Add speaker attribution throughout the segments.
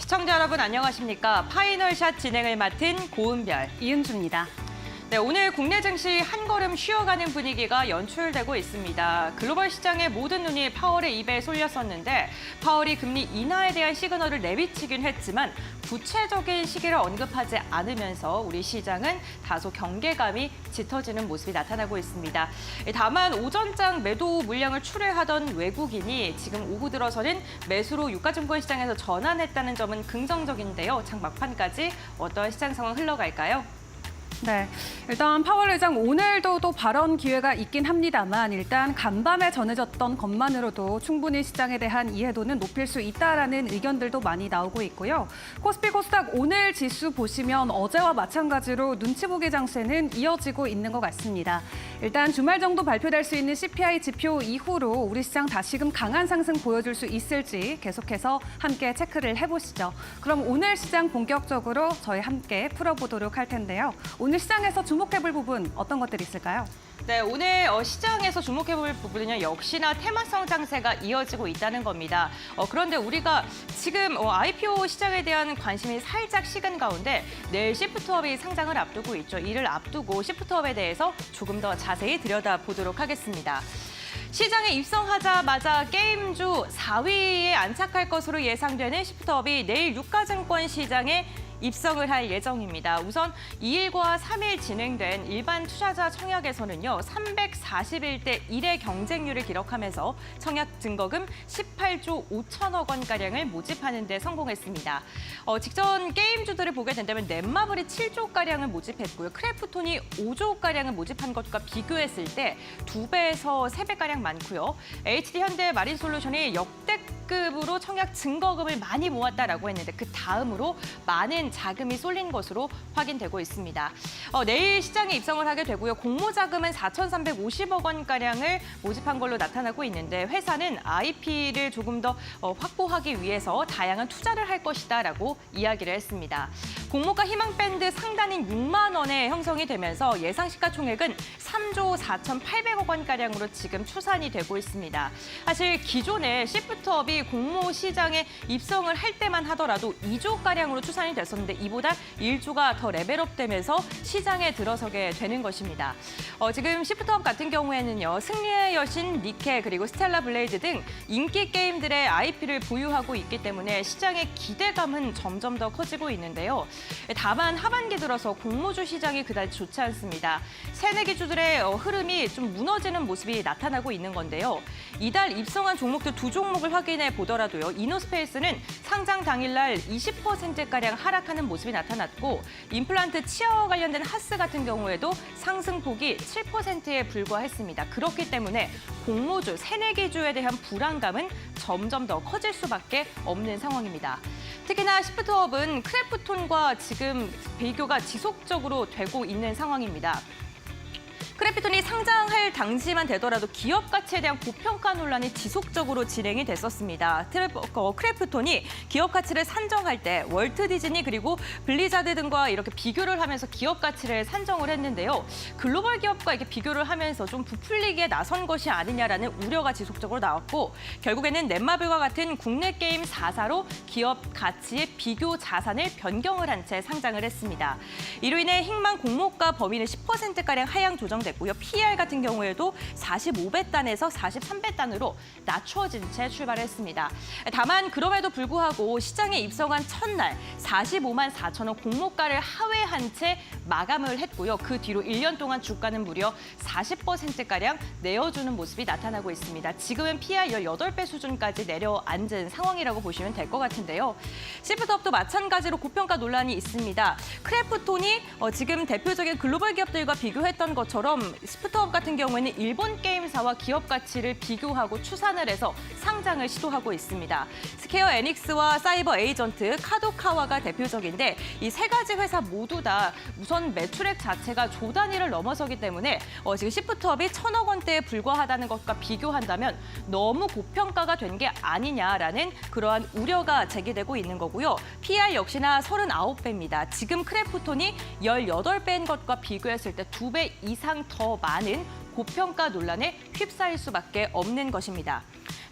Speaker 1: 시청자 여러분 안녕하십니까? 파이널샷 진행을 맡은 고은별,
Speaker 2: 이은주입니다.
Speaker 1: 네, 오늘 국내 증시 한 걸음 쉬어가는 분위기가 연출되고 있습니다. 글로벌 시장의 모든 눈이 파월의 입에 쏠렸었는데 파월이 금리 인하에 대한 시그널을 내비치긴 했지만 구체적인 시기를 언급하지 않으면서 우리 시장은 다소 경계감이 짙어지는 모습이 나타나고 있습니다. 다만 오전장 매도 물량을 출회하던 외국인이 지금 오후 들어서는 매수로 유가증권 시장에서 전환했다는 점은 긍정적인데요. 장 막판까지 어떤 시장 상황 흘러갈까요?
Speaker 2: 네, 일단 파월 의장 오늘도 또 발언 기회가 있긴 합니다만 일단 간밤에 전해졌던 것만으로도 충분히 시장에 대한 이해도는 높일 수 있다라는 의견들도 많이 나오고 있고요. 코스피 코스닥 오늘 지수 보시면 어제와 마찬가지로 눈치 보기 장세는 이어지고 있는 것 같습니다. 일단 주말 정도 발표될 수 있는 CPI 지표 이후로 우리 시장 다시금 강한 상승 보여줄 수 있을지 계속해서 함께 체크를 해보시죠. 그럼 오늘 시장 본격적으로 저희 함께 풀어보도록 할 텐데요. 오늘 시장에서 주목해볼 부분 어떤 것들이 있을까요?
Speaker 1: 네, 오늘 시장에서 주목해볼 부분은요, 역시나 테마성 장세가 이어지고 있다는 겁니다. 그런데 우리가 지금 IPO 시장에 대한 관심이 살짝 식은 가운데 내일 시프트업이 상장을 앞두고 있죠. 이를 앞두고 시프트업에 대해서 조금 더 자세히 들여다보도록 하겠습니다. 시장에 입성하자마자 게임주 4위에 안착할 것으로 예상되는 시프트업이 내일 유가증권 시장에 입성을 할 예정입니다. 우선 2일과 3일 진행된 일반 투자자 청약에서는요, 341대 1의 경쟁률을 기록하면서 청약 증거금 18조 5천억 원가량을 모집하는 데 성공했습니다. 직전 게임주들을 보게 된다면 넷마블이 7조가량을 모집했고요. 크래프톤이 5조가량을 모집한 것과 비교했을 때 2배에서 3배가량 많고요. HD 현대 마린솔루션이 역대급으로 청약 증거금을 많이 모았다라고 했는데 그 다음으로 많은 자금이 쏠린 것으로 확인되고 있습니다. 내일 시장에 입성을 하게 되고요. 공모자금은 4,350억 원가량을 모집한 걸로 나타나고 있는데 회사는 IP를 조금 더 확보하기 위해서 다양한 투자를 할 것이다라고 이야기를 했습니다. 공모가 희망밴드 상단인 6만 원에 형성이 되면서 예상 시가총액은 3조 4,800억 원가량으로 지금 추산이 되고 있습니다. 사실 기존에 시프트업이 공모 시장에 입성을 할 때만 하더라도 2조가량으로 추산이 됐었는데 이보다 1조가 더 레벨업되면서 시장에 들어서게 되는 것입니다. 지금 시프트업 같은 경우에는요, 승리의 여신, 니케, 그리고 스텔라 블레이드 등 인기 게임들의 IP를 보유하고 있기 때문에 시장의 기대감은 점점 더 커지고 있는데요. 다만 하반기 들어서 공모주 시장이 그다지 좋지 않습니다. 새내기주들의 흐름이 좀 무너지는 모습이 나타나고 있는 건데요. 이달 입성한 종목들 두 종목을 확인해 보더라도요. 이노스페이스는 상장 당일날 20%가량 하락하는 모습이 나타났고 임플란트 치아와 관련된 하스 같은 경우에도 상승폭이 7%에 불과했습니다. 그렇기 때문에 공모주, 새내기주에 대한 불안감은 점점 더 커질 수밖에 없는 상황입니다. 특히나 시프트업은 크래프톤과 지금 비교가 지속적으로 되고 있는 상황입니다. 크래프톤이 상장할 당시만 되더라도 기업 가치에 대한 고평가 논란이 지속적으로 진행이 됐었습니다. 크래프톤이 기업 가치를 산정할 때 월트 디즈니 그리고 블리자드 등과 이렇게 비교를 하면서 기업 가치를 산정을 했는데요. 글로벌 기업과 이렇게 비교를 하면서 좀 부풀리기에 나선 것이 아니냐라는 우려가 지속적으로 나왔고 결국에는 넷마블과 같은 국내 게임 4사로 기업 가치의 비교 자산을 변경을 한 채 상장을 했습니다. 이로 인해 희망 공모가 범위는 10%가량 하향 조정 됐고요. PER 같은 경우에도 45배 단에서 43배 단으로 낮추어진 채 출발했습니다. 다만 그럼에도 불구하고 시장에 입성한 첫날 45만 4천 원 공모가를 하회한 채 마감을 했고요. 그 뒤로 1년 동안 주가는 무려 40%가량 내어주는 모습이 나타나고 있습니다. 지금은 PER 18배 수준까지 내려앉은 상황이라고 보시면 될 것 같은데요. 시프트업도 마찬가지로 고평가 논란이 있습니다. 크래프톤이 지금 대표적인 글로벌 기업들과 비교했던 것처럼 시프트업 같은 경우에는 일본 게임사와 기업 가치를 비교하고 추산을 해서 상장을 시도하고 있습니다. 스퀘어 에닉스와 사이버 에이전트, 카도카와가 대표적인데 이 세 가지 회사 모두 다 우선 매출액 자체가 조 단위를 넘어서기 때문에 지금 시프트업이 1,000억 원대에 불과하다는 것과 비교한다면 너무 고평가가 된 게 아니냐라는 그러한 우려가 제기되고 있는 거고요. PER 역시나 39배입니다. 지금 크래프톤이 18배인 것과 비교했을 때 2배 이상 더 많은 고평가 논란에 휩싸일 수밖에 없는 것입니다.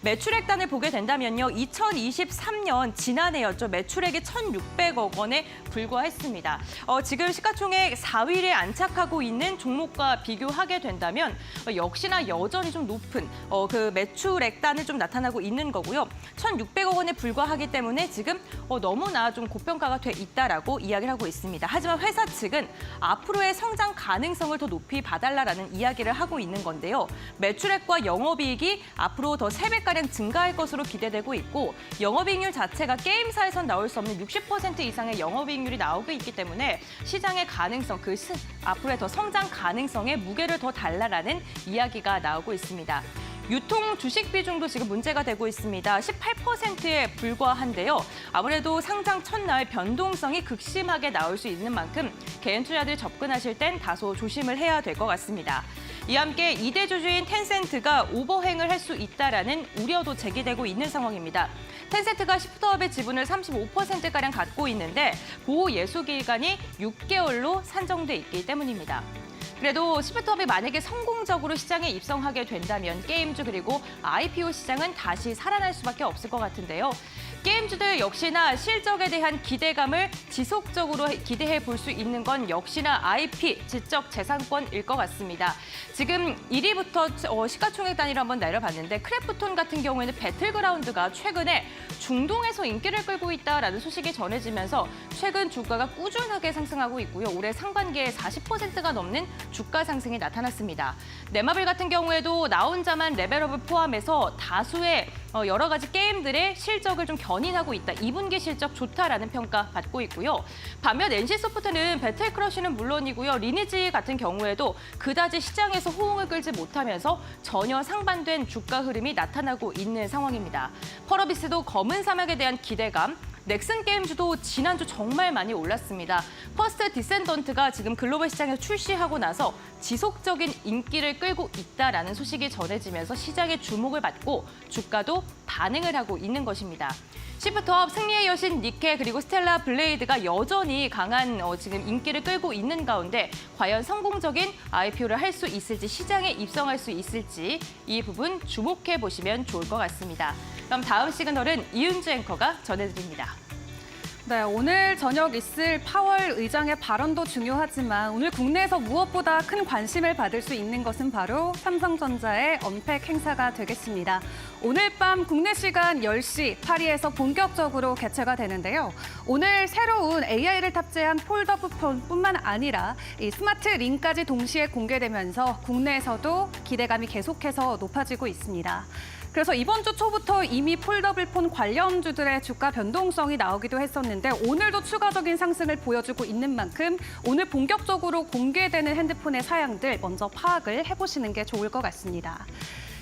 Speaker 1: 매출액단을 보게 된다면요. 2023년 지난해였죠. 매출액이 1,600억 원에 불과했습니다. 지금 시가총액 4위에 안착하고 있는 종목과 비교하게 된다면 역시나 여전히 좀 높은 그 매출액단을 좀 나타나고 있는 거고요. 1,600억 원에 불과하기 때문에 지금 너무나 좀 고평가가 돼 있다라고 이야기를 하고 있습니다. 하지만 회사 측은 앞으로의 성장 가능성을 더 높이 봐달라라는 이야기를 하고 있는 건데요. 매출액과 영업이익이 앞으로 더 3배가량 증가할 것으로 기대되고 있고 영업이익률 자체가 게임사에선 나올 수 없는 60% 이상의 영업이익률이 나오고 있기 때문에 시장의 가능성, 앞으로의 더 성장 가능성에 무게를 더 달라라는 이야기가 나오고 있습니다. 유통 주식 비중도 지금 문제가 되고 있습니다. 18%에 불과한데요. 아무래도 상장 첫날 변동성이 극심하게 나올 수 있는 만큼 개인 투자들 접근하실 땐 다소 조심을 해야 될 것 같습니다. 이와 함께 2대 주주인 텐센트가 오버행을 할 수 있다라는 우려도 제기되고 있는 상황입니다. 텐센트가 시프트업의 지분을 35%가량 갖고 있는데 보호 예수 기간이 6개월로 산정돼 있기 때문입니다. 그래도 시프트업이 만약에 성공적으로 시장에 입성하게 된다면 게임주 그리고 IPO 시장은 다시 살아날 수밖에 없을 것 같은데요. 게임주들 역시나 실적에 대한 기대감을 지속적으로 기대해 볼 수 있는 건 역시나 IP, 지적재산권일 것 같습니다. 지금 1위부터 시가총액 단위로 한번 내려봤는데 크래프톤 같은 경우에는 배틀그라운드가 최근에 중동에서 인기를 끌고 있다라는 소식이 전해지면서 최근 주가가 꾸준하게 상승하고 있고요. 올해 상반기에 40%가 넘는 주가 상승이 나타났습니다. 네마블 같은 경우에도 나 혼자만 레벨업을 포함해서 다수의 여러 가지 게임들의 실적을 좀 견인하고 있다. 2분기 실적 좋다라는 평가 받고 있고요. 반면 NC소프트는 배틀크러쉬는 물론이고요. 리니지 같은 경우에도 그다지 시장에서 호응을 끌지 못하면서 전혀 상반된 주가 흐름이 나타나고 있는 상황입니다. 펄어비스도 검은 사막에 대한 기대감, 넥슨 게임즈도 지난주 정말 많이 올랐습니다. 퍼스트 디센던트가 지금 글로벌 시장에서 출시하고 나서 지속적인 인기를 끌고 있다라는 소식이 전해지면서 시장의 주목을 받고 주가도 반응을 하고 있는 것입니다. 시프트업, 승리의 여신 니케 그리고 스텔라 블레이드가 여전히 강한 지금 인기를 끌고 있는 가운데 과연 성공적인 IPO를 할 수 있을지 시장에 입성할 수 있을지 이 부분 주목해 보시면 좋을 것 같습니다. 그럼 다음 시그널은 이은주 앵커가 전해드립니다.
Speaker 2: 네, 오늘 저녁 있을 파월 의장의 발언도 중요하지만 오늘 국내에서 무엇보다 큰 관심을 받을 수 있는 것은 바로 삼성전자의 언팩 행사가 되겠습니다. 오늘 밤 국내 시간 10시 파리에서 본격적으로 개최가 되는데요. 오늘 새로운 AI를 탑재한 폴더블폰뿐만 아니라 이 스마트 링까지 동시에 공개되면서 국내에서도 기대감이 계속해서 높아지고 있습니다. 그래서 이번 주 초부터 이미 폴더블폰 관련주들의 주가 변동성이 나오기도 했었는데 오늘도 추가적인 상승을 보여주고 있는 만큼 오늘 본격적으로 공개되는 핸드폰의 사양들 먼저 파악을 해보시는 게 좋을 것 같습니다.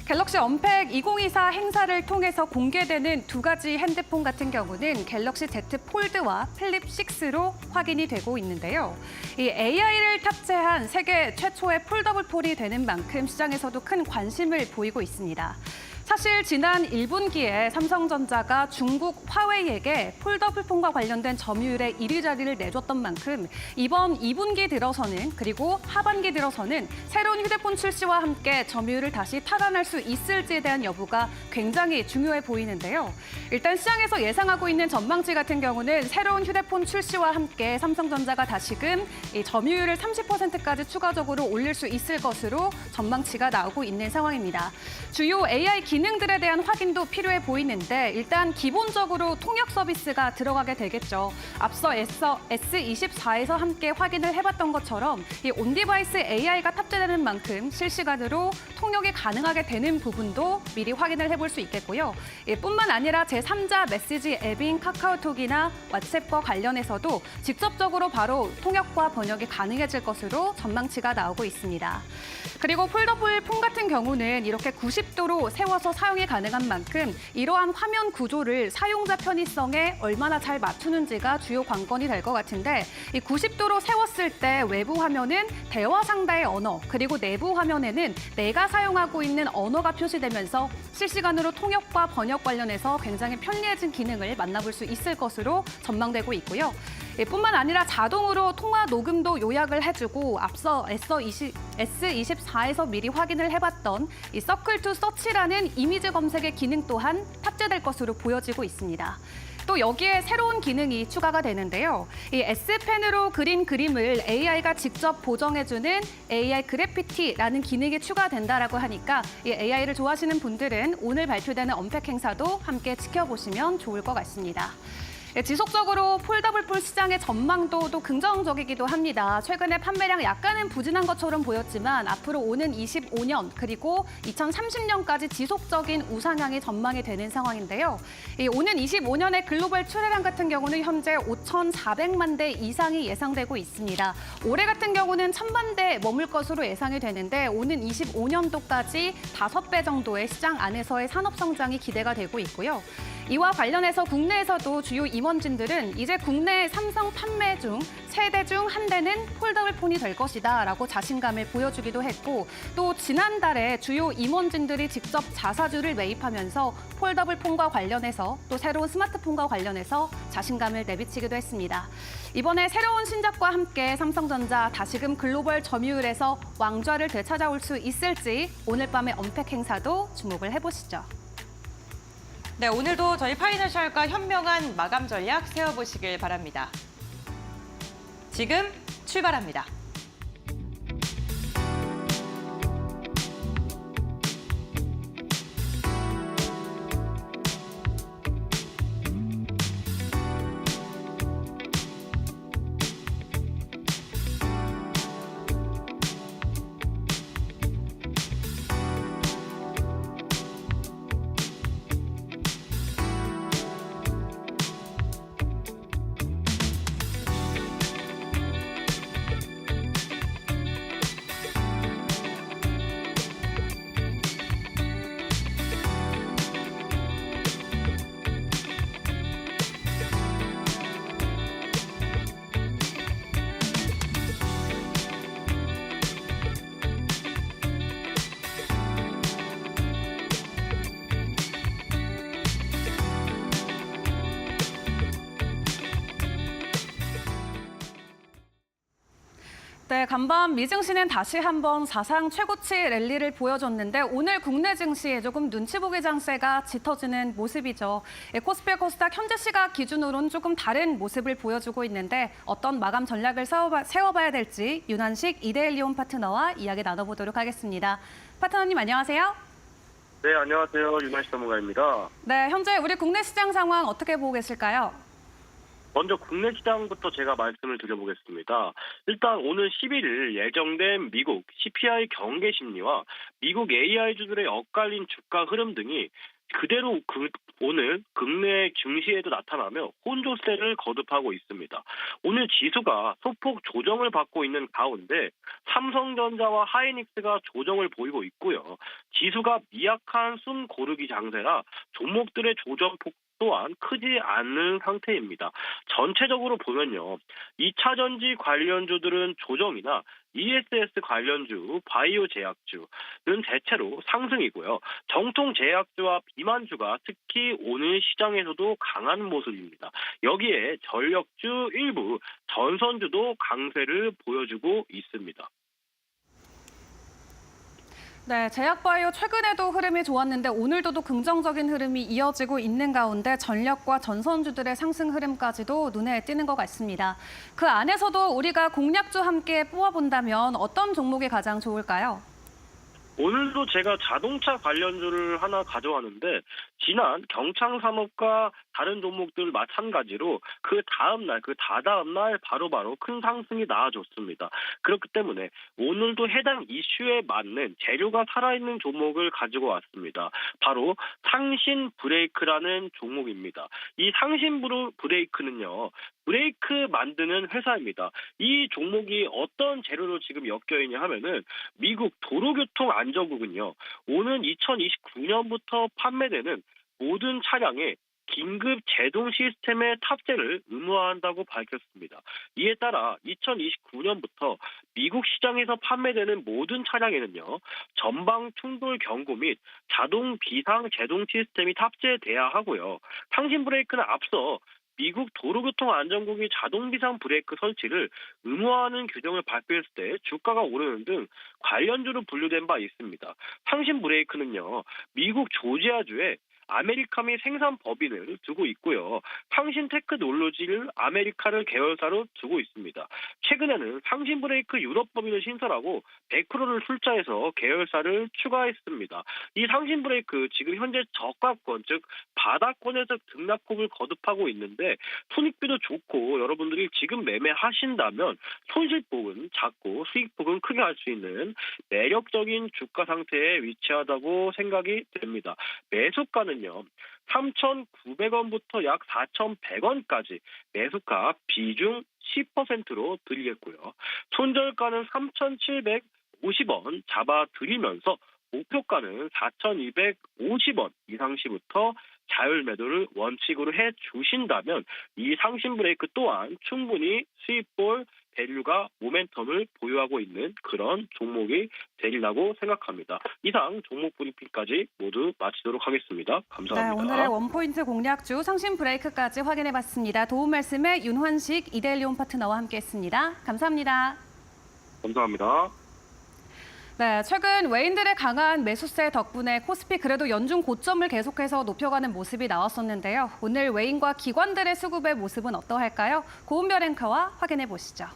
Speaker 2: 갤럭시 언팩 2024 행사를 통해서 공개되는 두 가지 핸드폰 같은 경우는 갤럭시 Z 폴드와 플립 6로 확인이 되고 있는데요. 이 AI를 탑재한 세계 최초의 폴더블 폰이 되는 만큼 시장에서도 큰 관심을 보이고 있습니다. 사실 지난 1분기에 삼성전자가 중국 화웨이에게 폴더블폰과 관련된 점유율의 1위 자리를 내줬던 만큼 이번 2분기 들어서는 그리고 하반기 들어서는 새로운 휴대폰 출시와 함께 점유율을 다시 탈환할 수 있을지에 대한 여부가 굉장히 중요해 보이는데요. 일단 시장에서 예상하고 있는 전망치 같은 경우는 새로운 휴대폰 출시와 함께 삼성전자가 다시금 이 점유율을 30%까지 추가적으로 올릴 수 있을 것으로 전망치가 나오고 있는 상황입니다. 주요 AI 기능들에 대한 확인도 필요해 보이는데 일단 기본적으로 통역 서비스가 들어가게 되겠죠. 앞서 S24에서 함께 확인을 해봤던 것처럼 이 온디바이스 AI가 탑재되는 만큼 실시간으로 통역이 가능하게 되는 부분도 미리 확인을 해볼 수 있겠고요. 뿐만 아니라 제3자 메시지 앱인 카카오톡이나 왓츠앱과 관련해서도 직접적으로 바로 통역과 번역이 가능해질 것으로 전망치가 나오고 있습니다. 그리고 폴더블 폰 같은 경우는 이렇게 90도로 세워서 사용이 가능한 만큼 이러한 화면 구조를 사용자 편의성에 얼마나 잘 맞추는지가 주요 관건이 될 것 같은데 이 90도로 세웠을 때 외부 화면은 대화 상대의 언어 그리고 내부 화면에는 내가 사용하고 있는 언어가 표시되면서 실시간으로 통역과 번역 관련해서 굉장히 편리해진 기능을 만나볼 수 있을 것으로 전망되고 있고요. 뿐만 아니라 자동으로 통화 녹음도 요약을 해주고 앞서 S24에서 미리 확인을 해봤던 이 서클 투 서치라는 이미지 검색의 기능 또한 탑재될 것으로 보여지고 있습니다. 또 여기에 새로운 기능이 추가가 되는데요. 이 S펜으로 그린 그림을 AI가 직접 보정해주는 AI 그래피티라는 기능이 추가된다라고 하니까 이 AI를 좋아하시는 분들은 오늘 발표되는 언팩 행사도 함께 지켜보시면 좋을 것 같습니다. 지속적으로 폴더블 시장의 전망도 긍정적이기도 합니다. 최근에 판매량 약간은 부진한 것처럼 보였지만 앞으로 오는 25년 그리고 2030년까지 지속적인 우상향이 전망이 되는 상황인데요. 오는 25년의 글로벌 출하량 같은 경우는 현재 5,400만 대 이상이 예상되고 있습니다. 올해 같은 경우는 1,000만 대 머물 것으로 예상이 되는데 오는 25년도까지 5배 정도의 시장 안에서의 산업 성장이 기대가 되고 있고요. 이와 관련해서 국내에서도 주요 임원진들은 이제 국내 삼성 판매 중 3대 중 1대는 폴더블 폰이 될 것이다라고 자신감을 보여주기도 했고 또 지난달에 주요 임원진들이 직접 자사주를 매입하면서 폴더블 폰과 관련해서 또 새로운 스마트폰과 관련해서 자신감을 내비치기도 했습니다. 이번에 새로운 신작과 함께 삼성전자 다시금 글로벌 점유율에서 왕좌를 되찾아올 수 있을지 오늘 밤의 언팩 행사도 주목을 해보시죠.
Speaker 1: 네, 오늘도 저희 파이낸셜과 현명한 마감 전략 세워보시길 바랍니다. 지금 출발합니다.
Speaker 2: 네, 간밤 미증시는 다시 한번 사상 최고치 랠리를 보여줬는데 오늘 국내 증시에 조금 눈치 보기 장세가 짙어지는 모습이죠. 코스피 코스닥 현재 시각 기준으로는 조금 다른 모습을 보여주고 있는데 어떤 마감 전략을 세워봐야 될지 윤한식 이데일리온 파트너와 이야기 나눠보도록 하겠습니다. 파트너님 안녕하세요.
Speaker 3: 네, 안녕하세요. 윤한식 전문가입니다.
Speaker 2: 네, 현재 우리 국내 시장 상황 어떻게 보고 계실까요?
Speaker 3: 먼저 국내 시장부터 제가 말씀을 드려보겠습니다. 일단 오늘 11일 예정된 미국 CPI 경계 심리와 미국 AI주들의 엇갈린 주가 흐름 등이 그대로 오늘 국내 증시에도 나타나며 혼조세를 거듭하고 있습니다. 오늘 지수가 소폭 조정을 받고 있는 가운데 삼성전자와 하이닉스가 조정을 보이고 있고요. 지수가 미약한 숨 고르기 장세라 종목들의 조정폭 또한 크지 않은 상태입니다. 전체적으로 보면요. 2차전지 관련주들은 조정이나 ESS 관련주, 바이오 제약주는 대체로 상승이고요. 정통 제약주와 비만주가 특히 오늘 시장에서도 강한 모습입니다. 여기에 전력주 일부, 전선주도 강세를 보여주고 있습니다.
Speaker 2: 네, 제약바이오 최근에도 흐름이 좋았는데 오늘도 긍정적인 흐름이 이어지고 있는 가운데 전력과 전선주들의 상승 흐름까지도 눈에 띄는 것 같습니다. 그 안에서도 우리가 공략주 함께 뽑아본다면 어떤 종목이 가장 좋을까요?
Speaker 3: 오늘도 제가 자동차 관련주를 하나 가져왔는데 지난 경창산업과 다른 종목들 마찬가지로 그 다음날, 그 다다음날 바로바로 큰 상승이 나와줬습니다. 그렇기 때문에 오늘도 해당 이슈에 맞는 재료가 살아있는 종목을 가지고 왔습니다. 바로 상신 브레이크라는 종목입니다. 이 상신 브레이크는요. 브레이크 만드는 회사입니다. 이 종목이 어떤 재료로 지금 엮여있냐 하면은 미국 도로교통안전국은요. 오는 2029년부터 판매되는 모든 차량에 긴급 제동 시스템의 탑재를 의무화한다고 밝혔습니다. 이에 따라 2029년부터 미국 시장에서 판매되는 모든 차량에는요. 전방 충돌 경고 및 자동 비상 제동 시스템이 탑재돼야 하고요. 상신 브레이크는 앞서 미국 도로교통안전국이 자동 비상 브레이크 설치를 의무화하는 규정을 발표했을 때 주가가 오르는 등 관련주로 분류된 바 있습니다. 상신 브레이크는요, 미국 조지아주에 아메리카미 생산 법인을 두고 있고요. 상신 테크놀로지를 아메리카를 계열사로 두고 있습니다. 최근에는 상신 브레이크 유럽 법인을 신설하고 100%를 출자해서 계열사를 추가했습니다. 이 상신 브레이크 지금 현재 저가권, 즉 바닥권에서 등락폭을 거듭하고 있는데 손익비도 좋고 여러분들이 지금 매매하신다면 손실폭은 작고 수익폭은 크게 할 수 있는 매력적인 주가 상태에 위치하다고 생각이 됩니다. 매수가는 3,900원부터 약 4,100원까지 매수가 비중 10%로 드리겠고요. 손절가는 3,750원 잡아드리면서 목표가는 4,250원 이상 시부터 자율 매도를 원칙으로 해 주신다면 이 상신 브레이크 또한 충분히 수익볼 밸류가 모멘텀을 보유하고 있는 그런 종목이 되리라고 생각합니다. 이상 종목 브리핑까지 모두 마치도록 하겠습니다. 감사합니다.
Speaker 2: 네, 오늘의 원포인트 공략주 상신 브레이크까지 확인해봤습니다. 도움 말씀에 윤환식 이데일리온 파트너와 함께했습니다. 감사합니다.
Speaker 3: 감사합니다.
Speaker 2: 네, 최근 외인들의 강한 매수세 덕분에 코스피 그래도 연중 고점을 계속해서 높여가는 모습이 나왔었는데요. 오늘 외인과 기관들의 수급의 모습은 어떠할까요? 고은별 앵커와 확인해 보시죠.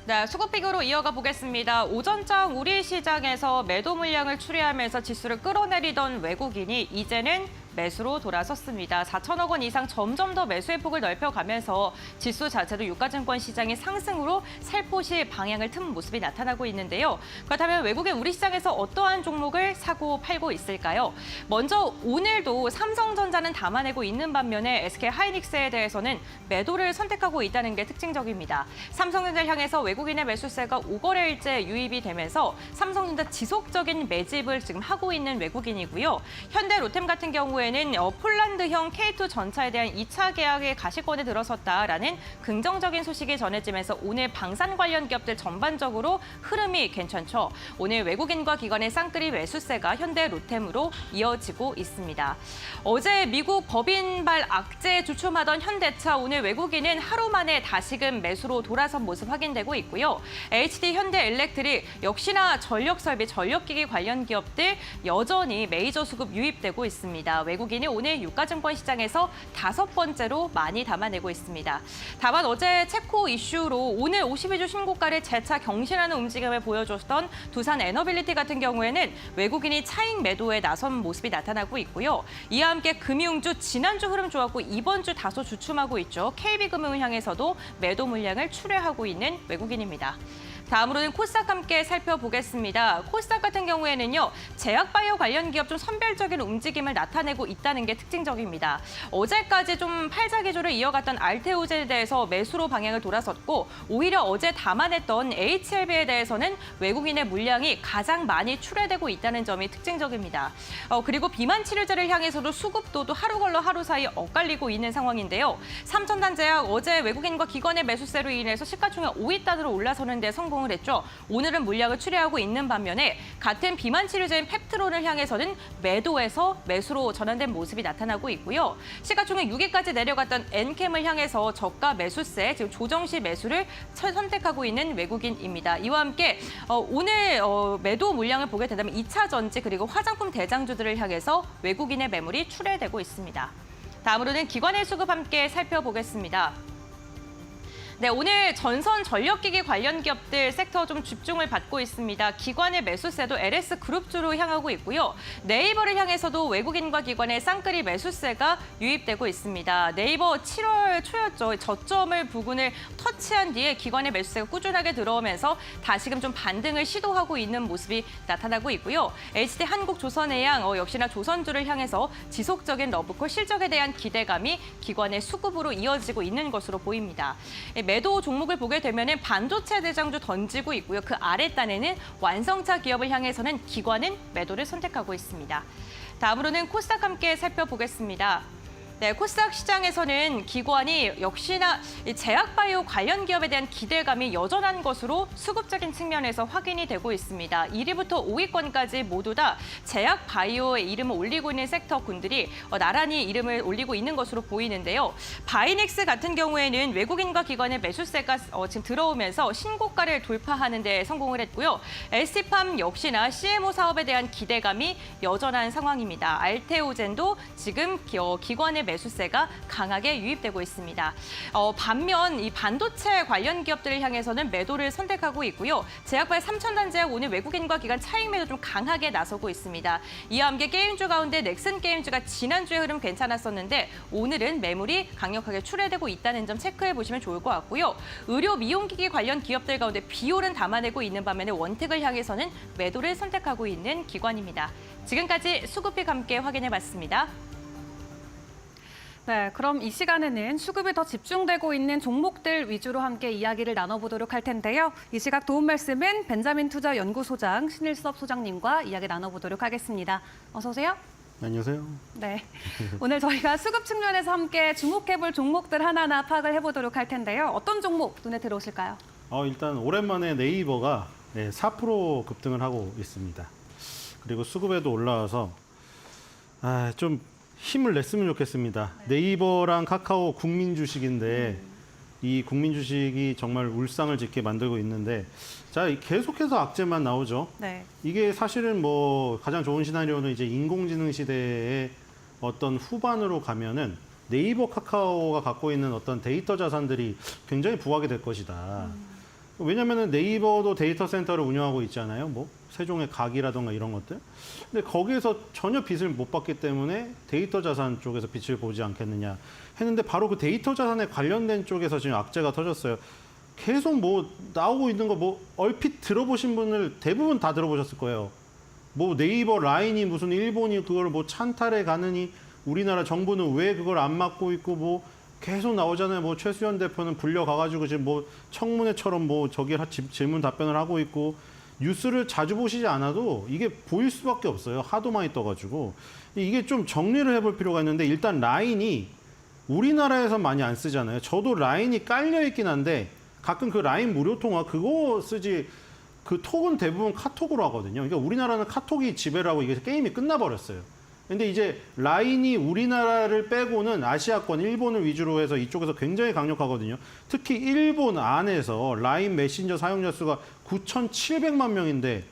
Speaker 1: 네, 수급픽으로 이어가 보겠습니다. 오전장 우리 시장에서 매도 물량을 추리하면서 지수를 끌어내리던 외국인이 이제는 매수로 돌아섰습니다. 4천억 원 이상 점점 더 매수의 폭을 넓혀가면서 지수 자체도 유가증권 시장의 상승으로 살포시 방향을 튼 모습이 나타나고 있는데요. 그렇다면 외국인 우리 시장에서 어떠한 종목을 사고 팔고 있을까요? 먼저 오늘도 삼성전자는 담아내고 있는 반면에 SK하이닉스에 대해서는 매도를 선택하고 있다는 게 특징적입니다. 삼성전자를 향해서 외국인의 매수세가 5거래일째 유입이 되면서 삼성전자 지속적인 매집을 지금 하고 있는 외국인이고요. 현대 로템 같은 경우에는 폴란드형 K2 전차에 대한 2차 계약의 가시권에 들어섰다라는 긍정적인 소식이 전해지면서 오늘 방산 관련 기업들 전반적으로 흐름이 괜찮죠. 오늘 외국인과 기관의 쌍끌이 매수세가 현대 로템으로 이어지고 있습니다. 어제 미국 법인발 악재에 주춤하던 현대차 오늘 외국인은 하루 만에 다시금 매수로 돌아선 모습 확인되고 있고요. HD 현대엘렉트릭 역시나 전력설비, 전력기기 관련 기업들 여전히 메이저 수급 유입되고 있습니다. 외국인이 오늘 유가증권 시장에서 5번째로 많이 담아내고 있습니다. 다만 어제 체코 이슈로 오늘 52주 신고가를 재차 경신하는 움직임을 보여줬던 두산 에너빌리티 같은 경우에는 외국인이 차익 매도에 나선 모습이 나타나고 있고요. 이와 함께 금융주 지난주 흐름 좋았고 이번 주 다소 주춤하고 있죠. KB금융을 향해서도 매도 물량을 출회하고 있는 외국인입니다. 다음으로는 코스닥 함께 살펴보겠습니다. 코스닥 같은 경우에는요, 제약바이오 관련 기업 좀 선별적인 움직임을 나타내고 있다는 게 특징적입니다. 어제까지 좀 팔자 기조를 이어갔던 알테오제에 대해서 매수로 방향을 돌아섰고 오히려 어제 담아냈던 HLB에 대해서는 외국인의 물량이 가장 많이 출회되고 있다는 점이 특징적입니다. 그리고 비만 치료제를 향해서도 수급도도 하루 걸러 하루 사이 엇갈리고 있는 상황인데요. 삼천단제약 어제 외국인과 기관의 매수세로 인해서 시가총액 5위 단으로 올라서는 데 성공을 했죠. 오늘은 물량을 출회하고 있는 반면에 같은 비만 치료제인 펩트론을 향해서는 매도에서 매수로 전환된 모습이 나타나고 있고요. 시가총액 6위까지 내려갔던 엔캠을 향해서 저가 매수세, 지금 조정시 매수를 선택하고 있는 외국인입니다. 이와 함께 오늘 매도 물량을 보게 된다면 2차 전지 그리고 화장품 대장주들을 향해서 외국인의 매물이 출회되고 있습니다. 다음으로는 기관의 수급 함께 살펴보겠습니다. 네, 오늘 전선 전력기기 관련 기업들 섹터 좀 집중을 받고 있습니다. 기관의 매수세도 LS그룹주로 향하고 있고요. 네이버를 향해서도 외국인과 기관의 쌍끌이 매수세가 유입되고 있습니다. 네이버 7월 초였죠. 저점을 부근을 터치한 뒤에 기관의 매수세가 꾸준하게 들어오면서 다시금 좀 반등을 시도하고 있는 모습이 나타나고 있고요. HD 한국조선해양 역시나 조선주를 향해서 지속적인 러브콜 실적에 대한 기대감이 기관의 수급으로 이어지고 있는 것으로 보입니다. 매도 종목을 보게 되면 반도체 대장주 던지고 있고요. 그 아랫단에는 완성차 기업을 향해서는 기관은 매도를 선택하고 있습니다. 다음으로는 코스닥 함께 살펴보겠습니다. 네, 코스닥 시장에서는 기관이 역시나 이 제약바이오 관련 기업에 대한 기대감이 여전한 것으로 수급적인 측면에서 확인이 되고 있습니다. 1위부터 5위권까지 모두 다 제약바이오의 이름을 올리고 있는 섹터군들이 나란히 이름을 올리고 있는 것으로 보이는데요. 바이넥스 같은 경우에는 외국인과 기관의 매수세가 지금 들어오면서 신고가를 돌파하는 데 성공을 했고요. ST팜 역시나 CMO 사업에 대한 기대감이 여전한 상황입니다. 알테오젠도 지금 기관의 매수세가 강하게 유입되고 있습니다. 반면 이 반도체 관련 기업들을 향해서는 매도를 선택하고 있고요. 제약바이오 3,000단지와 오늘 외국인과 기관 차익 매도 좀 강하게 나서고 있습니다. 이와 함께 게임주 가운데 넥슨 게임주가 지난주에 흐름 괜찮았었는데 오늘은 매물이 강력하게 출회되고 있다는 점 체크해 보시면 좋을 것 같고요. 의료 미용기기 관련 기업들 가운데 비율은 담아내고 있는 반면에 원택을 향해서는 매도를 선택하고 있는 기관입니다. 지금까지 수급픽 함께 확인해 봤습니다.
Speaker 2: 네, 그럼 이 시간에는 수급이 더 집중되고 있는 종목들 위주로 함께 이야기를 나눠보도록 할 텐데요. 이 시각 도움 말씀은 벤자민 투자연구소장 신일섭 소장님과 이야기 나눠보도록 하겠습니다. 어서 오세요.
Speaker 4: 안녕하세요.
Speaker 2: 네, 오늘 저희가 수급 측면에서 함께 주목해볼 종목들 하나하나 파악을 해보도록 할 텐데요. 어떤 종목 눈에 들어오실까요?
Speaker 4: 일단 오랜만에 네이버가 4% 급등을 하고 있습니다. 그리고 수급에도 올라와서 좀 힘을 냈으면 좋겠습니다. 네이버랑 카카오 국민 주식인데 이 국민 주식이 정말 울상을 짓게 만들고 있는데 자 계속해서 악재만 나오죠.
Speaker 2: 네.
Speaker 4: 이게 사실은 뭐 가장 좋은 시나리오는 이제 인공지능 시대의 어떤 후반으로 가면은 네이버 카카오가 갖고 있는 어떤 데이터 자산들이 굉장히 부하게 될 것이다. 왜냐면은 네이버도 데이터 센터를 운영하고 있잖아요. 뭐 세종의 각이라던가 이런 것들. 근데 거기에서 전혀 빚을 못 받기 때문에 데이터 자산 쪽에서 빚을 보지 않겠느냐 했는데 바로 그 데이터 자산에 관련된 쪽에서 지금 악재가 터졌어요. 계속 뭐 나오고 있는 거 뭐 얼핏 들어보신 분들 대부분 다 들어보셨을 거예요. 뭐 네이버 라인이 무슨 일본이 그걸 뭐 찬탈해 가느니 우리나라 정부는 왜 그걸 안 막고 있고 뭐 계속 나오잖아요. 뭐 최수현 대표는 불려가가지고 지금 뭐 청문회처럼 뭐 저기 질문 답변을 하고 있고 뉴스를 자주 보시지 않아도 이게 보일 수밖에 없어요. 하도 많이 떠가지고 이게 좀 정리를 해볼 필요가 있는데 일단 라인이 우리나라에서 많이 안 쓰잖아요. 저도 라인이 깔려 있긴 한데 가끔 그 라인 무료 통화 그거 쓰지 그 톡은 대부분 카톡으로 하거든요. 그러니까 우리나라는 카톡이 지배를 하고 이게 게임이 끝나버렸어요. 근데 이제 라인이 우리나라를 빼고는 아시아권, 일본을 위주로 해서 이쪽에서 굉장히 강력하거든요. 특히 일본 안에서 라인 메신저 사용자 수가 9,700만 명인데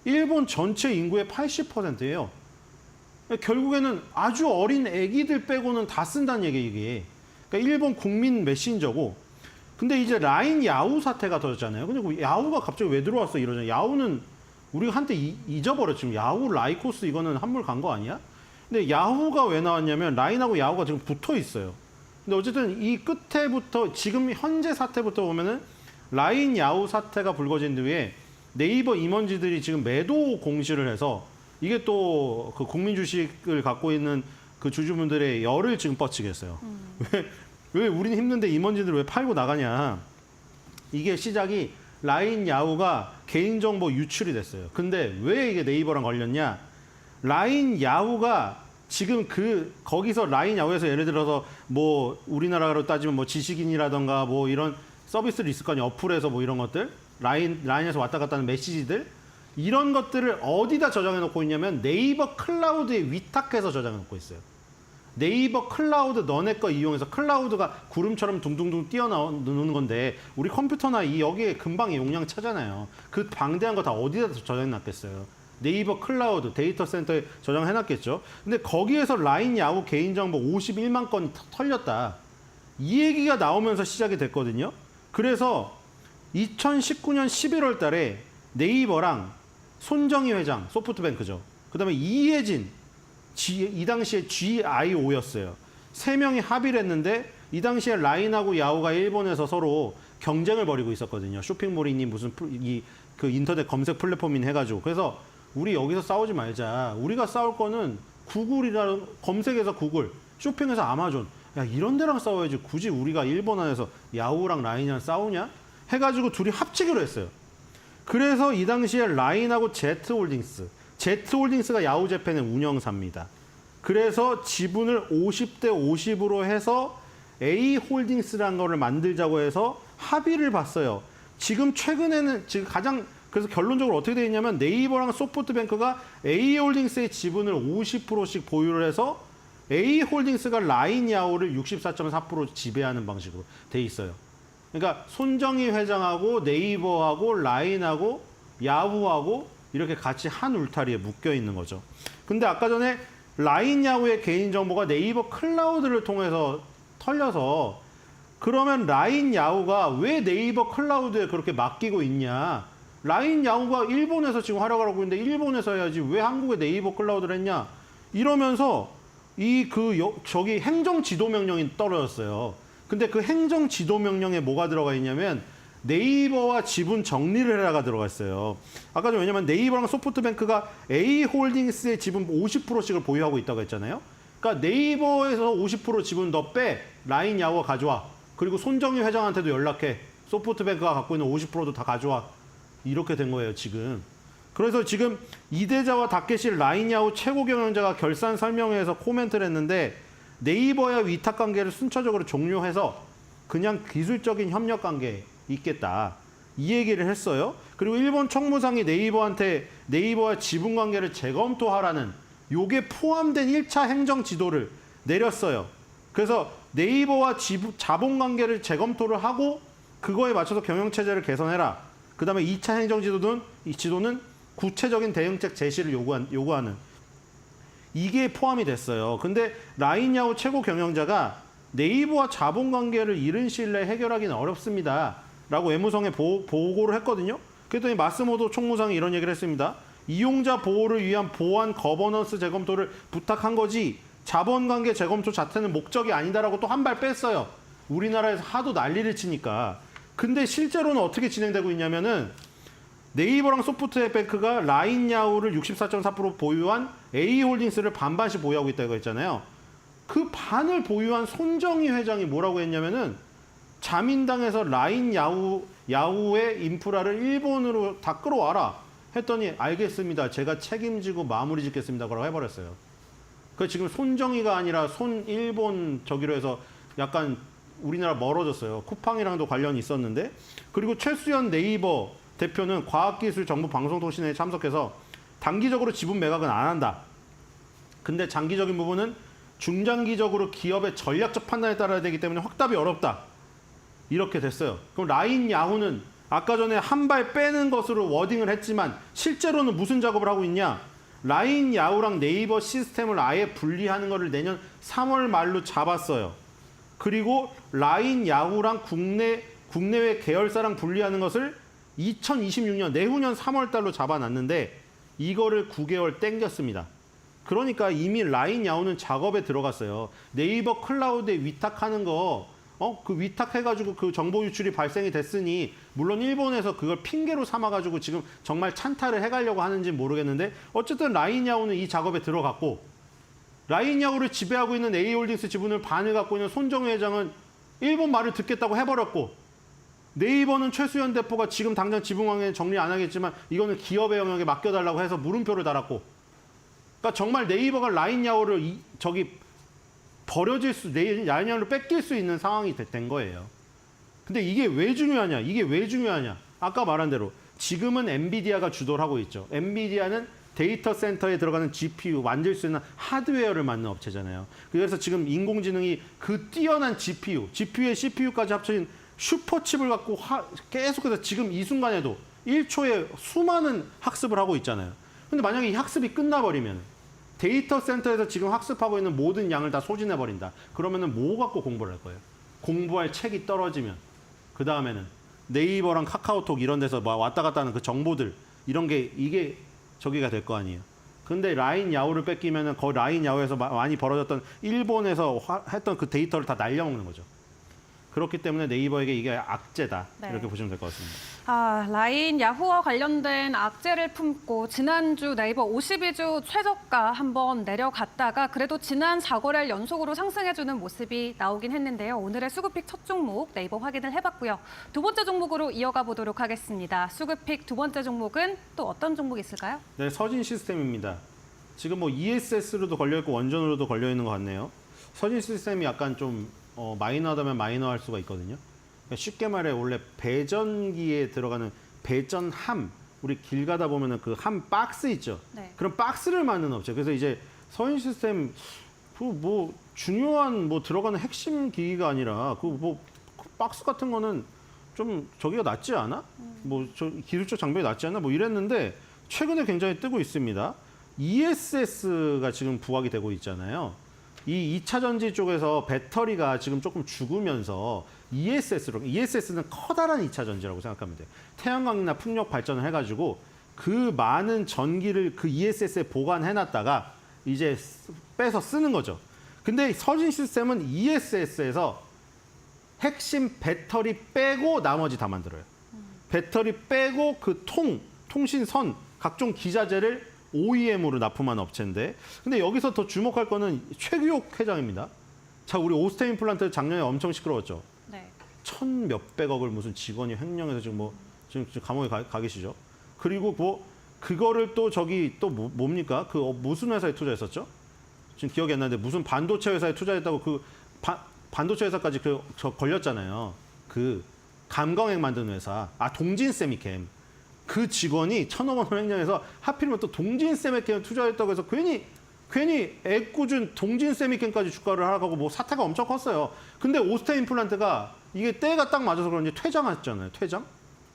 Speaker 4: 일본 전체 인구의 80%예요. 결국에는 아주 어린 애기들 빼고는 다 쓴다는 얘기예요, 이게. 그러니까 일본 국민 메신저고 근데 이제 라인 야후 사태가 터졌잖아요. 근데 야후가 갑자기 왜 들어왔어 이러잖아요. 야후는 우리가 한때 잊어버렸죠. 지금 야후 라이코스 이거는 한물 간 거 아니야? 근데 야후가 왜 나왔냐면 라인하고 야후가 지금 붙어 있어요. 근데 어쨌든 이 끝에부터 지금 현재 사태부터 보면은 라인 야후 사태가 불거진 뒤에 네이버 임원지들이 지금 매도 공시를 해서 이게 또 그 국민 주식을 갖고 있는 그 주주분들의 열을 지금 뻗치겠어요. 왜 우리는 힘든데 임원진들 왜 팔고 나가냐. 이게 시작이 라인 야후가 개인정보 유출이 됐어요. 근데 왜 이게 네이버랑 걸렸냐. 라인 야후가 지금 거기서 라인 야후에서 예를 들어서 뭐 우리나라로 따지면 뭐 지식인이라던가 뭐 이런 서비스를 있을 거 아니에요. 어플에서 뭐 이런 것들. 라인에서 왔다 갔다 하는 메시지들. 이런 것들을 어디다 저장해 놓고 있냐면 네이버 클라우드에 위탁해서 저장해 놓고 있어요. 네이버 클라우드 너네 거 이용해서 클라우드가 구름처럼 둥둥둥 뛰어나오는 건데 우리 컴퓨터나 여기에 금방 용량 차잖아요. 그 방대한 거 다 어디다 저장해 놨겠어요. 네이버 클라우드 데이터 센터에 저장해 놨겠죠. 근데 거기에서 라인 야후 개인정보 51만 건이 털렸다. 이 얘기가 나오면서 시작이 됐거든요. 그래서 2019년 11월 달에 네이버랑 손정희 회장, 소프트뱅크죠. 그다음에 이혜진, 이 당시에 GIO였어요. 세 명이 합의를 했는데 이 당시에 라인하고 야후가 일본에서 서로 경쟁을 벌이고 있었거든요. 쇼핑몰이니 무슨 그 인터넷 검색 플랫폼이니 해가지고. 그래서 우리 여기서 싸우지 말자. 우리가 싸울 거는 구글이라 검색에서 구글, 쇼핑에서 아마존. 야 이런 데랑 싸워야지. 굳이 우리가 일본 안에서 야후랑 라인이랑 싸우냐? 해가지고 둘이 합치기로 했어요. 그래서 이 당시에 라인하고 제트홀딩스가 야후재팬의 운영사입니다. 그래서 지분을 50대 50으로 해서 A홀딩스라는 거를 만들자고 해서 합의를 봤어요. 지금 최근에는 지금 그래서 결론적으로 어떻게 되어 있냐면 네이버랑 소프트뱅크가 A홀딩스의 지분을 50%씩 보유를 해서 A홀딩스가 라인야후를 64.4% 지배하는 방식으로 돼 있어요. 그러니까 손정희 회장하고 네이버하고 라인하고 야후하고 이렇게 같이 한 울타리에 묶여 있는 거죠. 근데 아까 전에 라인야후의 개인정보가 네이버 클라우드를 통해서 털려서 그러면 라인야후가 왜 네이버 클라우드에 그렇게 맡기고 있냐. 라인야후가 일본에서 지금 활약을 하고 있는데 일본에서 해야지 왜 한국에 네이버 클라우드를 했냐. 이러면서 저기 행정 지도 명령이 떨어졌어요. 근데 그 행정 지도 명령에 뭐가 들어가 있냐면 네이버와 지분 정리를 해라가 들어가 있어요. 아까 좀 왜냐면 네이버랑 소프트뱅크가 A홀딩스의 지분 50%씩을 보유하고 있다고 했잖아요. 그러니까 네이버에서 50% 지분 너 빼. 라인야후가 가져와. 그리고 손정희 회장한테도 연락해. 소프트뱅크가 갖고 있는 50%도 다 가져와. 이렇게 된 거예요, 지금. 그래서 지금 이대자와 다케시 라인야후 최고 경영자가 결산 설명회에서 코멘트를 했는데 네이버와 위탁 관계를 순차적으로 종료해서 그냥 기술적인 협력 관계에 있겠다. 이 얘기를 했어요. 그리고 일본 총무상이 네이버한테 네이버와 지분 관계를 재검토하라는 요게 포함된 1차 행정 지도를 내렸어요. 그래서 네이버와 자본 관계를 재검토를 하고 그거에 맞춰서 경영 체제를 개선해라. 그다음에 2차 행정 지도는 구체적인 대응책 제시를 요구하는 이게 포함이 됐어요. 근데 라인야후 최고 경영자가 네이버와 자본 관계를 이른 시일 내에 해결하기는 어렵습니다. 라고 외무성에 보고를 했거든요. 그랬더니 마스모토 총무상이 이런 얘기를 했습니다. 이용자 보호를 위한 보안 거버넌스 재검토를 부탁한 거지 자본관계 재검토 자체는 목적이 아니다라고 또 한 발 뺐어요. 우리나라에서 하도 난리를 치니까. 근데 실제로는 어떻게 진행되고 있냐면은 네이버랑 소프트뱅크가 라인야후를 64.4% 보유한 A홀딩스를 반반씩 보유하고 있다고 했잖아요. 그 반을 보유한 손정희 회장이 뭐라고 했냐면은 자민당에서 야후의 인프라를 일본으로 다 끌어와라 했더니 알겠습니다. 제가 책임지고 마무리 짓겠습니다. 라고 해버렸어요. 그 지금 손정희가 아니라 손일본 저기로 해서 약간 우리나라 멀어졌어요. 쿠팡이랑도 관련이 있었는데. 그리고 최수연 네이버 대표는 과학기술정보방송통신회에 참석해서 단기적으로 지분 매각은 안 한다. 근데 장기적인 부분은 중장기적으로 기업의 전략적 판단에 따라야 되기 때문에 확답이 어렵다. 이렇게 됐어요. 그럼 라인야후는 아까 전에 한 발 빼는 것으로 워딩을 했지만 실제로는 무슨 작업을 하고 있냐? 라인야후랑 네이버 시스템을 아예 분리하는 것을 내년 3월 말로 잡았어요. 그리고 라인야후랑 국내외 계열사랑 분리하는 것을 2026년 내후년 3월 달로 잡아놨는데 이거를 9개월 땡겼습니다. 그러니까 이미 라인야후는 작업에 들어갔어요. 네이버 클라우드에 위탁하는 거 그 위탁해가지고 그 정보 유출이 발생이 됐으니 물론 일본에서 그걸 핑계로 삼아가지고 지금 정말 찬탈을 해가려고 하는지 모르겠는데 어쨌든 라인야후는 이 작업에 들어갔고 라인야후를 지배하고 있는 A홀딩스 지분을 반을 갖고 있는 손정희 회장은 일본 말을 듣겠다고 해버렸고 네이버는 최수연 대표가 지금 당장 지분 관계 정리 안 하겠지만 이거는 기업의 영역에 맡겨달라고 해서 물음표를 달았고 그러니까 정말 네이버가 라인야후를 라인야후를 뺏길 수 있는 상황이 된 거예요. 근데 이게 왜 중요하냐? 아까 말한 대로 지금은 엔비디아가 주도를 하고 있죠. 엔비디아는 데이터 센터에 들어가는 GPU 만들 수 있는 하드웨어를 만드는 업체잖아요. 그래서 지금 인공지능이 그 뛰어난 GPU에 CPU까지 합쳐진 슈퍼칩을 갖고 계속해서 지금 이 순간에도 1초에 수많은 학습을 하고 있잖아요. 근데 만약에 이 학습이 끝나버리면 데이터 센터에서 지금 학습하고 있는 모든 양을 다 소진해버린다. 그러면은 뭐 갖고 공부를 할 거예요? 공부할 책이 떨어지면 그 다음에는 네이버랑 카카오톡 이런 데서 왔다 갔다 하는 그 정보들 이런 게 이게 저기가 될 거 아니에요. 근데 라인야후를 뺏기면은 그 라인야후에서 많이 벌어졌던 일본에서 했던 그 데이터를 다 날려먹는 거죠. 그렇기 때문에 네이버에게 이게 악재다.
Speaker 2: 네.
Speaker 4: 이렇게 보시면 될 것 같습니다.
Speaker 2: 라인야후와 관련된 악재를 품고 지난주 네이버 52주 최저가 한번 내려갔다가 그래도 지난 4거래일 연속으로 상승해주는 모습이 나오긴 했는데요. 오늘의 수급픽 첫 종목 네이버 확인을 해봤고요. 두 번째 종목으로 이어가 보도록 하겠습니다. 수급픽 두 번째 종목은 또 어떤 종목이 있을까요?
Speaker 4: 네, 서진 시스템입니다. 지금 뭐 ESS로도 걸려 있고 원전으로도 걸려 있는 것 같네요. 서진 시스템이 약간 좀 마이너하다면 마이너할 수가 있거든요. 그러니까 쉽게 말해 원래 배전기에 들어가는 배전함, 우리 길 가다 보면은 그 함 박스 있죠.
Speaker 2: 네.
Speaker 4: 그런 박스를 만드는 업체. 그래서 이제 서진 시스템 그 뭐 중요한 뭐 들어가는 핵심 기기가 아니라 그 뭐 박스 같은 거는 좀 저기가 낫지 않아? 뭐 저 기술적 장벽이 낫지 않나? 뭐 이랬는데 최근에 굉장히 뜨고 있습니다. ESS가 지금 부각이 되고 있잖아요. 이 2차 전지 쪽에서 배터리가 지금 조금 죽으면서 ESS는 커다란 2차 전지라고 생각하면 돼요. 태양광이나 풍력 발전을 해가지고 그 많은 전기를 그 ESS에 보관해놨다가 이제 빼서 쓰는 거죠. 근데 서진 시스템은 ESS에서 핵심 배터리 빼고 나머지 다 만들어요. 배터리 빼고 그 통신선, 각종 기자재를 OEM으로 납품한 업체인데, 근데 여기서 더 주목할 거는 최규옥 회장입니다. 자, 우리 오스테인 플란트 작년에 엄청 시끄러웠죠.
Speaker 2: 네.
Speaker 4: 천 몇백억을 무슨 직원이 횡령해서 지금 감옥에 가 계시죠. 그리고 뭐 그거를 또 저기 또 뭡니까? 그 무슨 회사에 투자했었죠? 지금 기억이 안 나는데 무슨 반도체 회사에 투자했다고 그 반도체 회사까지 저 걸렸잖아요. 그 감광핵 만드는 회사. 동진 세미캠. 그 직원이 1,000억 원 횡령해서 하필이면 또 동진 세미캠 투자했다고 해서 괜히 애꿎은 동진 세미캠까지 주가를 하락하고 뭐 사태가 엄청 컸어요. 근데 오스테인 플란트가 이게 때가 딱 맞아서 그런지 퇴장했잖아요. 퇴장?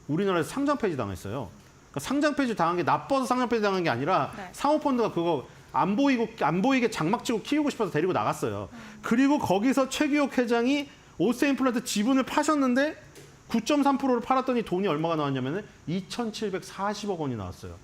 Speaker 4: 우리나라에서 상장 폐지 당했어요. 그러니까 상장 폐지 당한 게 나빠서 상장 폐지 당한 게 아니라
Speaker 2: 네.
Speaker 4: 사모펀드가 그거 안 보이게 장막치고 키우고 싶어서 데리고 나갔어요. 그리고 거기서 최규옥 회장이 오스테인 플란트 지분을 파셨는데 9.3%를 팔았더니 돈이 얼마가 나왔냐면은 2,740억 원이 나왔어요.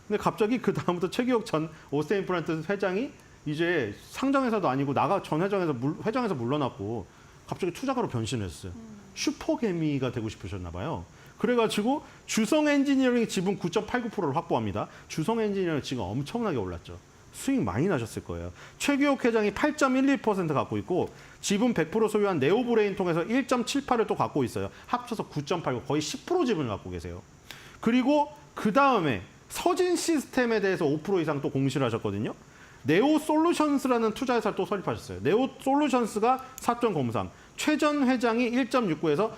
Speaker 4: 근데 갑자기 그 다음부터 최규옥 전 오스테인 플란트 회장이 이제 상장회사도 아니고 전 회장에서 물러났고 갑자기 투자가로 변신을 했어요. 슈퍼개미가 되고 싶으셨나 봐요. 그래가지고 주성 엔지니어링 지분 9.89%를 확보합니다. 주성 엔지니어링 지금 엄청나게 올랐죠. 수익 많이 나셨을 거예요. 최규옥 회장이 8.12% 갖고 있고 지분 100% 소유한 네오브레인 통해서 1.78을 또 갖고 있어요. 합쳐서 9.89, 거의 10% 지분을 갖고 계세요. 그리고 그 다음에 서진 시스템에 대해서 5% 이상 또 공시를 하셨거든요. 네오솔루션스라는 투자회사를 또 설립하셨어요. 네오솔루션스가 4.03, 최 전 회장이 1.69에서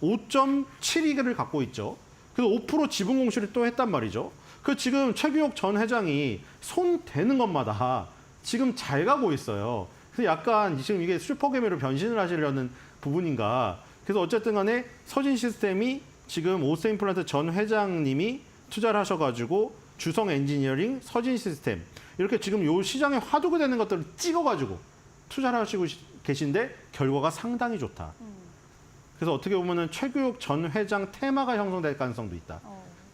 Speaker 4: 5.72를 갖고 있죠. 그래서 5% 지분 공시를 또 했단 말이죠. 그 지금 최규옥 전 회장이 손 대는 것마다 지금 잘 가고 있어요. 그래서 약간 지금 이게 슈퍼개미로 변신을 하시려는 부분인가. 그래서 어쨌든 간에 서진 시스템이 지금 오스테인 플란트 전 회장님이 투자를 하셔가지고 주성 엔지니어링, 서진 시스템 이렇게 지금 요 시장에 화두가 되는 것들을 찍어가지고 투자를 하시고 계신데 결과가 상당히 좋다. 그래서 어떻게 보면은 최규옥 전 회장 테마가 형성될 가능성도 있다.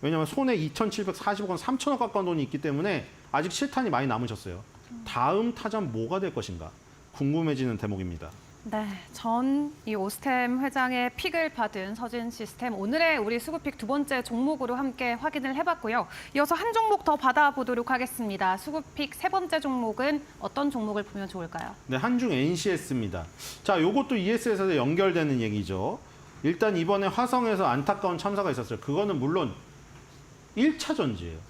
Speaker 4: 왜냐하면 손에 2,740억 원, 3천억 가까운 돈이 있기 때문에 아직 실탄이 많이 남으셨어요. 다음 타점 뭐가 될 것인가 궁금해지는 대목입니다.
Speaker 2: 네, 전 이 오스템 회장의 픽을 받은 서진 시스템 오늘의 우리 수급픽 두 번째 종목으로 함께 확인을 해봤고요. 이어서 한 종목 더 받아보도록 하겠습니다. 수급픽 세 번째 종목은 어떤 종목을 보면 좋을까요?
Speaker 4: 네, 한중 NCS입니다. 자, 요것도 ESS에서 연결되는 얘기죠. 일단 이번에 화성에서 안타까운 참사가 있었어요. 그거는 물론 1차 전지예요.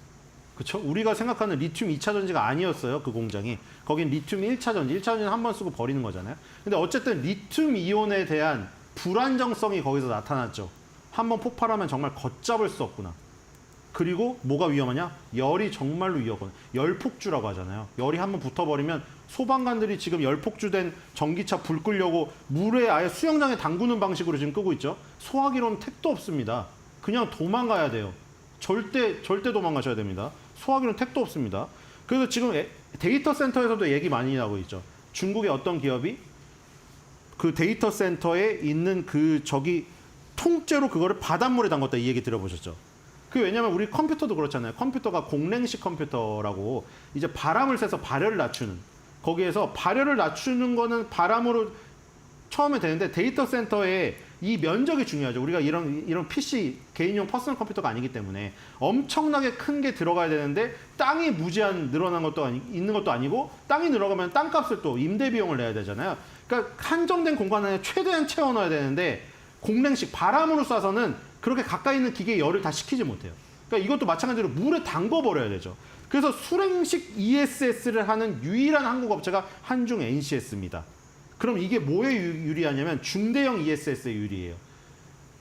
Speaker 4: 그렇죠? 우리가 생각하는 리튬 2차 전지가 아니었어요. 그 공장이. 거긴 리튬 1차 전지. 1차 전지는 한 번 쓰고 버리는 거잖아요. 근데 어쨌든 리튬 이온에 대한 불안정성이 거기서 나타났죠. 한 번 폭발하면 정말 걷잡을 수 없구나. 그리고 뭐가 위험하냐? 열이 정말로 위험하거든요. 열폭주라고 하잖아요. 열이 한 번 붙어버리면 소방관들이 지금 열폭주된 전기차 불 끄려고 물에 아예 수영장에 담그는 방식으로 지금 끄고 있죠. 소화기로는 택도 없습니다. 그냥 도망가야 돼요. 절대 도망가셔야 됩니다. 소화기는 택도 없습니다. 그래서 지금 데이터 센터에서도 얘기 많이 나오고 있죠. 중국의 어떤 기업이 그 데이터 센터에 있는 통째로 그거를 바닷물에 담궜다 이 얘기 들어보셨죠? 왜냐면 우리 컴퓨터도 그렇잖아요. 컴퓨터가 공랭식 컴퓨터라고 이제 바람을 쐬서 발열을 낮추는 거기에서 발열을 낮추는 거는 바람으로 처음에 되는데 데이터 센터에 이 면적이 중요하죠. 우리가 이런 PC 개인용 퍼스널 컴퓨터가 아니기 때문에 엄청나게 큰 게 들어가야 되는데 땅이 무제한 늘어난 것도 있는 것도 아니고 땅이 늘어가면 땅값을 또 임대 비용을 내야 되잖아요. 그러니까 한정된 공간 안에 최대한 채워넣어야 되는데 공랭식 바람으로 쏴서는 그렇게 가까이 있는 기계의 열을 다 식히지 못해요. 그러니까 이것도 마찬가지로 물에 담궈 버려야 되죠. 그래서 수랭식 ESS를 하는 유일한 한국 업체가 한중 NCS입니다. 그럼 이게 뭐에 유리하냐면 중대형 ESS에 유리해요.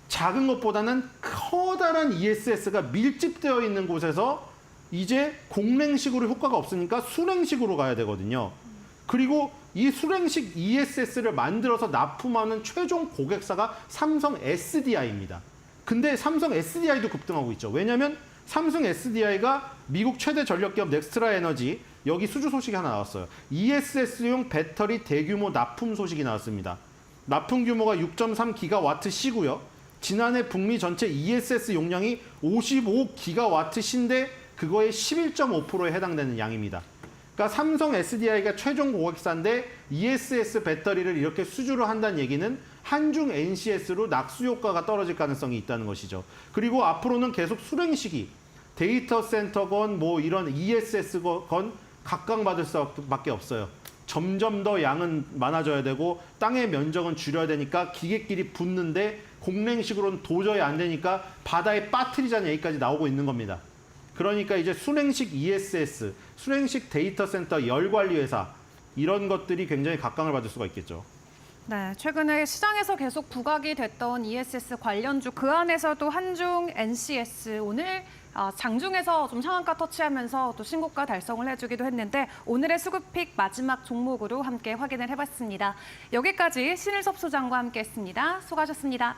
Speaker 4: 작은 것보다는 커다란 ESS가 밀집되어 있는 곳에서 이제 공랭식으로 효과가 없으니까 수랭식으로 가야 되거든요. 그리고 이 수랭식 ESS를 만들어서 납품하는 최종 고객사가 삼성 SDI입니다. 근데 삼성 SDI도 급등하고 있죠. 왜냐하면 삼성 SDI가 미국 최대 전력기업 넥스트라 에너지, 여기 수주 소식이 하나 나왔어요. ESS용 배터리 대규모 납품 소식이 나왔습니다. 납품 규모가 6.3기가와트시고요. 지난해 북미 전체 ESS 용량이 55기가와트시인데 그거의 11.5%에 해당되는 양입니다. 그러니까 삼성 SDI가 최종 고객사인데 ESS 배터리를 이렇게 수주를 한다는 얘기는 한중 NCS로 낙수 효과가 떨어질 가능성이 있다는 것이죠. 그리고 앞으로는 계속 수랭식이 데이터 센터건 뭐 이런 ESS건 각광받을 수밖에 없어요. 점점 더 양은 많아져야 되고 땅의 면적은 줄여야 되니까 기계끼리 붙는데 공랭식으로는 도저히 안 되니까 바다에 빠뜨리자는 얘기까지 나오고 있는 겁니다. 그러니까 이제 수냉식 ESS, 수냉식 데이터 센터 열관리회사 이런 것들이 굉장히 각광을 받을 수가 있겠죠.
Speaker 2: 네, 최근에 시장에서 계속 부각이 됐던 ESS 관련주 그 안에서도 한중 NCS 오늘 장중에서 좀 상한가 터치하면서 또 신고가 달성을 해주기도 했는데 오늘의 수급픽 마지막 종목으로 함께 확인을 해봤습니다. 여기까지 신일섭 소장과 함께했습니다. 수고하셨습니다.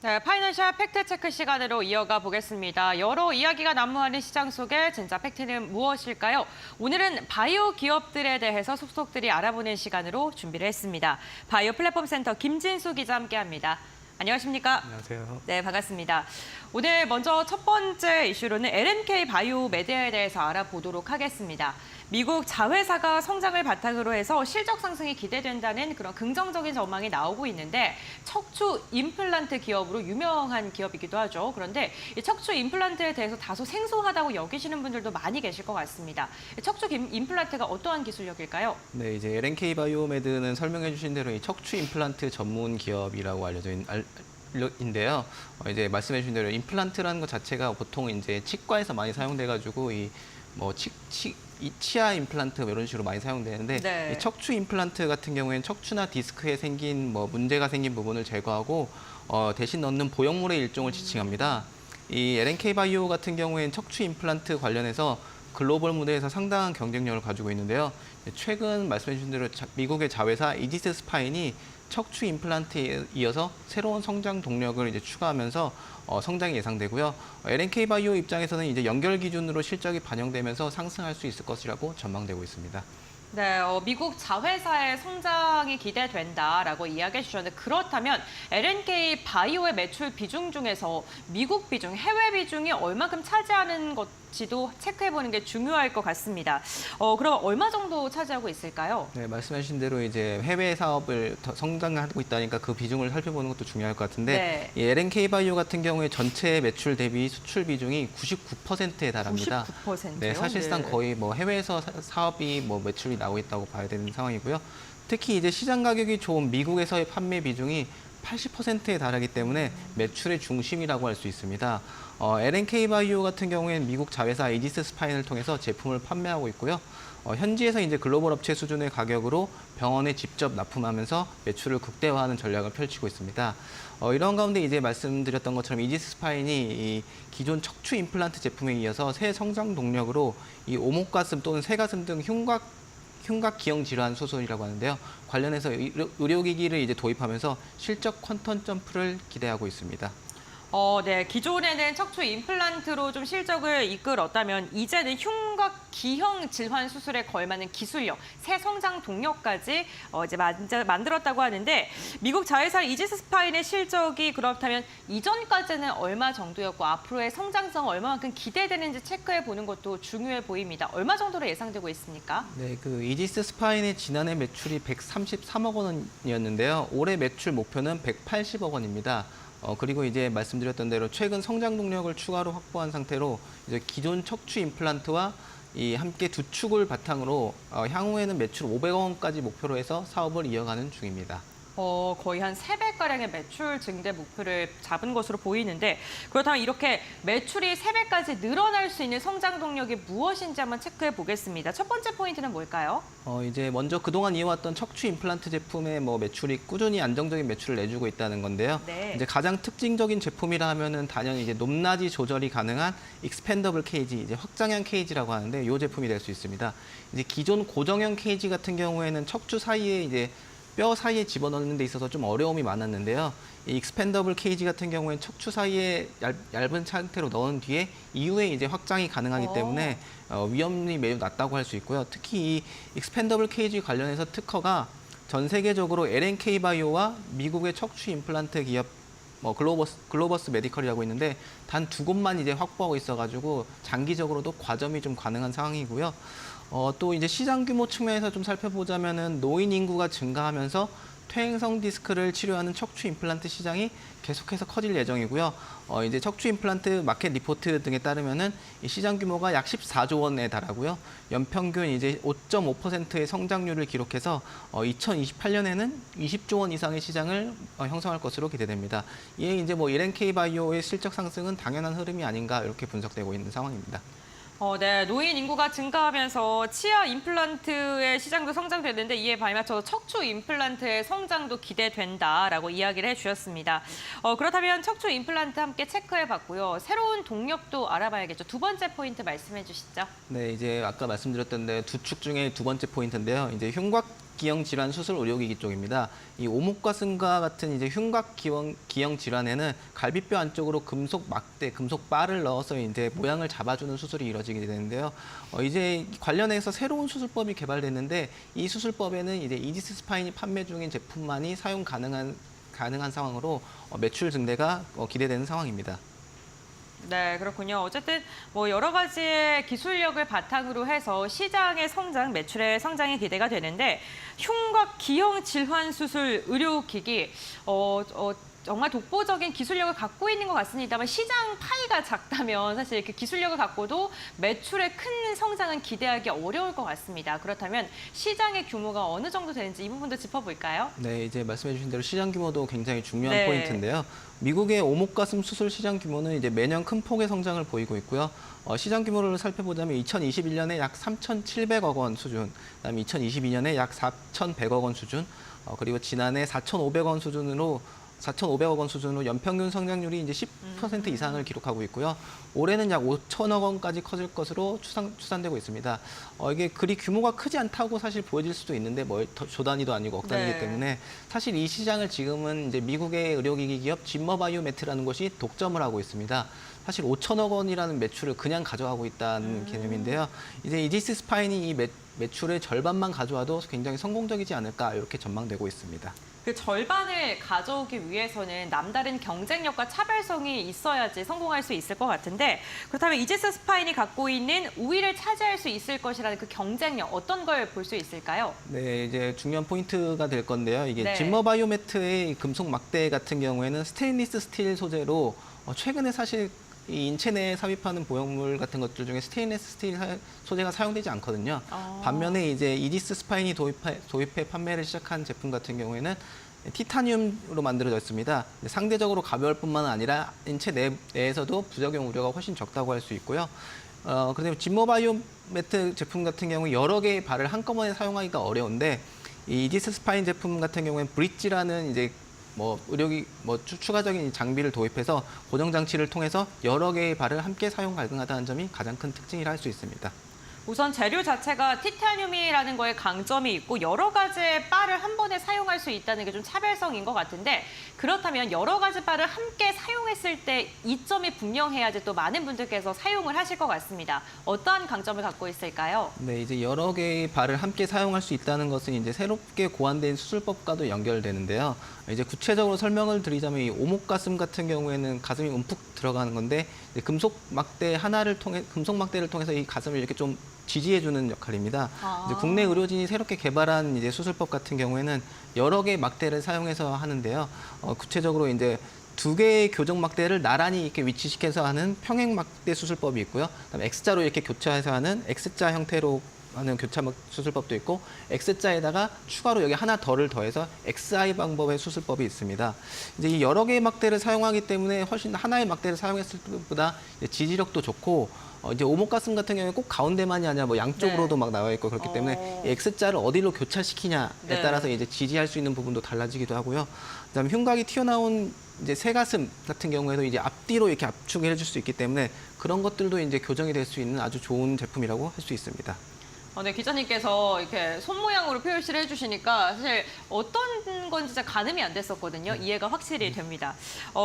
Speaker 1: 네, 파이낸셜 팩트체크 시간으로 이어가 보겠습니다. 여러 이야기가 난무하는 시장 속에 진짜 팩트는 무엇일까요? 오늘은 바이오 기업들에 대해서 속속들이 알아보는 시간으로 준비를 했습니다. 바이오 플랫폼 센터 김진수 기자 함께합니다. 안녕하십니까?
Speaker 5: 안녕하세요.
Speaker 1: 네, 반갑습니다. 오늘 먼저 첫 번째 이슈로는 LNK 바이오메드에 대해서 알아보도록 하겠습니다. 미국 자회사가 성장을 바탕으로 해서 실적 상승이 기대된다는 그런 긍정적인 전망이 나오고 있는데 척추 임플란트 기업으로 유명한 기업이기도 하죠. 그런데 이 척추 임플란트에 대해서 다소 생소하다고 여기시는 분들도 많이 계실 것 같습니다. 척추 임플란트가 어떠한 기술력일까요?
Speaker 5: 네, 이제 LNK 바이오메드는 설명해 주신 대로 이 척추 임플란트 전문 기업이라고 알려져 인데요. 이제 말씀해 주신 대로 임플란트라는 것 자체가 보통 이제 치과에서 많이 사용돼 가지고 이 치아 임플란트 이런 식으로 많이 사용되는데
Speaker 1: 네.
Speaker 5: 이 척추 임플란트 같은 경우에는 척추나 디스크에 생긴 문제가 생긴 부분을 제거하고 대신 넣는 보형물의 일종을 지칭합니다. 이 LNK 바이오 같은 경우에는 척추 임플란트 관련해서 글로벌 무대에서 상당한 경쟁력을 가지고 있는데요. 최근 말씀해 주신 대로 미국의 자회사 이지스 스파인이 척추 임플란트에 이어서 새로운 성장 동력을 이제 추가하면서 성장이 예상되고요. LNK 바이오 입장에서는 이제 연결 기준으로 실적이 반영되면서 상승할 수 있을 것이라고 전망되고 있습니다.
Speaker 1: 네, 미국 자회사의 성장이 기대된다라고 이야기해 주셨는데 그렇다면 LNK 바이오의 매출 비중 중에서 미국 비중, 해외 비중이 얼마큼 차지하는 것지도 체크해 보는 게 중요할 것 같습니다. 그럼 얼마 정도 차지하고 있을까요?
Speaker 5: 네, 말씀하신 대로 이제 해외 사업을 더 성장하고 있다니까 그 비중을 살펴보는 것도 중요할 것 같은데
Speaker 1: 네.
Speaker 5: 이 LNK 바이오 같은 경우에 전체 매출 대비 수출 비중이 99%에 달합니다.
Speaker 1: 99%요?
Speaker 5: 네, 사실상
Speaker 1: 네.
Speaker 5: 거의 뭐 해외에서 사업이 뭐 매출이 나오고 있다고 봐야 되는 상황이고요. 특히 이제 시장 가격이 좋은 미국에서의 판매 비중이 80%에 달하기 때문에 매출의 중심이라고 할 수 있습니다. LNK 바이오 같은 경우에는 미국 자회사 이지스 스파인을 통해서 제품을 판매하고 있고요. 현지에서 이제 글로벌 업체 수준의 가격으로 병원에 직접 납품하면서 매출을 극대화하는 전략을 펼치고 있습니다. 이런 가운데 이제 말씀드렸던 것처럼 이지스 스파인이 이 기존 척추 임플란트 제품에 이어서 새 성장 동력으로 이 오목가슴 또는 새가슴 등 흉곽 기형 질환 수술이라고 하는데요. 관련해서 의료기기를 이제 도입하면서 실적 퀀텀 점프를 기대하고 있습니다.
Speaker 1: 네. 기존에는 척추 임플란트로 좀 실적을 이끌었다면 이제는 흉곽 기형 질환 수술에 걸맞는 기술력, 새 성장 동력까지 이제 만들었다고 하는데 미국 자회사 이지스 스파인의 실적이 그렇다면 이전까지는 얼마 정도였고 앞으로의 성장성 얼마만큼 기대되는지 체크해 보는 것도 중요해 보입니다. 얼마 정도로 예상되고 있습니까?
Speaker 5: 네, 그 이지스 스파인의 지난해 매출이 133억 원이었는데요. 올해 매출 목표는 180억 원입니다. 그리고 이제 말씀드렸던 대로 최근 성장 동력을 추가로 확보한 상태로 이제 기존 척추 임플란트와 이 함께 두 축을 바탕으로 향후에는 매출 500억 원까지 목표로 해서 사업을 이어가는 중입니다.
Speaker 1: 거의 한 3배가량의 매출 증대 목표를 잡은 것으로 보이는데 그렇다면 이렇게 매출이 3배까지 늘어날 수 있는 성장 동력이 무엇인지 한번 체크해 보겠습니다. 첫 번째 포인트는 뭘까요?
Speaker 5: 이제 먼저 그동안 이어왔던 척추 임플란트 제품의 뭐 매출이 꾸준히 안정적인 매출을 내주고 있다는 건데요.
Speaker 1: 네.
Speaker 5: 이제 가장 특징적인 제품이라 하면은 단연히 이제 높낮이 조절이 가능한 익스펜더블 케이지, 이제 확장형 케이지라고 하는데 이 제품이 될 수 있습니다. 이제 기존 고정형 케이지 같은 경우에는 척추 사이에 이제 뼈 사이에 집어넣는 데 있어서 좀 어려움이 많았는데요. 이 익스펜더블 케이지 같은 경우에는 척추 사이에 얇은 상태로 넣은 뒤에 이후에 이제 확장이 가능하기 때문에 위험이 매우 낮다고 할 수 있고요. 특히 이 익스펜더블 케이지 관련해서 특허가 전 세계적으로 LNK 바이오와 미국의 척추 임플란트 기업 글로버스 메디컬이라고 있는데 단 2곳만 이제 확보하고 있어가지고 장기적으로도 과점이 좀 가능한 상황이고요. 또 이제 시장 규모 측면에서 좀 살펴보자면은 노인 인구가 증가하면서 퇴행성 디스크를 치료하는 척추 임플란트 시장이 계속해서 커질 예정이고요. 이제 척추 임플란트 마켓 리포트 등에 따르면은 이 시장 규모가 약 14조 원에 달하고요. 연평균 이제 5.5%의 성장률을 기록해서 2028년에는 20조 원 이상의 시장을 형성할 것으로 기대됩니다. 이에 이제 뭐 LNK 바이오의 실적 상승은 당연한 흐름이 아닌가 이렇게 분석되고 있는 상황입니다.
Speaker 1: 네. 노인 인구가 증가하면서 치아 임플란트의 시장도 성장되는데 이에 발맞춰서 척추 임플란트의 성장도 기대된다라고 이야기를 해주셨습니다. 그렇다면 척추 임플란트 함께 체크해봤고요. 새로운 동력도 알아봐야겠죠. 두 번째 포인트 말씀해 주시죠.
Speaker 5: 네, 이제 아까 말씀드렸던 두 축 중에 두 번째 포인트인데요. 이제 흉곽 기형 질환 수술 의료기기 쪽입니다. 이 오목가슴과 같은 이제 흉곽 기형 질환에는 갈비뼈 안쪽으로 금속 막대, 금속 바를 넣어서 이제 모양을 잡아주는 수술이 이루어지게 되는데요. 이제 관련해서 새로운 수술법이 개발됐는데 이 수술법에는 이제 이지스 스파인이 판매 중인 제품만이 사용 가능한 상황으로 매출 증대가 기대되는 상황입니다.
Speaker 1: 네, 그렇군요. 어쨌든 뭐 여러 가지의 기술력을 바탕으로 해서 시장의 성장, 매출의 성장이 기대가 되는데 흉곽 기형 질환 수술 의료기기 정말 독보적인 기술력을 갖고 있는 것 같습니다만 시장 파이가 작다면 사실 그 기술력을 갖고도 매출의 큰 성장은 기대하기 어려울 것 같습니다. 그렇다면 시장의 규모가 어느 정도 되는지 이 부분도 짚어볼까요?
Speaker 5: 네, 이제 말씀해 주신 대로 시장 규모도 굉장히 중요한
Speaker 1: 네.
Speaker 5: 포인트인데요. 미국의 오목가슴 수술 시장 규모는 이제 매년 큰 폭의 성장을 보이고 있고요. 시장 규모를 살펴보자면 2021년에 약 3,700억 원 수준, 그다음에 2022년에 약 4,100억 원 수준, 그리고 지난해 4,500억 원 수준으로 연평균 성장률이 이제 10% 이상을 기록하고 있고요. 올해는 약 5천억 원까지 커질 것으로 추산되고 있습니다. 이게 그리 규모가 크지 않다고 사실 보여질 수도 있는데 조 단위도 아니고 억 단위이기
Speaker 1: 네.
Speaker 5: 때문에 사실 이 시장을 지금은 이제 미국의 의료기기 기업 짐머바이오메트라는 곳이 독점을 하고 있습니다. 사실 5천억 원이라는 매출을 그냥 가져가고 있다는 개념인데요. 이제 이지스 스파인이 이 매출의 절반만 가져와도 굉장히 성공적이지 않을까 이렇게 전망되고 있습니다.
Speaker 1: 그 절반을 가져오기 위해서는 남다른 경쟁력과 차별성이 있어야지 성공할 수 있을 것 같은데 그렇다면 이지스 스파인이 갖고 있는 우위를 차지할 수 있을 것이라는 그 경쟁력 어떤 걸 볼 수 있을까요?
Speaker 5: 네, 이제 중요한 포인트가 될 건데요. 이게
Speaker 1: 네.
Speaker 5: 짐머 바이오매트의 금속 막대 같은 경우에는 스테인리스 스틸 소재로 최근에 사실 이 인체 내에 삽입하는 보형물 같은 것들 중에 스테인리스 스틸 소재가 사용되지 않거든요. 반면에 이제 이지스 스파인이 도입해 판매를 시작한 제품 같은 경우에는 티타늄으로 만들어졌습니다. 상대적으로 가벼울 뿐만 아니라 인체 내에서도 부작용 우려가 훨씬 적다고 할 수 있고요. 그런데 짐머 바이오매트 제품 같은 경우 여러 개의 발을 한꺼번에 사용하기가 어려운데 이 이지스 스파인 제품 같은 경우에는 브릿지라는 이제 추가적인 장비를 도입해서 고정 장치를 통해서 여러 개의 발을 함께 사용 가능하다는 점이 가장 큰 특징이라 할 수 있습니다.
Speaker 1: 우선 재료 자체가 티타늄이라는 거에 강점이 있고 여러 가지의 바를 한 번에 사용할 수 있다는 게 좀 차별성인 것 같은데 그렇다면 여러 가지 바를 함께 사용했을 때 이점이 분명해야지 또 많은 분들께서 사용을 하실 것 같습니다. 어떠한 강점을 갖고 있을까요?
Speaker 5: 네, 이제 여러 개의 발을 함께 사용할 수 있다는 것은 이제 새롭게 고안된 수술법과도 연결되는데요. 이제 구체적으로 설명을 드리자면 이 오목가슴 같은 경우에는 가슴이 움푹 들어가는 건데 이제 금속 막대를 통해서 이 가슴을 이렇게 좀 지지해주는 역할입니다. 이제 국내 의료진이 새롭게 개발한 이제 수술법 같은 경우에는 여러 개의 막대를 사용해서 하는데요. 구체적으로 이제 2개의 교정 막대를 나란히 이렇게 위치시켜서 하는 평행 막대 수술법이 있고요. 그다음에 X자로 이렇게 교차해서 하는 X자 형태로 하는 교차 수술법도 있고 X자에다가 추가로 여기 하나 덜을 더해서 XI 방법의 수술법이 있습니다. 이제 이 여러 개의 막대를 사용하기 때문에 훨씬 하나의 막대를 사용했을 때보다 지지력도 좋고 이제 오목가슴 같은 경우에 꼭 가운데만이 아니라 뭐 양쪽으로도 막 나와 있고 그렇기 때문에 이 X자를 어디로 교차시키냐에
Speaker 1: 네.
Speaker 5: 따라서 이제 지지할 수 있는 부분도 달라지기도 하고요. 그다음에 흉곽이 튀어나온 이제 새가슴 같은 경우에도 이제 앞뒤로 이렇게 압축을 해줄 수 있기 때문에 그런 것들도 이제 교정이 될 수 있는 아주 좋은 제품이라고 할 수 있습니다.
Speaker 1: 네, 기자님께서 이렇게 손 모양으로 표시를 해주시니까 사실 어떤 건지 진짜 가늠이 안 됐었거든요. 이해가 확실히 됩니다.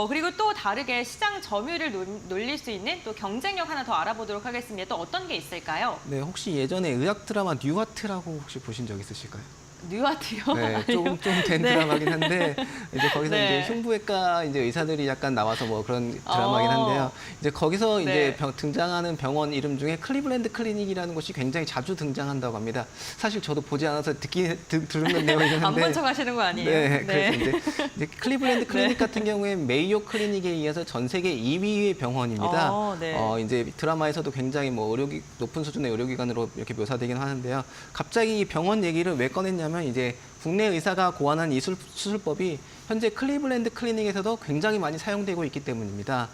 Speaker 1: 그리고 또 다르게 시장 점유율을 놀릴 수 있는 또 경쟁력 하나 더 알아보도록 하겠습니다. 또 어떤 게 있을까요?
Speaker 5: 네, 혹시 예전에 의학 드라마 뉴하트라고 혹시 보신 적 있으실까요?
Speaker 1: 뉴아트요?
Speaker 5: 네, 좀 된
Speaker 1: 네.
Speaker 5: 드라마긴 한데 이제 거기서
Speaker 1: 네.
Speaker 5: 이제 흉부외과 이제 의사들이 약간 나와서 뭐 그런 드라마긴 한데요. 이제 거기서 이제
Speaker 1: 네.
Speaker 5: 등장하는 병원 이름 중에 클리블랜드 클리닉이라는 곳이 굉장히 자주 등장한다고 합니다. 사실 저도 보지 않아서 들은 내용이긴 한데
Speaker 1: 안 본 척 하시는 거 아니에요?
Speaker 5: 네, 그래서 이제 클리블랜드 클리닉 같은 경우에 메이오 클리닉에 이어서 전 세계 2위의 병원입니다.
Speaker 1: 네.
Speaker 5: 이제 드라마에서도 굉장히 뭐 높은 수준의 의료기관으로 이렇게 묘사되긴 하는데요. 갑자기 이 병원 얘기를 왜 꺼냈냐면 이제 국내 의사가 고안한 이 수술법이 현재 클리블랜드 클리닉에서도 굉장히 많이 사용되고 있기 때문입니다.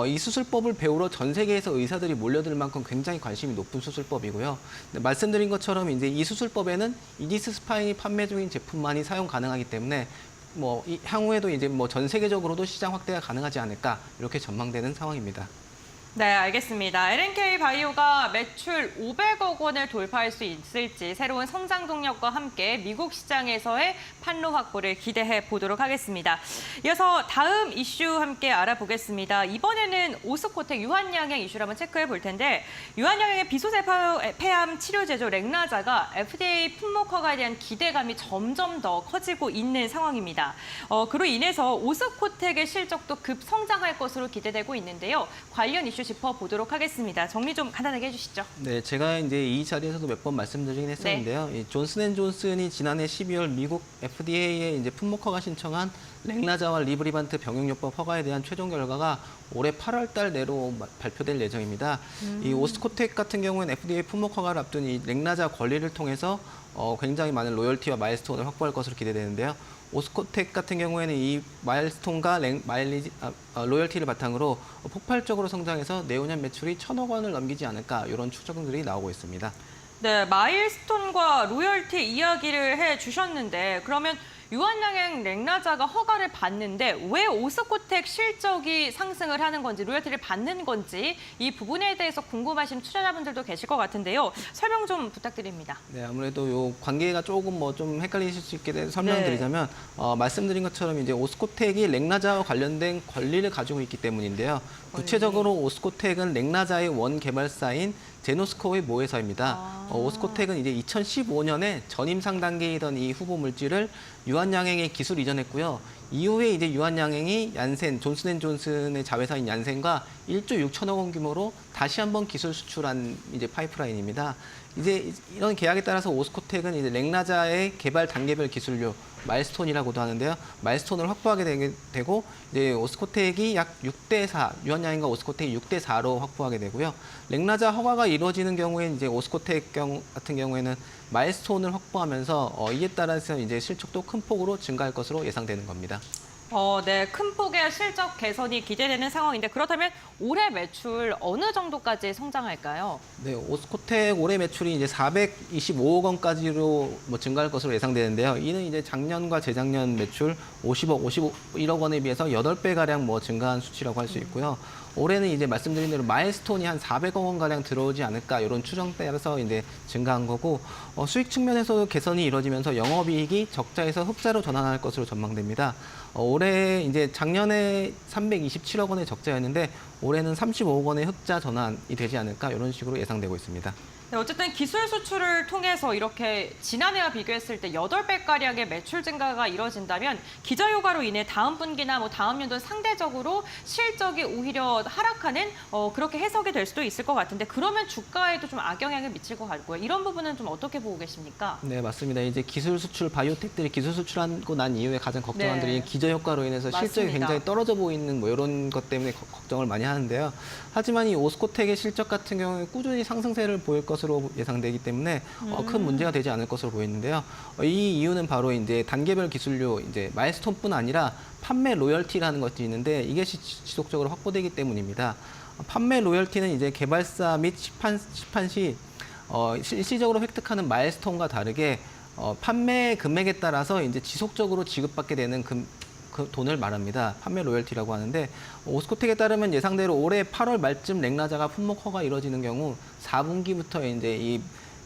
Speaker 5: 이 수술법을 배우러 전 세계에서 의사들이 몰려들 만큼 굉장히 관심이 높은 수술법이고요. 말씀드린 것처럼 이제 이 수술법에는 이지스 스파인이 판매 중인 제품만이 사용 가능하기 때문에 향후에도 이제 전 세계적으로도 시장 확대가 가능하지 않을까 이렇게 전망되는 상황입니다.
Speaker 1: 네, 알겠습니다. LNK 바이오가 매출 500억 원을 돌파할 수 있을지 새로운 성장 동력과 함께 미국 시장에서의 판로 확보를 기대해 보도록 하겠습니다. 이어서 다음 이슈 함께 알아보겠습니다. 이번에는 오스코텍 유한양행 이슈를 한번 체크해 볼 텐데 유한양행의 비소재 폐암 치료제죠 렉나자가 FDA 품목 허가에 대한 기대감이 점점 더 커지고 있는 상황입니다. 그로 인해서 오스코텍의 실적도 급성장할 것으로 기대되고 있는데요. 관련 이슈 짚어보도록 하겠습니다. 정리 좀 간단하게 해주시죠.
Speaker 5: 네, 제가 이제 이 자리에서도 몇 번 말씀드리긴 했었는데요. 이 존슨앤존슨이 지난해 12월 미국 FDA에 이제 품목 허가 신청한 렉나자와 리브리반트 병용요법 허가에 대한 최종 결과가 올해 8월 달 내로 발표될 예정입니다. 이 오스코텍 같은 경우는 FDA 품목 허가를 앞둔 이 렉나자 권리를 통해서 굉장히 많은 로열티와 마일스톤을 확보할 것으로 기대되는데요. 오스코텍 같은 경우에는 이 마일스톤과 로열티를 바탕으로 폭발적으로 성장해서 내후년 매출이 1,000억 원을 넘기지 않을까 이런 추정들이 나오고 있습니다.
Speaker 1: 네, 마일스톤과 로열티 이야기를 해주셨는데 그러면 유한양행 렉나자가 허가를 받는데 왜 오스코텍 실적이 상승을 하는 건지, 로열티를 받는 건지 이 부분에 대해서 궁금하신 투자자분들도 계실 것 같은데요. 설명 좀 부탁드립니다.
Speaker 5: 네, 아무래도 요 관계가 조금 좀 헷갈리실 수 있게 돼서 설명드리자면 말씀드린 것처럼 이제 오스코텍이 렉나자와 관련된 권리를 가지고 있기 때문인데요. 구체적으로 오스코텍은 렉나자의 원 개발사인 제노스코의 모회사입니다. 오스코텍은 이제 2015년에 전임상 단계이던 이 후보 물질을 유한양행에 기술 이전했고요. 이후에 이제 유한양행이 얀센, 존슨앤존슨의 자회사인 얀센과 1조 6천억 원 규모로 다시 한번 기술 수출한 이제 파이프라인입니다. 이제 이런 계약에 따라서 오스코텍은 이제 렉나자의 개발 단계별 기술료 마일스톤이라고도 하는데요. 마일스톤을 확보하게 되고 이제 오스코텍이 약 6대4, 유한양행과 오스코텍이 6대4로 확보하게 되고요. 렉나자 허가가 이루어지는 경우에 이제 오스코텍 같은 경우에는 마일스톤을 확보하면서 이에 따라서 이제 실적도 큰 폭으로 증가할 것으로 예상되는 겁니다.
Speaker 1: 네, 큰 폭의 실적 개선이 기대되는 상황인데 그렇다면 올해 매출 어느 정도까지 성장할까요?
Speaker 5: 네, 오스코텍 올해 매출이 이제 425억 원까지로 증가할 것으로 예상되는데요. 이는 이제 작년과 재작년 매출 50억, 51억 원에 비해서 8배 가량 증가한 수치라고 할 수 있고요. 올해는 이제 말씀드린 대로 마일스톤이 한 400억 원 가량 들어오지 않을까 이런 추정 따라서 이제 증가한 거고 수익 측면에서도 개선이 이루어지면서 영업이익이 적자에서 흑자로 전환할 것으로 전망됩니다. 올해 이제 작년에 327억 원의 적자였는데 올해는 35억 원의 흑자 전환이 되지 않을까 이런 식으로 예상되고 있습니다.
Speaker 1: 네, 어쨌든 기술 수출을 통해서 이렇게 지난해와 비교했을 때 8배가량의 매출 증가가 이뤄진다면 기저효과로 인해 다음 분기나 다음 연도는 상대적으로 실적이 오히려 하락하는 그렇게 해석이 될 수도 있을 것 같은데 그러면 주가에도 좀 악영향을 미칠 것 같고요. 이런 부분은 좀 어떻게 보고 계십니까?
Speaker 5: 네, 맞습니다. 이제 기술 수출, 바이오텍들이 기술 수출하고 난 이후에 가장 걱정한 들이 기저효과로 인해서 실적이
Speaker 1: 맞습니다.
Speaker 5: 굉장히 떨어져 보이는 이런 것 때문에 걱정을 많이 하는데요. 하지만 이 오스코텍의 실적 같은 경우에 꾸준히 상승세를 보일 것으로 예상되기 때문에 큰 문제가 되지 않을 것으로 보이는데요. 이 이유는 바로 이제 단계별 기술료, 이제 마일스톤뿐 아니라 판매 로열티라는 것이 있는데 이것이 지속적으로 확보되기 때문입니다. 판매 로열티는 이제 개발사 및 시판 시 일시적으로 획득하는 마일스톤과 다르게 판매 금액에 따라서 이제 지속적으로 지급받게 되는 그 돈을 말합니다. 판매 로열티라고 하는데 오스코텍에 따르면 예상대로 올해 8월 말쯤 렉나자가 품목 허가 이루어지는 경우 4분기부터 이제 이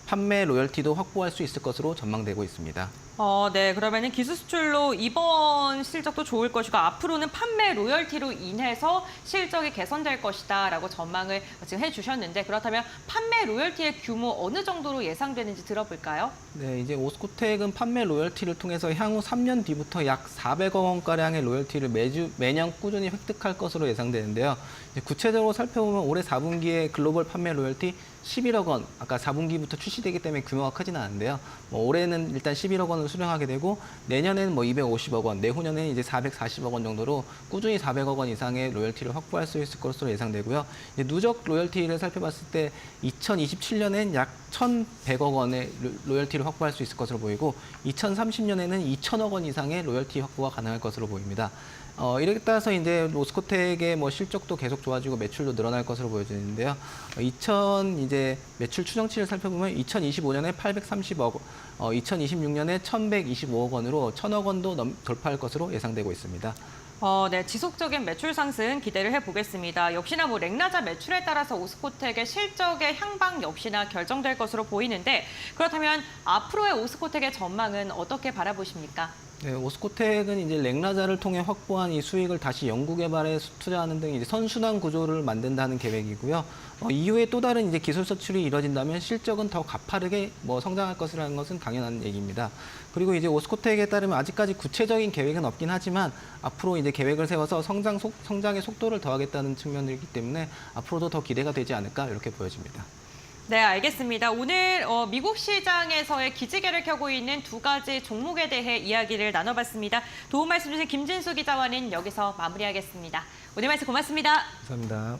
Speaker 5: 판매 로열티도 확보할 수 있을 것으로 전망되고 있습니다.
Speaker 1: 네, 그러면은 기술 수출로 이번 실적도 좋을 것이고 앞으로는 판매 로열티로 인해서 실적이 개선될 것이다라고 전망을 지금 해주셨는데 그렇다면 판매 로열티의 규모 어느 정도로 예상되는지 들어볼까요?
Speaker 5: 네, 이제 오스코텍은 판매 로열티를 통해서 향후 3년 뒤부터 약 400억 원가량의 로열티를 매년 꾸준히 획득할 것으로 예상되는데요. 구체적으로 살펴보면 올해 4분기에 글로벌 판매 로열티 11억 원, 아까 4분기부터 출시되기 때문에 규모가 크지는 않은데요. 올해는 일단 11억 원을 수령하게 되고 내년에는 250억 원, 내후년에는 이제 440억 원 정도로 꾸준히 400억 원 이상의 로열티를 확보할 수 있을 것으로 예상되고요. 이제 누적 로열티를 살펴봤을 때 2027년엔 약 1,100억 원의 로열티를 확보할 수 있을 것으로 보이고 2030년에는 2,000억 원 이상의 로열티 확보가 가능할 것으로 보입니다. 이렇게 따라서 이제 오스코텍의 실적도 계속 좋아지고 매출도 늘어날 것으로 보여지는데요. 이제 매출 추정치를 살펴보면 2025년에 830억, 2026년에 1,125억 원으로 1,000억 원도 돌파할 것으로 예상되고 있습니다.
Speaker 1: 네, 지속적인 매출 상승 기대를 해보겠습니다. 역시나 렉나자 매출에 따라서 오스코텍의 실적의 향방 역시나 결정될 것으로 보이는데 그렇다면 앞으로의 오스코텍의 전망은 어떻게 바라보십니까?
Speaker 5: 네, 오스코텍은 이제 렉나자를 통해 확보한 이 수익을 다시 연구개발에 투자하는 등 이제 선순환 구조를 만든다는 계획이고요. 이후에 또 다른 이제 기술 수출이 이뤄진다면 실적은 더 가파르게 성장할 것이라는 것은 당연한 얘기입니다. 그리고 이제 오스코텍에 따르면 아직까지 구체적인 계획은 없긴 하지만 앞으로 이제 계획을 세워서 성장의 속도를 더하겠다는 측면이기 때문에 앞으로도 더 기대가 되지 않을까 이렇게 보여집니다.
Speaker 1: 네, 알겠습니다. 오늘 미국 시장에서의 기지개를 켜고 있는 두 가지 종목에 대해 이야기를 나눠봤습니다. 도움 말씀 주신 김진수 기자와는 여기서 마무리하겠습니다. 오늘 말씀 고맙습니다.
Speaker 5: 감사합니다.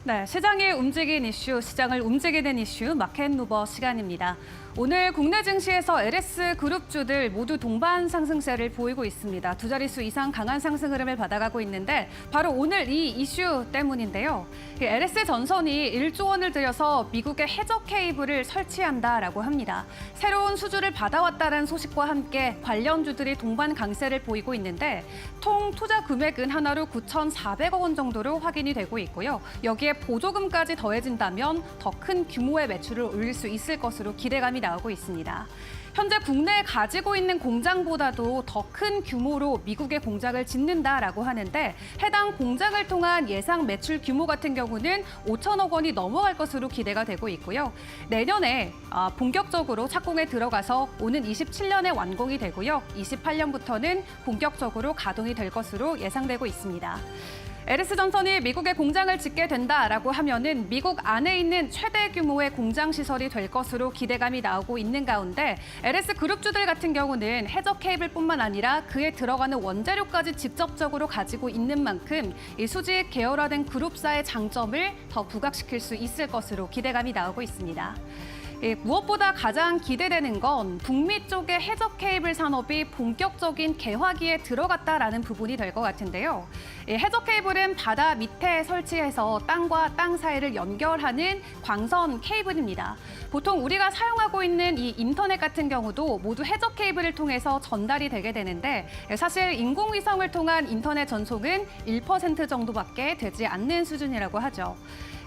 Speaker 2: 네, 시장이 움직인 이슈, 시장을 움직이는 이슈 마켓 무버 시간입니다. 오늘 국내 증시에서 LS 그룹주들 모두 동반 상승세를 보이고 있습니다. 두 자릿수 이상 강한 상승 흐름을 받아가고 있는데 바로 오늘 이 이슈 때문인데요. LS 전선이 1조 원을 들여서 미국의 해적 케이블을 설치한다라고 합니다. 새로운 수주를 받아왔다는 소식과 함께 관련주들이 동반 강세를 보이고 있는데 통 투자 금액은 하나로 9,400억 원 정도로 확인이 되고 있고요. 여기에 보조금까지 더해진다면 더 큰 규모의 매출을 올릴 수 있을 것으로 기대감이 나오고 있습니다. 현재 국내에 가지고 있는 공장보다도 더 큰 규모로 미국의 공장을 짓는다라고 하는데 해당 공장을 통한 예상 매출 규모 같은 경우는 5천억 원이 넘어갈 것으로 기대가 되고 있고요. 내년에 본격적으로 착공에 들어가서 오는 27년에 완공이 되고요. 28년부터는 본격적으로 가동이 될 것으로 예상되고 있습니다. LS전선이 미국에 공장을 짓게 된다라고 하면은 미국 안에 있는 최대 규모의 공장 시설이 될 것으로 기대감이 나오고 있는 가운데 LS 그룹주들 같은 경우는 해적 케이블뿐만 아니라 그에 들어가는 원재료까지 직접적으로 가지고 있는 만큼 이 수직 계열화된 그룹사의 장점을 더 부각시킬 수 있을 것으로 기대감이 나오고 있습니다. 무엇보다 가장 기대되는 건 북미 쪽의 해적 케이블 산업이 본격적인 개화기에 들어갔다라는 부분이 될 것 같은데요. 해적 케이블은 바다 밑에 설치해서 땅과 땅 사이를 연결하는 광선 케이블입니다. 보통 우리가 사용하고 있는 이 인터넷 같은 경우도 모두 해적 케이블을 통해서 전달이 되게 되는데 사실 인공위성을 통한 인터넷 전송은 1% 정도밖에 되지 않는 수준이라고 하죠.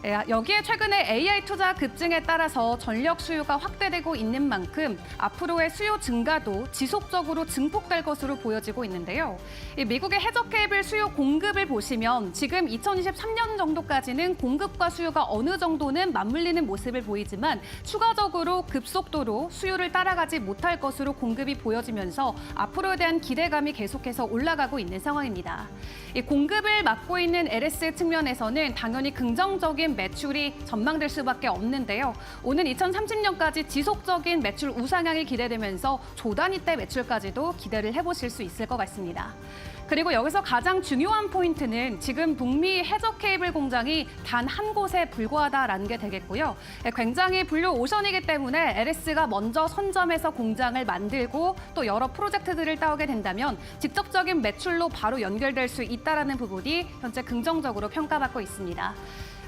Speaker 2: 여기에 최근에 AI 투자 급증에 따라서 전력 수요가 확대되고 있는 만큼 앞으로의 수요 증가도 지속적으로 증폭될 것으로 보여지고 있는데요. 미국의 해적 케이블 수요 공급을 보시면 지금 2023년 정도까지는 공급과 수요가 어느 정도는 맞물리는 모습을 보이지만 추가적으로 급속도로 수요를 따라가지 못할 것으로 공급이 보여지면서 앞으로에 대한 기대감이 계속해서 올라가고 있는 상황입니다. 이 공급을 막고 있는 LS 측면에서는 당연히 긍정적인 매출이 전망될 수밖에 없는데요. 오는 2030년까지 지속적인 매출 우상향이 기대되면서 조 단위대 매출까지도 기대를 해보실 수 있을 것 같습니다. 그리고 여기서 가장 중요한 포인트는 지금 북미 해적 케이블 공장이 단 한 곳에 불과하다라는 게 되겠고요. 굉장히 블루 오션이기 때문에 LS가 먼저 선점해서 공장을 만들고 또 여러 프로젝트들을 따오게 된다면 직접적인 매출로 바로 연결될 수 있다는 부분이 현재 긍정적으로 평가받고 있습니다.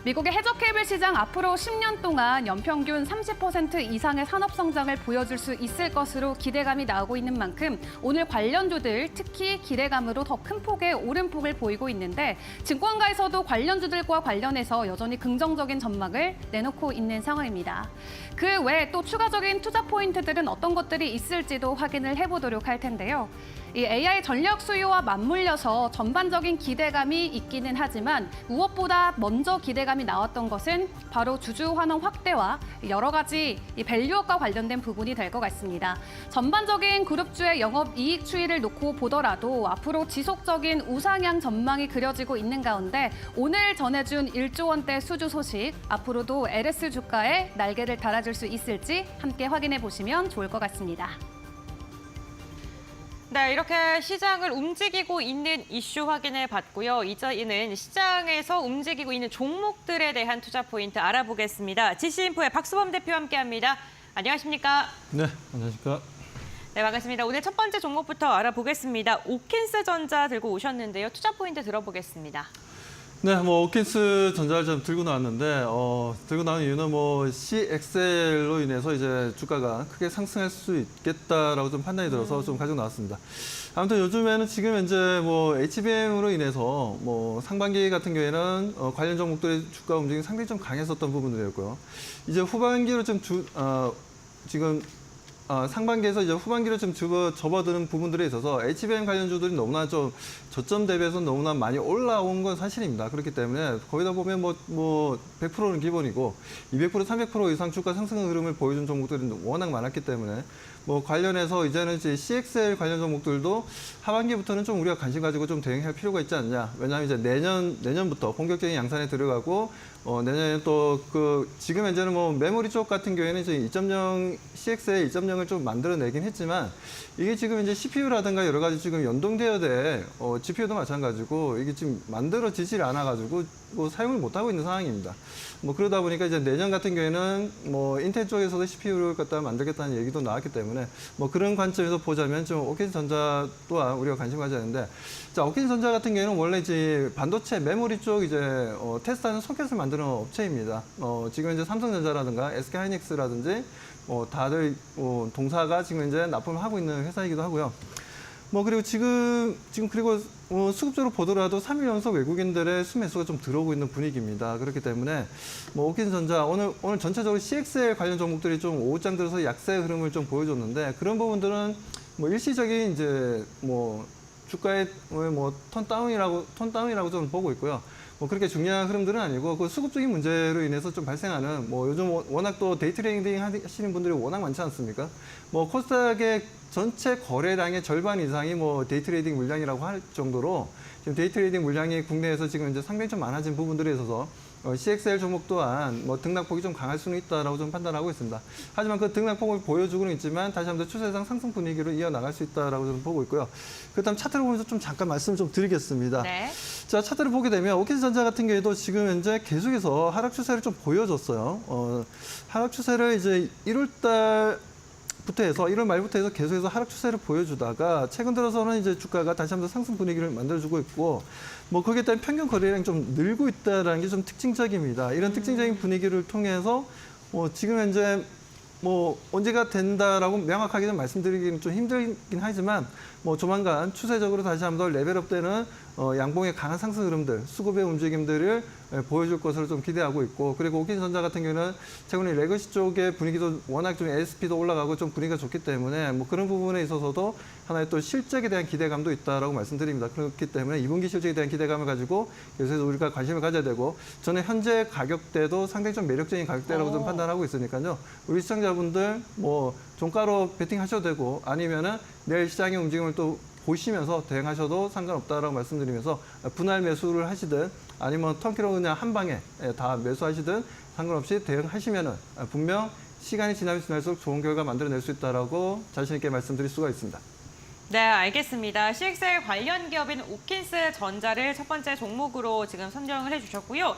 Speaker 2: 미국의 해적 케이블 시장 앞으로 10년 동안 연평균 30% 이상의 산업 성장을 보여줄 수 있을 것으로 기대감이 나오고 있는 만큼 오늘 관련주들 특히 기대감으로 더 큰 폭의 오름폭을 보이고 있는데 증권가에서도 관련주들과 관련해서 여전히 긍정적인 전망을 내놓고 있는 상황입니다. 그 외에 또 추가적인 투자 포인트들은 어떤 것들이 있을지도 확인을 해보도록 할 텐데요. 이 AI 전력 수요와 맞물려서 전반적인 기대감이 있기는 하지만 무엇보다 먼저 기대감이 나왔던 것은 바로 주주 환원 확대와 여러 가지 이 밸류업과 관련된 부분이 될 것 같습니다. 전반적인 그룹주의 영업 이익 추이를 놓고 보더라도 앞으로 지속적인 우상향 전망이 그려지고 있는 가운데 오늘 전해준 1조 원대 수주 소식 앞으로도 LS 주가에 날개를 달아줄 수 있을지 함께 확인해 보시면 좋을 것 같습니다.
Speaker 1: 네, 이렇게 시장을 움직이고 있는 이슈 확인해 봤고요. 이제는 시장에서 움직이고 있는 종목들에 대한 투자 포인트 알아보겠습니다. 지시인포의 박수범 대표와 함께합니다. 안녕하십니까?
Speaker 6: 네, 안녕하십니까?
Speaker 1: 네, 반갑습니다. 오늘 첫 번째 종목부터 알아보겠습니다. 오킨스전자 들고 오셨는데요. 투자 포인트 들어보겠습니다.
Speaker 6: 네, 오킨스 전자를 좀 들고 나왔는데, 들고 나온 이유는 CXL로 인해서 이제 주가가 크게 상승할 수 있겠다라고 좀 판단이 들어서 좀 가지고 나왔습니다. 아무튼 요즘에는 지금 현재 HBM으로 인해서 상반기 같은 경우에는 관련 종목들의 주가 움직임이 상당히 좀 강했었던 부분들이었고요. 이제 후반기로 좀 지금 상반기에서 이제 후반기로 좀 접어드는 부분들에 있어서 HBM 관련주들이 너무나 좀 저점 대비해서 너무나 많이 올라온 건 사실입니다. 그렇기 때문에 거기다 보면 100%는 기본이고 200%, 300% 이상 주가 상승 흐름을 보여준 종목들이 워낙 많았기 때문에 관련해서 이제는 이제 CXL 관련 종목들도 하반기부터는 좀 우리가 관심 가지고 좀 대응할 필요가 있지 않냐. 왜냐하면 이제 내년부터 본격적인 양산에 들어가고 내년에 또 지금 현재는 메모리 쪽 같은 경우에는 이제 CXL 2.0 전환형을 좀 만들어내긴 했지만 이게 지금 이제 CPU라든가 여러 가지 지금 연동되어야 돼 GPU도 마찬가지고 이게 지금 만들어지질 않아가지고 뭐 사용을 못 하고 있는 상황입니다. 뭐 그러다 보니까 이제 내년 같은 경우에는 뭐 인텔 쪽에서도 CPU를 갖다 만들겠다는 얘기도 나왔기 때문에 뭐 그런 관점에서 보자면 좀 오키전자 또한 우리가 관심 가져야 하는데, 자 오키전자 같은 경우에는 원래 이제 반도체 메모리 쪽 이제 테스트하는 소켓을 만드는 업체입니다. 지금 이제 삼성전자라든가 SK하이닉스라든지 다들 동사가 지금 이제 납품을 하고 있는 회사이기도 하고요. 뭐 그리고 지금 그리고 수급적으로 보더라도 3일 연속 외국인들의 수매수가 좀 들어오고 있는 분위기입니다. 그렇기 때문에 뭐 오킨전자 오늘 전체적으로 CXL 관련 종목들이 좀 오후장 들어서 약세 흐름을 좀 보여줬는데, 그런 부분들은 뭐 일시적인 이제 뭐 주가의 뭐 톤다운이라고 좀 보고 있고요. 뭐 그렇게 중요한 흐름들은 아니고 그 수급적인 문제로 인해서 좀 발생하는 뭐 요즘 워낙 또 데이 트레이딩 하시는 분들이 워낙 많지 않습니까? 뭐 코스닥의 전체 거래량의 절반 이상이 뭐 데이 트레이딩 물량이라고 할 정도로 지금 데이 트레이딩 물량이 국내에서 지금 이제 상당히 좀 많아진 부분들에 있어서 CXL 종목 또한 뭐 등락폭이 좀 강할 수는 있다라고 좀 판단하고 있습니다. 하지만 그 등락폭을 보여주고는 있지만 다시 한번 추세상 상승 분위기로 이어나갈 수 있다라고 저는 보고 있고요. 그다음 차트를 보면서 좀 잠깐 말씀을 좀 드리겠습니다.
Speaker 1: 네.
Speaker 6: 자, 차트를 보게 되면 오키전자 같은 경우에도 지금 현재 계속해서 하락 추세를 좀 보여줬어요. 하락 추세를 이제 1월 말부터 해서 계속해서 하락 추세를 보여주다가 최근 들어서는 이제 주가가 다시 한번 상승 분위기를 만들어주고 있고, 뭐 거기에 따른 평균 거래량이 좀 늘고 있다는 게 좀 특징적입니다. 이런 특징적인 분위기를 통해서 지금 현재 뭐 언제가 된다라고 명확하게 좀 말씀드리기는 좀 힘들긴 하지만 뭐 조만간 추세적으로 다시 한번 레벨업되는 양봉의 강한 상승 흐름들, 수급의 움직임들을 보여줄 것으로 좀 기대하고 있고, 그리고 오킨전자 같은 경우는 최근에 레거시 쪽의 분위기도 워낙 좀 ASP도 올라가고 좀 분위기가 좋기 때문에 뭐 그런 부분에 있어서도 하나의 또 실적에 대한 기대감도 있다라고 말씀드립니다. 그렇기 때문에 2분기 실적에 대한 기대감을 가지고 그래서 우리가 관심을 가져야 되고, 저는 현재 가격대도 상당히 좀 매력적인 가격대라고 좀 판단하고 있으니까요. 우리 시청자분들 뭐 종가로 베팅하셔도 되고 아니면은 내일 시장의 움직임을 또 보시면서 대응하셔도 상관없다라고 말씀드리면서 분할 매수를 하시든 아니면 턴키로 그냥 한 방에 다 매수하시든 상관없이 대응하시면은 분명 시간이 지나면 지날수록 좋은 결과 만들어낼 수 있다라고 자신 있게 말씀드릴 수가 있습니다.
Speaker 1: 네, 알겠습니다. CXL 관련 기업인 오킨스 전자를 첫 번째 종목으로 지금 선정을 해주셨고요.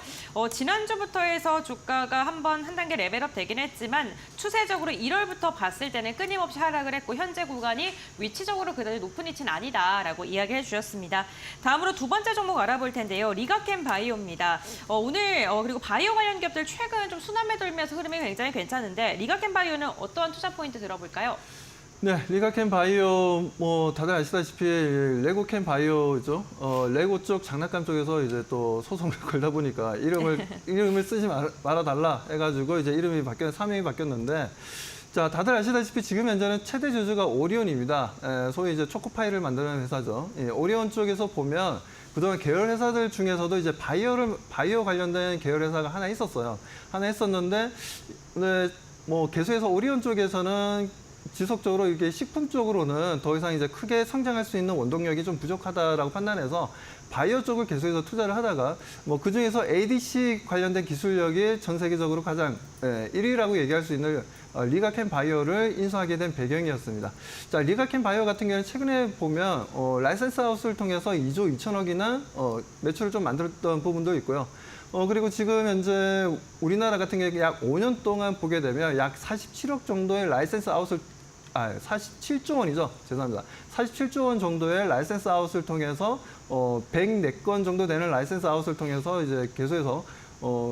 Speaker 1: 지난주부터 해서 주가가 한 단계 레벨업 되긴 했지만 추세적으로 1월부터 봤을 때는 끊임없이 하락을 했고 현재 구간이 위치적으로 그다지 높은 위치는 아니다라고 이야기해 주셨습니다. 다음으로 두 번째 종목 알아볼 텐데요. 리가켄 바이오입니다. 오늘 그리고 바이오 관련 기업들 최근 좀 순환매 돌면서 흐름이 굉장히 괜찮은데 리가켄 바이오는 어떠한 투자 포인트 들어볼까요?
Speaker 6: 네, 리가켄 바이오 뭐 다들 아시다시피 레고켄 바이오죠. 레고 쪽 장난감 쪽에서 이제 또 소송을 걸다 보니까 이름을 쓰지 말아달라 해가지고 이제 사명이 바뀌었는데, 자 다들 아시다시피 지금 현재는 최대 주주가 오리온입니다. 소위 이제 초코파이를 만드는 회사죠. 오리온 쪽에서 보면 그동안 계열 회사들 중에서도 이제 바이오 관련된 계열 회사가 하나 있었어요. 하나 있었는데, 뭐 계속해서 오리온 쪽에서는 지속적으로 이게 식품 쪽으로는 더 이상 이제 크게 성장할 수 있는 원동력이 좀 부족하다라고 판단해서 바이오 쪽을 계속해서 투자를 하다가 뭐 그중에서 ADC 관련된 기술력이 전 세계적으로 가장 1위라고 얘기할 수 있는 리가켄 바이오를 인수하게 된 배경이었습니다. 자, 리가켄 바이오 같은 경우는 최근에 보면 라이센스 하우스를 통해서 2조 2천억이나 매출을 좀 만들었던 부분도 있고요. 그리고 지금 현재 우리나라 같은 경우에 약 5년 동안 보게 되면 약 47억 정도의 라이센스 아웃을 47조 원이죠. 죄송합니다. 47조 원 정도의 라이센스 아웃을 통해서 104건 정도 되는 라이센스 아웃을 통해서 이제 계속해서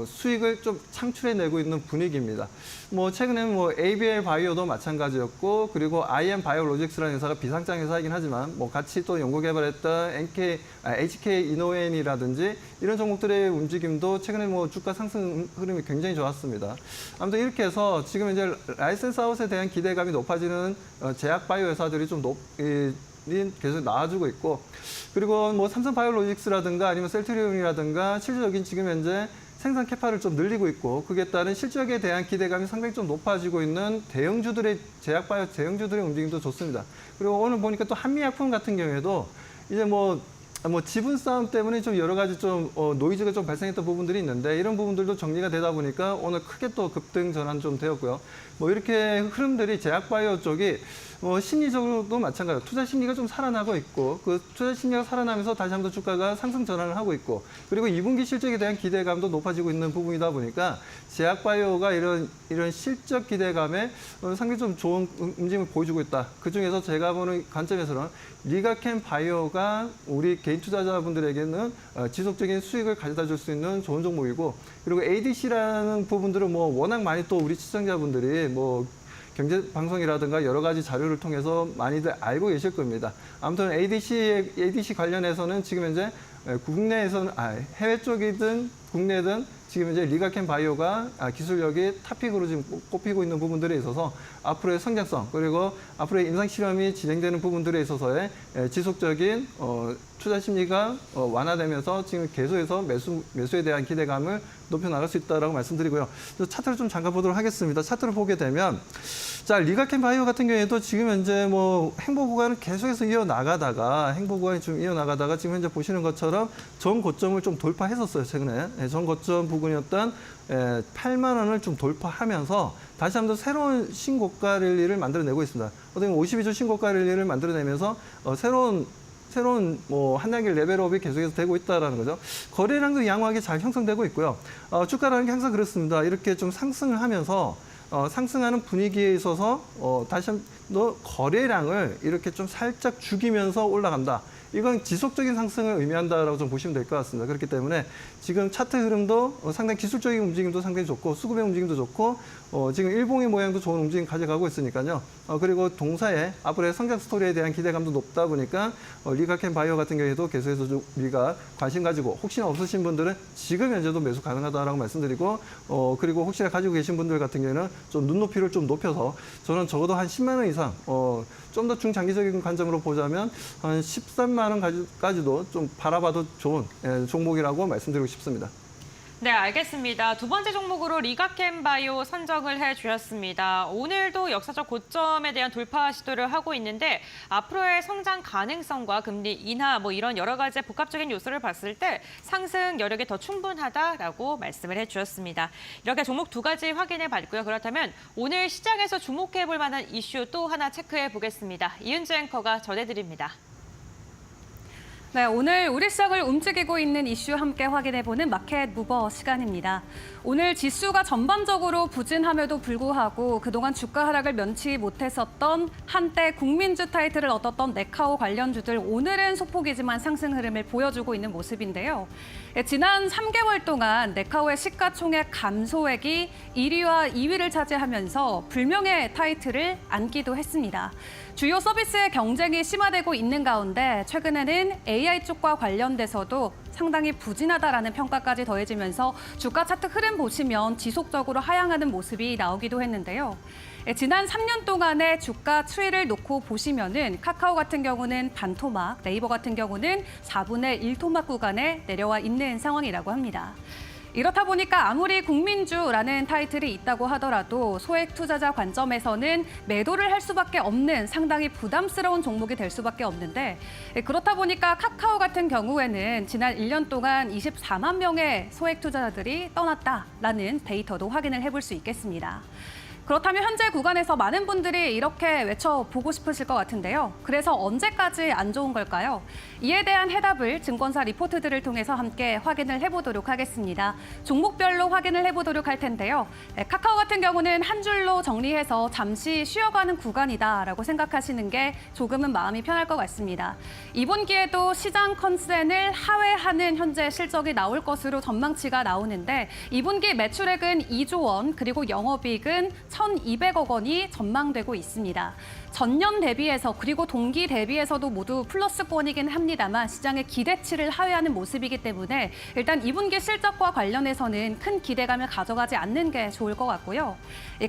Speaker 6: 수익을 좀 창출해내고 있는 분위기입니다. 뭐 최근에는 뭐 ABL 바이오도 마찬가지였고, 그리고 IM 바이오로직스라는 회사가 비상장 회사이긴 하지만 뭐 같이 또 연구 개발했던 HK 이노엔이라든지 이런 종목들의 움직임도 최근에 뭐 주가 상승 흐름이 굉장히 좋았습니다. 아무튼 이렇게 해서 지금 이제 라이센스 아웃에 대한 기대감이 높아지는 제약 바이오 회사들이 좀 계속 나와주고 있고, 그리고 뭐 삼성 바이오로직스라든가 아니면 셀트리온이라든가 실질적인 지금 현재 생산 캐파를 좀 늘리고 있고, 그에 따른 실적에 대한 기대감이 상당히 좀 높아지고 있는 제약바이오 대형주들의 움직임도 좋습니다. 그리고 오늘 보니까 또 한미약품 같은 경우에도 이제 뭐 뭐 지분 싸움 때문에 좀 여러 가지 좀 노이즈가 좀 발생했던 부분들이 있는데 이런 부분들도 정리가 되다 보니까 오늘 크게 또 급등 전환 좀 되었고요. 뭐 이렇게 흐름들이 제약바이오 쪽이 심리적으로도 마찬가지로 투자 심리가 좀 살아나고 있고 그 투자 심리가 살아나면서 다시 한번 주가가 상승 전환을 하고 있고 그리고 2분기 실적에 대한 기대감도 높아지고 있는 부분이다 보니까 제약바이오가 이런 실적 기대감에 상당히 좀 좋은 움직임을 보여주고 있다. 그중에서 제가 보는 관점에서는 리가켄 바이오가 우리 개인 투자자분들에게는 지속적인 수익을 가져다 줄 수 있는 좋은 종목이고 그리고 ADC라는 부분들은 뭐 워낙 많이 또 우리 시청자분들이 뭐 경제 방송이라든가 여러 가지 자료를 통해서 많이들 알고 계실 겁니다. 아무튼 ADC 관련해서는 지금 현재 국내에서는 해외 쪽이든 국내든 지금 현재 리가켄 바이오가 기술력이 탑픽으로 지금 꼽히고 있는 부분들에 있어서 앞으로의 성장성 그리고 앞으로의 임상 실험이 진행되는 부분들에 있어서의 지속적인 투자 심리가 완화되면서 지금 계속해서 매수에 대한 기대감을 높여나갈 수 있다라고 말씀드리고요. 차트를 좀 잠깐 보도록 하겠습니다. 차트를 보게 되면 자 리가켄 바이오 같은 경우에도 지금 현재 뭐 행보 구간을 계속해서 이어나가다가 지금 현재 보시는 것처럼 전 고점을 좀 돌파했었어요. 최근에 전 고점 부근이었던 8만 원을 좀 돌파하면서 다시 한번 새로운 신고가 랠리를 만들어내고 있습니다. 어떻게 보면 52주 신고가 랠리를 만들어내면서 새로운 뭐 한 단계 레벨업이 계속해서 되고 있다라는 거죠. 거래량도 양호하게 잘 형성되고 있고요. 주가라는 게 항상 그렇습니다. 이렇게 좀 상승을 하면서 상승하는 분위기에 있어서 다시 한번 거래량을 이렇게 좀 살짝 죽이면서 올라간다. 이건 지속적인 상승을 의미한다라고 좀 보시면 될 것 같습니다. 그렇기 때문에 지금 차트 흐름도 상당히 기술적인 움직임도 상당히 좋고 수급의 움직임도 좋고 지금 일봉의 모양도 좋은 움직임 가져가고 있으니까요. 그리고 동사의 앞으로의 성장 스토리에 대한 기대감도 높다 보니까 리가켄 바이오 같은 경우에도 계속해서 좀 우리가 관심 가지고 혹시나 없으신 분들은 지금 현재도 매수 가능하다라고 말씀드리고 그리고 혹시나 가지고 계신 분들 같은 경우에는 좀 눈높이를 좀 높여서 저는 적어도 한 10만 원 이상 좀 더 중장기적인 관점으로 보자면 한 13만 원까지도 좀 바라봐도 좋은 종목이라고 말씀드리고 싶습니다.
Speaker 1: 네, 알겠습니다. 두 번째 종목으로 리가켄 바이오 선정을 해주셨습니다. 오늘도 역사적 고점에 대한 돌파 시도를 하고 있는데 앞으로의 성장 가능성과 금리 인하 뭐 이런 여러 가지 복합적인 요소를 봤을 때 상승 여력이 더 충분하다라고 말씀을 해주셨습니다. 이렇게 종목 두 가지 확인해 봤고요. 그렇다면 오늘 시장에서 주목해 볼 만한 이슈 또 하나 체크해 보겠습니다. 이은주 앵커가 전해드립니다.
Speaker 2: 네, 오늘 우리 시장을 움직이고 있는 이슈 함께 확인해보는 마켓 무버 시간입니다. 오늘 지수가 전반적으로 부진함에도 불구하고 그동안 주가 하락을 면치 못했었던 한때 국민주 타이틀을 얻었던 네카오 관련주들 오늘은 소폭이지만 상승 흐름을 보여주고 있는 모습인데요. 지난 3개월 동안 네카오의 시가총액 감소액이 1위와 2위를 차지하면서 불명예 타이틀을 안기도 했습니다. 주요 서비스의 경쟁이 심화되고 있는 가운데 최근에는 AI 쪽과 관련돼서도 상당히 부진하다라는 평가까지 더해지면서 주가 차트 흐름 보시면 지속적으로 하향하는 모습이 나오기도 했는데요. 지난 3년 동안의 주가 추이를 놓고 보시면은 카카오 같은 경우는 반토막, 네이버 같은 경우는 4분의 1토막 구간에 내려와 있는 상황이라고 합니다. 이렇다 보니까 아무리 국민주라는 타이틀이 있다고 하더라도 소액 투자자 관점에서는 매도를 할 수밖에 없는 상당히 부담스러운 종목이 될 수밖에 없는데 그렇다 보니까 카카오 같은 경우에는 지난 1년 동안 24만 명의 소액 투자자들이 떠났다라는 데이터도 확인을 해볼 수 있겠습니다. 그렇다면 현재 구간에서 많은 분들이 이렇게 외쳐보고 싶으실 것 같은데요. 그래서 언제까지 안 좋은 걸까요? 이에 대한 해답을 증권사 리포트들을 통해서 함께 확인을 해보도록 하겠습니다. 종목별로 확인을 해보도록 할 텐데요. 카카오 같은 경우는 한 줄로 정리해서 잠시 쉬어가는 구간이다라고 생각하시는 게 조금은 마음이 편할 것 같습니다. 이번 기회도 시장 컨센을 하회하는 현재 실적이 나올 것으로 전망치가 나오는데 2분기 매출액은 2조 원 그리고 영업이익은 1,200억 원이 전망되고 있습니다. 전년 대비해서 그리고 동기 대비해서도 모두 플러스권이긴 합니다만 시장의 기대치를 하회하는 모습이기 때문에 일단 2분기 실적과 관련해서는 큰 기대감을 가져가지 않는 게 좋을 것 같고요.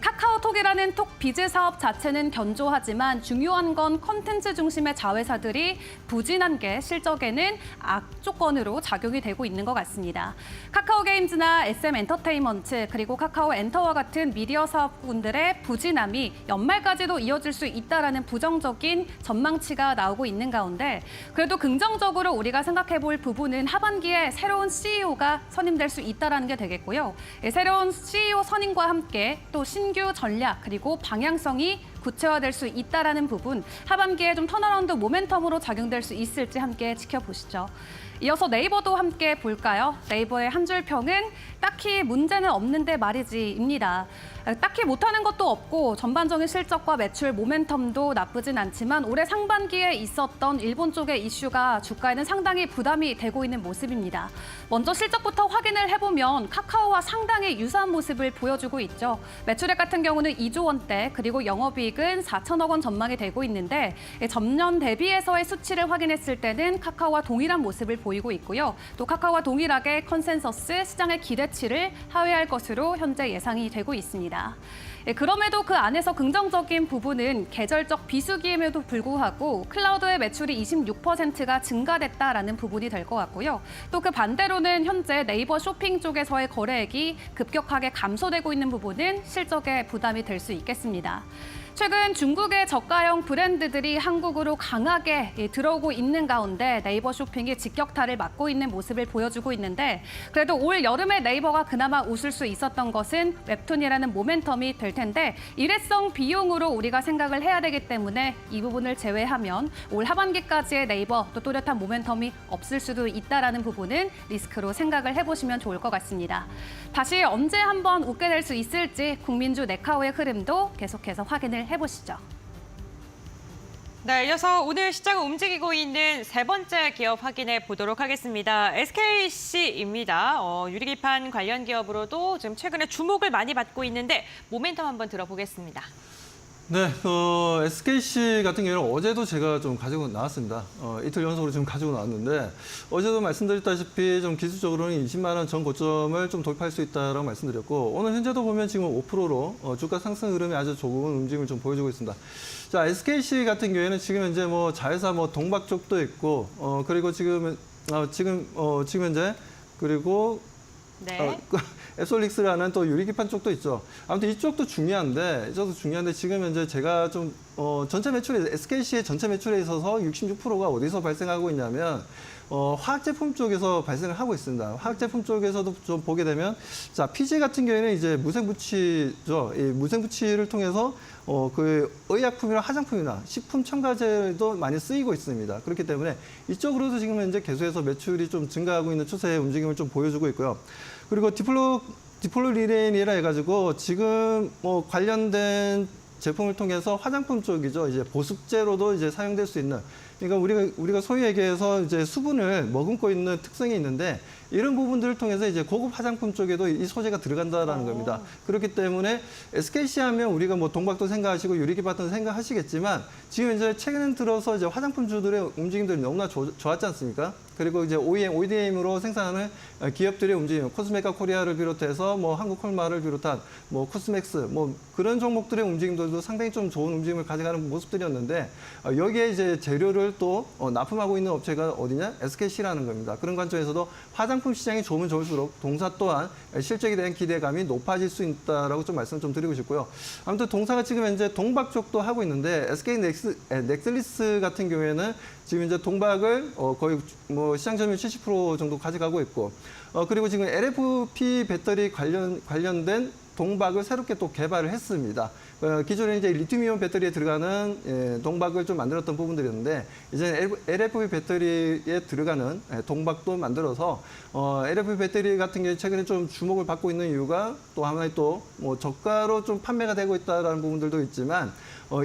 Speaker 2: 카카오톡이라는 톡 비즈 사업 자체는 견조하지만 중요한 건 콘텐츠 중심의 자회사들이 부진한 게 실적에는 악조건으로 작용이 되고 있는 것 같습니다. 카카오 게임즈나 SM 엔터테인먼트 그리고 카카오 엔터와 같은 미디어 사업부 투자자분들의 부진함이 연말까지도 이어질 수 있다라는 부정적인 전망치가 나오고 있는 가운데 그래도 긍정적으로 우리가 생각해 볼 부분은 하반기에 새로운 CEO가 선임될 수 있다라는 게 되겠고요. 새로운 CEO 선임과 함께 또 신규 전략 그리고 방향성이 구체화될 수 있다라는 부분, 하반기에 좀 턴어라운드 모멘텀으로 작용될 수 있을지 함께 지켜보시죠. 이어서 네이버도 함께 볼까요? 네이버의 한 줄 평은 딱히 문제는 없는데 말이지입니다. 딱히 못하는 것도 없고 전반적인 실적과 매출 모멘텀도 나쁘진 않지만 올해 상반기에 있었던 일본 쪽의 이슈가 주가에는 상당히 부담이 되고 있는 모습입니다. 먼저 실적부터 확인을 해보면 카카오와 상당히 유사한 모습을 보여주고 있죠. 매출액 같은 경우는 2조 원대 그리고 영업이익은 4천억 원 전망이 되고 있는데 전년 대비해서의 수치를 확인했을 때는 카카오와 동일한 모습을 보이고 있고요. 또 카카오와 동일하게 컨센서스 시장의 기대치를 하회할 것으로 현재 예상이 되고 있습니다. 그럼에도 그 안에서 긍정적인 부분은 계절적 비수기임에도 불구하고 클라우드의 매출이 26%가 증가됐다라는 부분이 될 것 같고요. 또 그 반대로는 현재 네이버 쇼핑 쪽에서의 거래액이 급격하게 감소되고 있는 부분은 실적에 부담이 될 수 있겠습니다. 최근 중국의 저가형 브랜드들이 한국으로 강하게 들어오고 있는 가운데 네이버 쇼핑이 직격탄을 맞고 있는 모습을 보여주고 있는데 그래도 올 여름에 네이버가 그나마 웃을 수 있었던 것은 웹툰이라는 모멘텀이 될 텐데 일회성 비용으로 우리가 생각을 해야 되기 때문에 이 부분을 제외하면 올 하반기까지의 네이버 또 또렷한 모멘텀이 없을 수도 있다라는 부분은 리스크로 생각을 해보시면 좋을 것 같습니다. 다시 언제 한번 웃게 될 수 있을지 국민주 네카오의 흐름도 계속해서 확인을 해보시죠.
Speaker 1: 네, 이어서 오늘 시장을 움직이고 있는 세 번째 기업 확인해 보도록 하겠습니다. SKC입니다. 유리기판 관련 기업으로도 지금 최근에 주목을 많이 받고 있는데 모멘텀 한번 들어보겠습니다.
Speaker 6: 네, SKC 같은 경우는 어제도 제가 좀 가지고 나왔습니다. 이틀 연속으로 지금 가지고 나왔는데 어제도 말씀드렸다시피 좀 기술적으로는 20만 원 전 고점을 좀 돌파할 수 있다라고 말씀드렸고 오늘 현재도 보면 지금 5%로 주가 상승 흐름이 아주 좋은 움직임을 좀 보여주고 있습니다. 자, SKC 같은 경우에는 지금 현재 뭐 자회사 뭐 동박 쪽도 있고 그리고 지금 현재 그리고
Speaker 1: 네.
Speaker 6: 앱솔릭스라는 또 유리기판 쪽도 있죠. 아무튼 이쪽도 중요한데 지금 현재 제가 좀 전체 매출에 SKC의 전체 매출에 있어서 66%가 어디서 발생하고 있냐면 화학제품 쪽에서 발생을 하고 있습니다. 화학제품 쪽에서도 좀 보게 되면 자 PG 같은 경우에는 이제 무생부치죠. 이 무생부치를 통해서 그 의약품이나 화장품이나 식품 첨가제도 많이 쓰이고 있습니다. 그렇기 때문에 이쪽으로도 지금 현재 계속해서 매출이 좀 증가하고 있는 추세의 움직임을 좀 보여주고 있고요. 그리고 디플로리렌이라 해가지고 지금 관련된 제품을 통해서 화장품 쪽이죠. 이제 보습제로도 이제 사용될 수 있는. 그러니까 우리가 소위 얘기해서 이제 수분을 머금고 있는 특성이 있는데 이런 부분들을 통해서 이제 고급 화장품 쪽에도 이 소재가 들어간다라는 겁니다. 그렇기 때문에 SKC 하면 우리가 뭐 동박도 생각하시고 유리기판도 생각하시겠지만 지금 이제 최근 들어서 이제 화장품주들의 움직임들이 너무나 좋았지 않습니까? 그리고 이제 ODM으로 생산하는 기업들의 움직임, 코스메카 코리아를 비롯해서 뭐 한국콜마를 비롯한 뭐 코스맥스 뭐 그런 종목들의 움직임들도 상당히 좀 좋은 움직임을 가져가는 모습들이었는데 여기에 이제 재료를 또 납품하고 있는 업체가 어디냐? SKC라는 겁니다. 그런 관점에서도 화장품 시장이 좋으면 좋을수록 동사 또한 실적에 대한 기대감이 높아질 수 있다라고 좀 말씀 좀 드리고 싶고요. 아무튼 동사가 지금 현재 동박 쪽도 하고 있는데 SK 넥슬리스 같은 경우에는 지금 이제 동박을 거의 뭐 시장 점유율 70% 정도 가져가고 있고 그리고 지금 LFP 배터리 관련된 동박을 새롭게 또 개발을 했습니다. 기존에 이제 리튬이온 배터리에 들어가는 동박을 좀 만들었던 부분들이었는데 이제 LFP 배터리에 들어가는 동박도 만들어서 LFP 배터리 같은 게 최근에 좀 주목을 받고 있는 이유가 또 하나의 또 뭐 저가로 좀 판매가 되고 있다라는 부분들도 있지만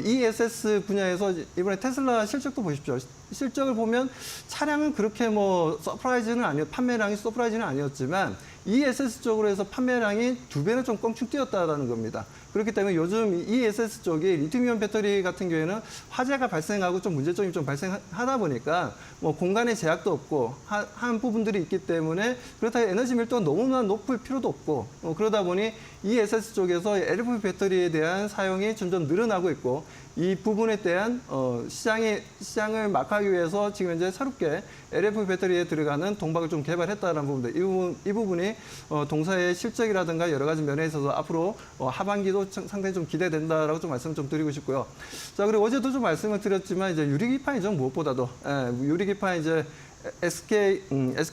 Speaker 6: ESS 분야에서 이번에 테슬라 실적도 보십시오. 실적을 보면 차량은 그렇게 뭐 판매량이 서프라이즈는 아니었지만 ESS 쪽으로 해서 판매량이 2배는 좀 껑충 뛰었다라는 겁니다. 그렇기 때문에 요즘 ESS 쪽이 리튬이온 배터리 같은 경우에는 화재가 발생하고 좀 문제점이 좀 발생하다 보니까 뭐 공간의 제약도 없고 한 부분들이 있기 때문에 그렇다고 에너지 밀도가 너무나 높을 필요도 없고 그러다 보니 ESS 쪽에서 LFP 배터리에 대한 사용이 점점 늘어나고 있고 이 부분에 대한 시장을 막하기 위해서 지금 현재 새롭게 LFP 배터리에 들어가는 동박을 좀 개발했다는 부분들 이 부분이 보니 동사의 실적이라든가 여러 가지 면에 있어서 앞으로 하반기도 상당히 좀 기대된다라고 좀 말씀을 좀 드리고 싶고요. 자, 그리고 어제도 좀 말씀을 드렸지만 이제 유리기판이죠. 무엇보다도 유리기판 이제 SK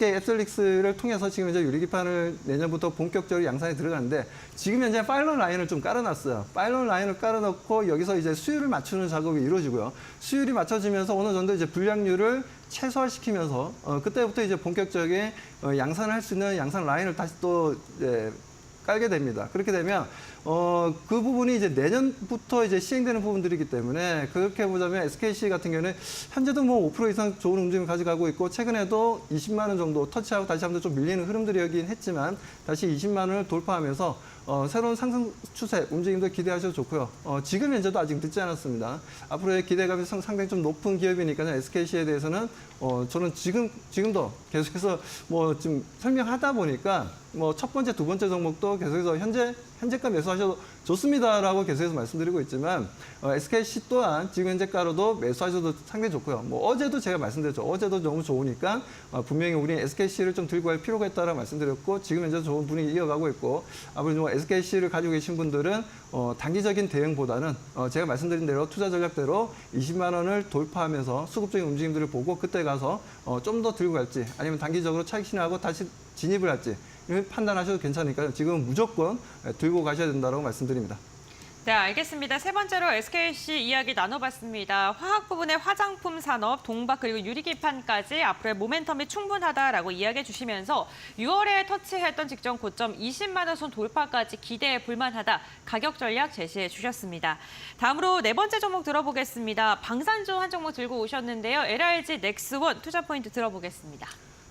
Speaker 6: 애틀릭스를 통해서 지금 이제 유리기판을 내년부터 본격적으로 양산에 들어가는데 지금 현재 파일럿 라인을 좀 깔아놨어요. 파일럿 라인을 깔아놓고 여기서 이제 수율을 맞추는 작업이 이루어지고요. 수율이 맞춰지면서 어느 정도 이제 불량률을 최소화시키면서 그때부터 이제 본격적인 양산을 할 수 있는 양산 라인을 다시 또 깔게 됩니다. 그렇게 되면 그 부분이 이제 내년부터 이제 시행되는 부분들이기 때문에 그렇게 보자면 SKC 같은 경우는 현재도 뭐 5% 이상 좋은 움직임을 가져가고 있고 최근에도 20만 원 정도 터치하고 다시 한번 좀 밀리는 흐름들이긴 했지만 다시 20만 원을 돌파하면서 새로운 상승 추세 움직임도 기대하셔도 좋고요. 지금 현재도 아직 늦지 않았습니다. 앞으로의 기대감이 상당히 좀 높은 기업이니까요. SKC에 대해서는 저는 지금도 계속해서 뭐 지금 설명하다 보니까 뭐 첫 번째, 두 번째 종목도 계속해서 현재가 매수하셔도 좋습니다라고 계속해서 말씀드리고 있지만 SKC 또한 지금 현재가로도 매수하셔도 상당히 좋고요. 뭐 어제도 제가 말씀드렸죠. 어제도 너무 좋으니까 분명히 우리 SKC를 좀 들고 갈 필요가 있다라고 말씀드렸고 지금 현재 좋은 분위기 이어가고 있고 앞으로 뭐 SKC를 가지고 계신 분들은 단기적인 대응보다는 제가 말씀드린 대로 투자 전략대로 20만 원을 돌파하면서 수급적인 움직임들을 보고 그때 가서 좀 더 들고 갈지 아니면 단기적으로 차익 실현하고 다시 진입을 할지 판단하셔도 괜찮으니까요. 지금 무조건 들고 가셔야 된다고 말씀드립니다.
Speaker 1: 네, 알겠습니다. 세 번째로 SKC 이야기 나눠봤습니다. 화학 부분의 화장품 산업, 동박 그리고 유리기판까지 앞으로의 모멘텀이 충분하다라고 이야기해 주시면서 6월에 터치했던 직전 고점 20만 원 선 돌파까지 기대해 볼만하다. 가격 전략 제시해 주셨습니다. 다음으로 네 번째 종목 들어보겠습니다. 방산주 한 종목 들고 오셨는데요. LRG 넥스원 투자 포인트 들어보겠습니다.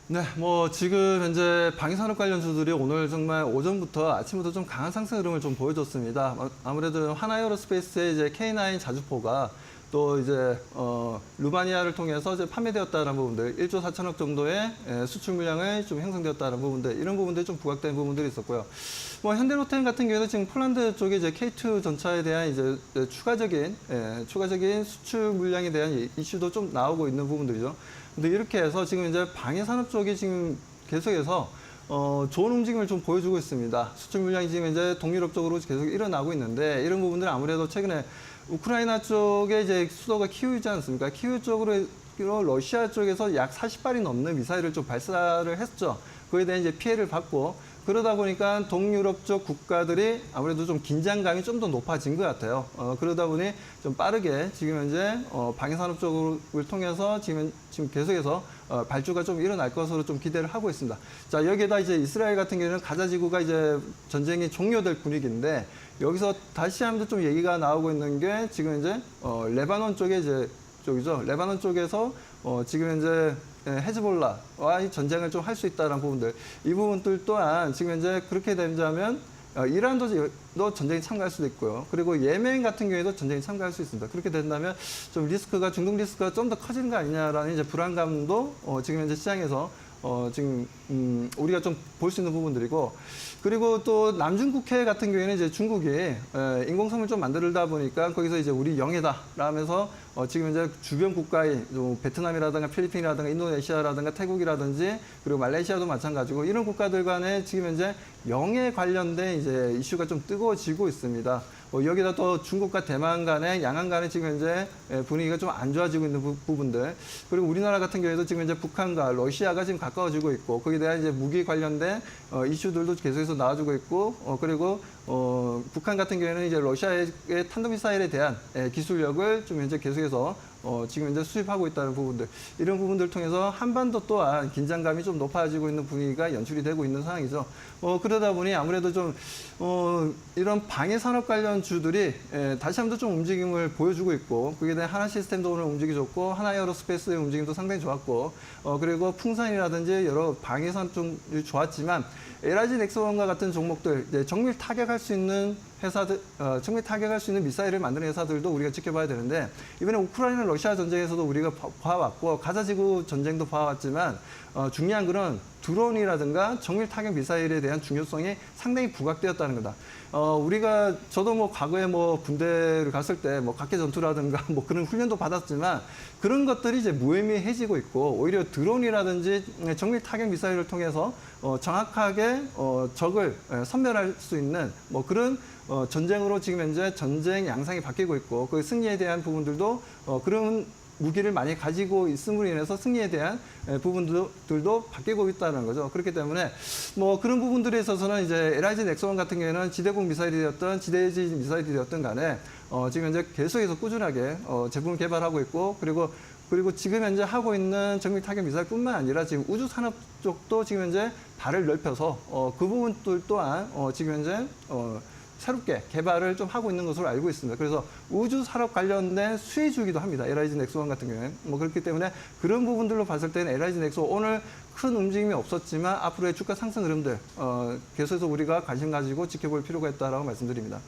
Speaker 6: 네, 뭐 지금 현재 방위산업 관련주들이 오늘 정말 오전부터 아침부터 좀 강한 상승 흐름을 좀 보여줬습니다. 아무래도 하나에어로스페이스의 이제 K9 자주포가 또 이제 루마니아를 통해서 이제 판매되었다는 부분들, 1조 4천억 정도의 수출 물량을 좀 형성되었다는 부분들, 이런 부분들이 좀 부각된 부분들이 있었고요. 뭐 현대로템 같은 경우에도 지금 폴란드 쪽에 이제 K2 전차에 대한 이제 추가적인 수출 물량에 대한 이슈도 좀 나오고 있는 부분들이죠. 근데 이렇게 해서 지금 이제 방위산업 쪽이 지금 계속해서 좋은 움직임을 좀 보여주고 있습니다. 수출 물량이 지금 이제 동유럽 쪽으로 계속 일어나고 있는데 이런 부분들은 아무래도 최근에 우크라이나 쪽에 이제 수도가 키우이지 않습니까? 키우 쪽으로 러시아 쪽에서 약 40발이 넘는 미사일을 좀 발사를 했죠. 그에 대한 이제 피해를 받고 그러다 보니까 동유럽 쪽 국가들이 아무래도 좀 긴장감이 좀 더 높아진 것 같아요. 그러다 보니 좀 빠르게 지금 현재 방위산업 쪽을 통해서 지금 계속해서 발주가 좀 일어날 것으로 좀 기대를 하고 있습니다. 자, 여기에다 이제 이스라엘 같은 경우는 가자 지구가 이제 전쟁이 종료될 분위기인데 여기서 다시 한번 좀 얘기가 나오고 있는 게 지금 이제 레바논 쪽에 이제 쪽이죠. 레바논 쪽에서 지금 현재 헤즈볼라와 전쟁을 좀 할 수 있다는 부분들, 이 부분들 또한 지금 현재 그렇게 된다면 이란도 전쟁에 참가할 수도 있고요. 그리고 예멘 같은 경우에도 전쟁에 참가할 수 있습니다. 그렇게 된다면 좀 중동 리스크가 좀 더 커지는 거 아니냐라는 이제 불안감도 지금 현재 시장에서 지금 우리가 좀 볼 수 있는 부분들이고, 그리고 또 남중국해 같은 경우에는 이제 중국이 인공섬을 좀 만들다 보니까 거기서 이제 우리 영해다 라면서 지금 이제 주변 국가의 베트남이라든가 필리핀이라든가 인도네시아라든가 태국이라든지 그리고 말레이시아도 마찬가지고 이런 국가들 간에 지금 현재 영해 관련된 이제 이슈가 좀 뜨거워지고 있습니다. 여기다 또 중국과 대만 간의 양안 간의 지금 현재 분위기가 좀 안 좋아지고 있는 부분들, 그리고 우리나라 같은 경우에도 지금 현재 북한과 러시아가 지금 가까워지고 있고 거기에 대한 이제 무기 관련된 이슈들도 계속해서 나와주고 있고 그리고 북한 같은 경우에는 이제 러시아의 탄도미사일에 대한 기술력을 좀 현재 계속해서 지금 현재 수입하고 있다는 부분들, 이런 부분들을 통해서 한반도 또한 긴장감이 좀 높아지고 있는 분위기가 연출이 되고 있는 상황이죠. 그러다 보니 아무래도 좀 이런 방해산업 관련 주들이 다시 한번 좀 움직임을 보여주고 있고, 그게 대한 하나시스템도 오늘 움직이 좋고 하나에어로스페이스의 움직임도 상당히 좋았고, 그리고 풍산이라든지 여러 방해산업 쪽이 좋았지만 LRG 넥스원과 같은 종목들, 정밀 타격할 수 있는 회사들, 정밀 타격할 수 있는 미사일을 만드는 회사들도 우리가 지켜봐야 되는데, 이번에 우크라이나 러시아 전쟁에서도 우리가 봐왔고 가자지구 전쟁도 봐왔지만 중요한 거는 드론이라든가 정밀 타격 미사일에 대한 중요성이 상당히 부각되었다는 거다. 저도 뭐 과거에 뭐 군대를 갔을 때 뭐 각계 전투라든가 뭐 그런 훈련도 받았지만 그런 것들이 이제 무의미해지고 있고 오히려 드론이라든지 정밀 타격 미사일을 통해서 정확하게 적을 선별할 수 있는 뭐 그런 전쟁으로 지금 현재 전쟁 양상이 바뀌고 있고 그 승리에 대한 부분들도 그런 무기를 많이 가지고 있음으로 인해서 승리에 대한 부분들도 바뀌고 있다는 거죠. 그렇기 때문에 뭐 그런 부분들에 있어서는 이제 LIG 넥슨 같은 경우에는 지대공 미사일이 되었던 지대지 미사일이 되었던 간에 지금 현재 계속해서 꾸준하게 제품 개발하고 있고 그리고 지금 현재 하고 있는 정밀 타격 미사일뿐만 아니라 지금 우주 산업 쪽도 지금 현재 발을 넓혀서 그 부분들 또한 지금 현재 새롭게 개발을 좀 하고 있는 것으로 알고 있습니다. 그래서 우주 산업 관련된 수혜 주기도 합니다. LIG 넥슨 같은 경우에. 뭐 그렇기 때문에 그런 부분들로 봤을 때는 LIG 넥슨 오늘 큰 움직임이 없었지만 앞으로의 주가 상승 흐름들 계속해서 우리가 관심 가지고 지켜볼 필요가 있다라고 말씀드립니다.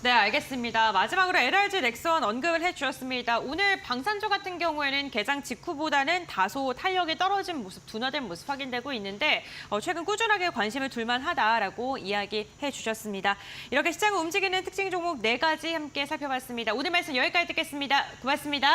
Speaker 1: 네, 알겠습니다. 마지막으로 LIG 넥슨 언급을 해주셨습니다. 오늘 방산조 같은 경우에는 개장 직후보다는 다소 탄력이 떨어진 모습, 둔화된 모습 확인되고 있는데 최근 꾸준하게 관심을 둘만하다라고 이야기해 주셨습니다. 이렇게 시장을 움직이는 특징 종목 4가지 함께 살펴봤습니다. 오늘 말씀 여기까지 듣겠습니다. 고맙습니다.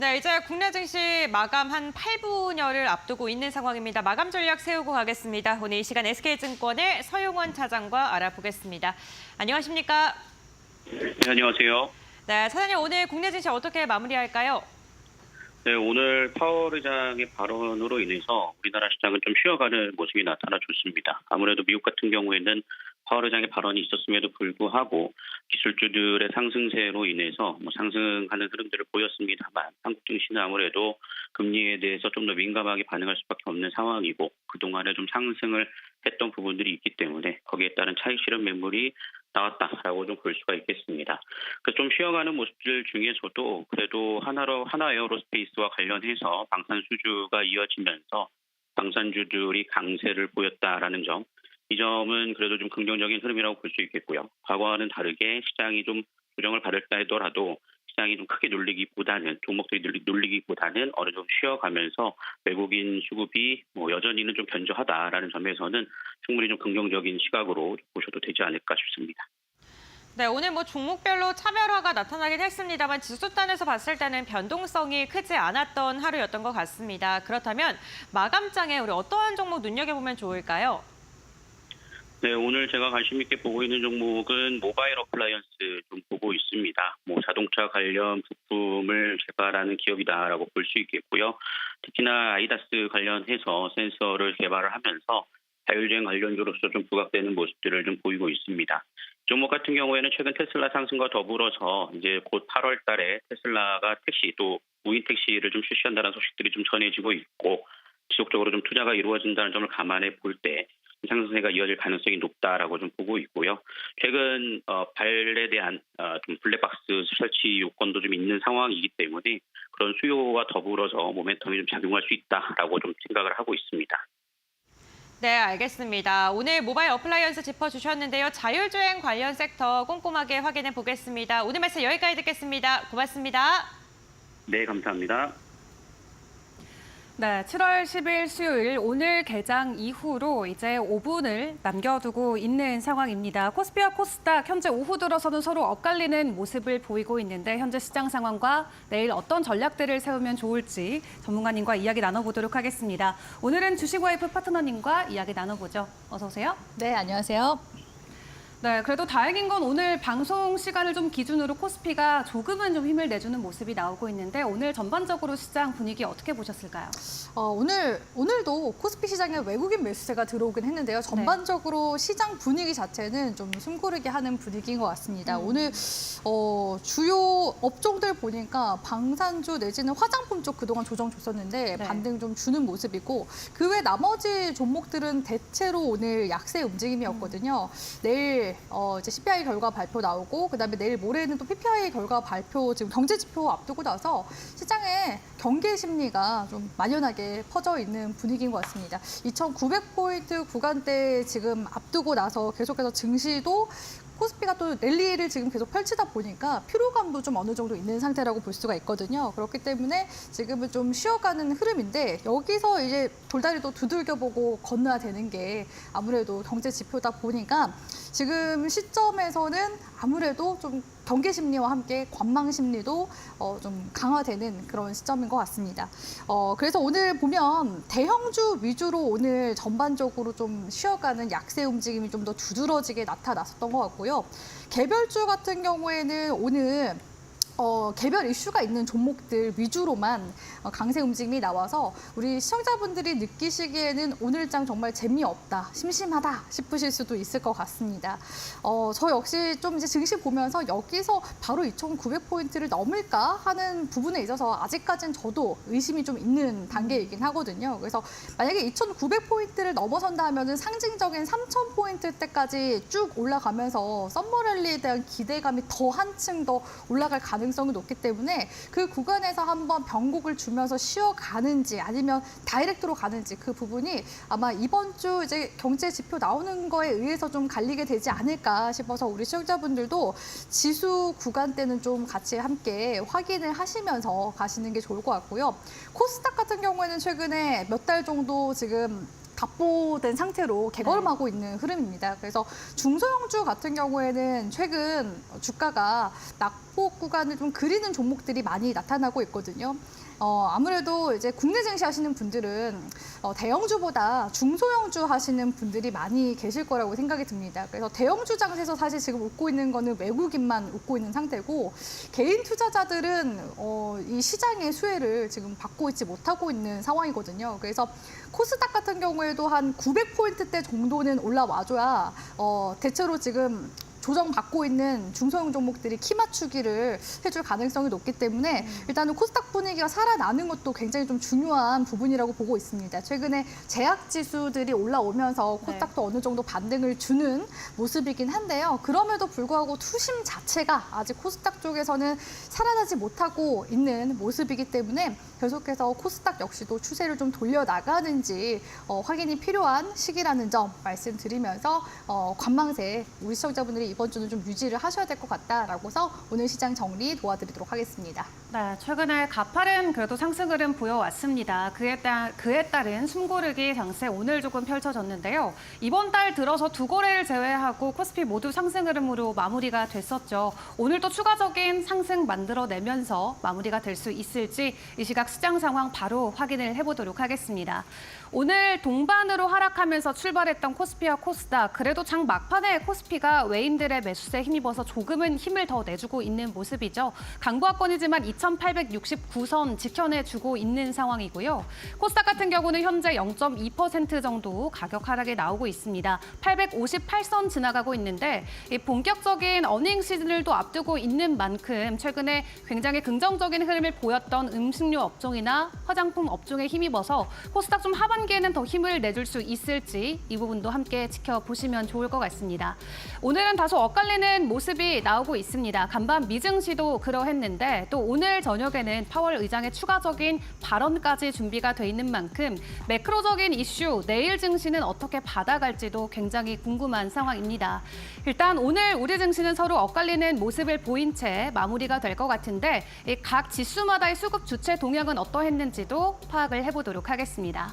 Speaker 1: 네, 이제 국내 증시 마감 한 8분여를 앞두고 있는 상황입니다. 마감 전략 세우고 가겠습니다. 오늘 이 시간 SK증권의 서용원 차장과 알아보겠습니다. 안녕하십니까?
Speaker 7: 네, 안녕하세요.
Speaker 1: 네, 차장님 오늘 국내 증시 어떻게 마무리할까요?
Speaker 7: 네, 오늘 파월 의장의 발언으로 인해서 우리나라 시장은 좀 쉬어가는 모습이 나타나줬습니다. 아무래도 미국 같은 경우에는 파월 의장의 발언이 있었음에도 불구하고 기술주들의 상승세로 인해서 상승하는 흐름들을 보였습니다만 한국 증시는 아무래도 금리에 대해서 좀 더 민감하게 반응할 수밖에 없는 상황이고 그동안에 좀 상승을 했던 부분들이 있기 때문에 거기에 따른 차익 실현 매물이 나왔다라고 좀 볼 수가 있겠습니다. 좀 쉬어가는 모습들 중에서도 그래도 하나 에어로스페이스와 관련해서 방산 수주가 이어지면서 방산주들이 강세를 보였다라는 점, 이 점은 그래도 좀 긍정적인 흐름이라고 볼 수 있겠고요. 과거와는 다르게 시장이 좀 조정을 받을다 하더라도 시장이 좀 크게 눌리기보다는 종목들이 눌리기보다는 어느 정도 쉬어가면서 외국인 수급이 여전히는 좀 견조하다라는 점에서는 충분히 좀 긍정적인 시각으로 보셔도 되지 않을까 싶습니다.
Speaker 1: 네, 오늘 종목별로 차별화가 나타나긴 했습니다만 지수단에서 봤을 때는 변동성이 크지 않았던 하루였던 것 같습니다. 그렇다면 마감장에 우리 어떠한 종목 눈여겨보면 좋을까요?
Speaker 7: 네, 오늘 제가 관심 있게 보고 있는 종목은 모바일 어플라이언스 좀 보고 있습니다. 자동차 관련 부품을 개발하는 기업이다라고 볼 수 있겠고요. 특히나 아이다스 관련해서 센서를 개발을 하면서 자율주행 관련주로서 좀 부각되는 모습들을 좀 보이고 있습니다. 종목 같은 경우에는 최근 테슬라 상승과 더불어서 이제 곧 8월 달에 테슬라가 택시 또 무인 택시를 좀 출시한다는 소식들이 좀 전해지고 있고 지속적으로 좀 투자가 이루어진다는 점을 감안해 볼 때 상승세가 이어질 가능성이 높다라고 좀 보고 있고요. 최근 발에 대한 좀 블랙박스 설치 요건도 좀 있는 상황이기 때문에 그런 수요와 더불어서 모멘텀이 좀 작용할 수 있다라고 좀 생각을 하고 있습니다.
Speaker 1: 네, 알겠습니다. 오늘 모바일 어플라이언스 짚어주셨는데요. 자율주행 관련 섹터 꼼꼼하게 확인해 보겠습니다. 오늘 말씀 여기까지 듣겠습니다. 고맙습니다.
Speaker 7: 네, 감사합니다.
Speaker 2: 네, 7월 10일 수요일 오늘 개장 이후로 이제 5분을 남겨두고 있는 상황입니다. 코스피와 코스닥 현재 오후 들어서는 서로 엇갈리는 모습을 보이고 있는데 현재 시장 상황과 내일 어떤 전략들을 세우면 좋을지 전문가님과 이야기 나눠보도록 하겠습니다. 오늘은 주식와이프 파트너님과 이야기 나눠보죠. 어서 오세요.
Speaker 8: 네, 안녕하세요.
Speaker 2: 네, 그래도 다행인 건 오늘 방송 시간을 좀 기준으로 코스피가 조금은 좀 힘을 내주는 모습이 나오고 있는데 오늘 전반적으로 시장 분위기 어떻게 보셨을까요?
Speaker 8: 오늘도 코스피 시장에 외국인 매수세가 들어오긴 했는데요. 전반적으로 시장 분위기 자체는 좀 숨고르게 하는 분위기인 것 같습니다. 오늘 주요 업종들 보니까 방산주 내지는 화장품 쪽 그동안 조정 줬었는데
Speaker 2: 네.
Speaker 8: 반등 좀 주는 모습이고 그 외 나머지 종목들은 대체로 오늘 약세 움직임이었거든요. 내일 이제 CPI 결과 발표 나오고 그다음에 내일 모레는 또 PPI 결과 발표 지금 경제 지표 앞두고 나서 시장에 경계 심리가 좀 만연하게 퍼져 있는 분위기인 것 같습니다. 2,900포인트 구간대 지금 앞두고 나서 계속해서 증시도 코스피가 또 랠리를 지금 계속 펼치다 보니까 피로감도 좀 어느 정도 있는 상태라고 볼 수가 있거든요. 그렇기 때문에 지금은 좀 쉬어가는 흐름인데 여기서 이제 돌다리도 두들겨보고 건너야 되는 게 아무래도 경제 지표다 보니까 지금 시점에서는 아무래도 좀 경계 심리와 함께 관망 심리도 좀 강화되는 그런 시점인 것 같습니다. 그래서 오늘 보면 대형주 위주로 오늘 전반적으로 좀 쉬어가는 약세 움직임이 좀 더 두드러지게 나타났었던 것 같고요. 개별주 같은 경우에는 오늘 개별 이슈가 있는 종목들 위주로만 강세 움직임이 나와서 우리 시청자분들이 느끼시기에는 오늘장 정말 재미없다, 심심하다 싶으실 수도 있을 것 같습니다. 저 역시 좀 이제 증시 보면서 여기서 바로 2,900포인트를 넘을까 하는 부분에 있어서 아직까지는 저도 의심이 좀 있는 단계이긴 하거든요. 그래서 만약에 2,900포인트를 넘어선다 하면은 상징적인 3,000포인트대까지 쭉 올라가면서 썸머랠리에 대한 기대감이 더 한층 더 올라갈 가능성이 높기 때문에 그 구간에서 한번 변곡을 주면서 쉬어가는지 아니면 다이렉트로 가는지 그 부분이 아마 이번 주 이제 경제 지표 나오는 거에 의해서 좀 갈리게 되지 않을까 싶어서 우리 시청자분들도 지수 구간대는 좀 같이 함께 확인을 하시면서 가시는 게 좋을 것 같고요. 코스닥 같은 경우에는 최근에 몇 달 정도 지금 답보된 상태로 개걸음하고 있는 흐름입니다. 그래서 중소형주 같은 경우에는 최근 주가가 낙폭 구간을 좀 그리는 종목들이 많이 나타나고 있거든요. 아무래도 이제 국내 증시 하시는 분들은 대형주보다 중소형주 하시는 분들이 많이 계실 거라고 생각이 듭니다. 그래서 대형주 장세에서 사실 지금 웃고 있는 거는 외국인만 웃고 있는 상태고 개인 투자자들은 이 시장의 수혜를 지금 받고 있지 못하고 있는 상황이거든요. 그래서 코스닥 같은 경우에도 한 900포인트대 정도는 올라와줘야 대체로 지금 조정받고 있는 중소형 종목들이 키 맞추기를 해줄 가능성이 높기 때문에 일단은 코스닥 분위기가 살아나는 것도 굉장히 좀 중요한 부분이라고 보고 있습니다. 최근에 제약 지수들이 올라오면서 코스닥도 어느 정도 반등을 주는 모습이긴 한데요. 그럼에도 불구하고 투심 자체가 아직 코스닥 쪽에서는 살아나지 못하고 있는 모습이기 때문에 계속해서 코스닥 역시도 추세를 좀 돌려나가는지 확인이 필요한 시기라는 점 말씀드리면서 관망세 우리 시청자분들이 이번 주는 좀 유지를 하셔야 될 것 같다라고서 오늘 시장 정리 도와드리도록 하겠습니다.
Speaker 2: 네, 최근에 가파른 그래도 상승 흐름 보여왔습니다. 그에 따른 숨고르기 장세 오늘 조금 펼쳐졌는데요. 이번 달 들어서 두 거래를 제외하고 코스피 모두 상승 흐름으로 마무리가 됐었죠. 오늘 또 추가적인 상승 만들어내면서 마무리가 될 수 있을지 이 시각 시장 상황 바로 확인을 해보도록 하겠습니다. 오늘 동반으로 하락하면서 출발했던 코스피와 코스닥, 그래도 장 막판에 코스피가 외인들의 매수세에 힘입어서 조금은 힘을 더 내주고 있는 모습이죠. 강보합권이지만 2,869선 지켜내주고 있는 상황이고요. 코스닥 같은 경우는 현재 0.2% 정도 가격 하락이 나오고 있습니다. 858선 지나가고 있는데 이 본격적인 어닝 시즌을 또 앞두고 있는 만큼 최근에 굉장히 긍정적인 흐름을 보였던 음식료 업종이나 화장품 업종에 힘입어서 코스닥 좀 하반기에는 더 힘을 내줄 수 있을지 이 부분도 함께 지켜보시면 좋을 것 같습니다. 오늘은 다소 다소 엇갈리는 모습이 나오고 있습니다. 간밤 미증시도 그러했는데 또 오늘 저녁에는 파월 의장의 추가적인 발언까지 준비가 돼 있는 만큼 매크로적인 이슈, 내일 증시는 어떻게 받아갈지도 굉장히 궁금한 상황입니다. 일단 오늘 우리 증시는 서로 엇갈리는 모습을 보인 채 마무리가 될 것 같은데 이 각 지수마다의 수급 주체 동향은 어떠했는지도 파악을 해보도록 하겠습니다.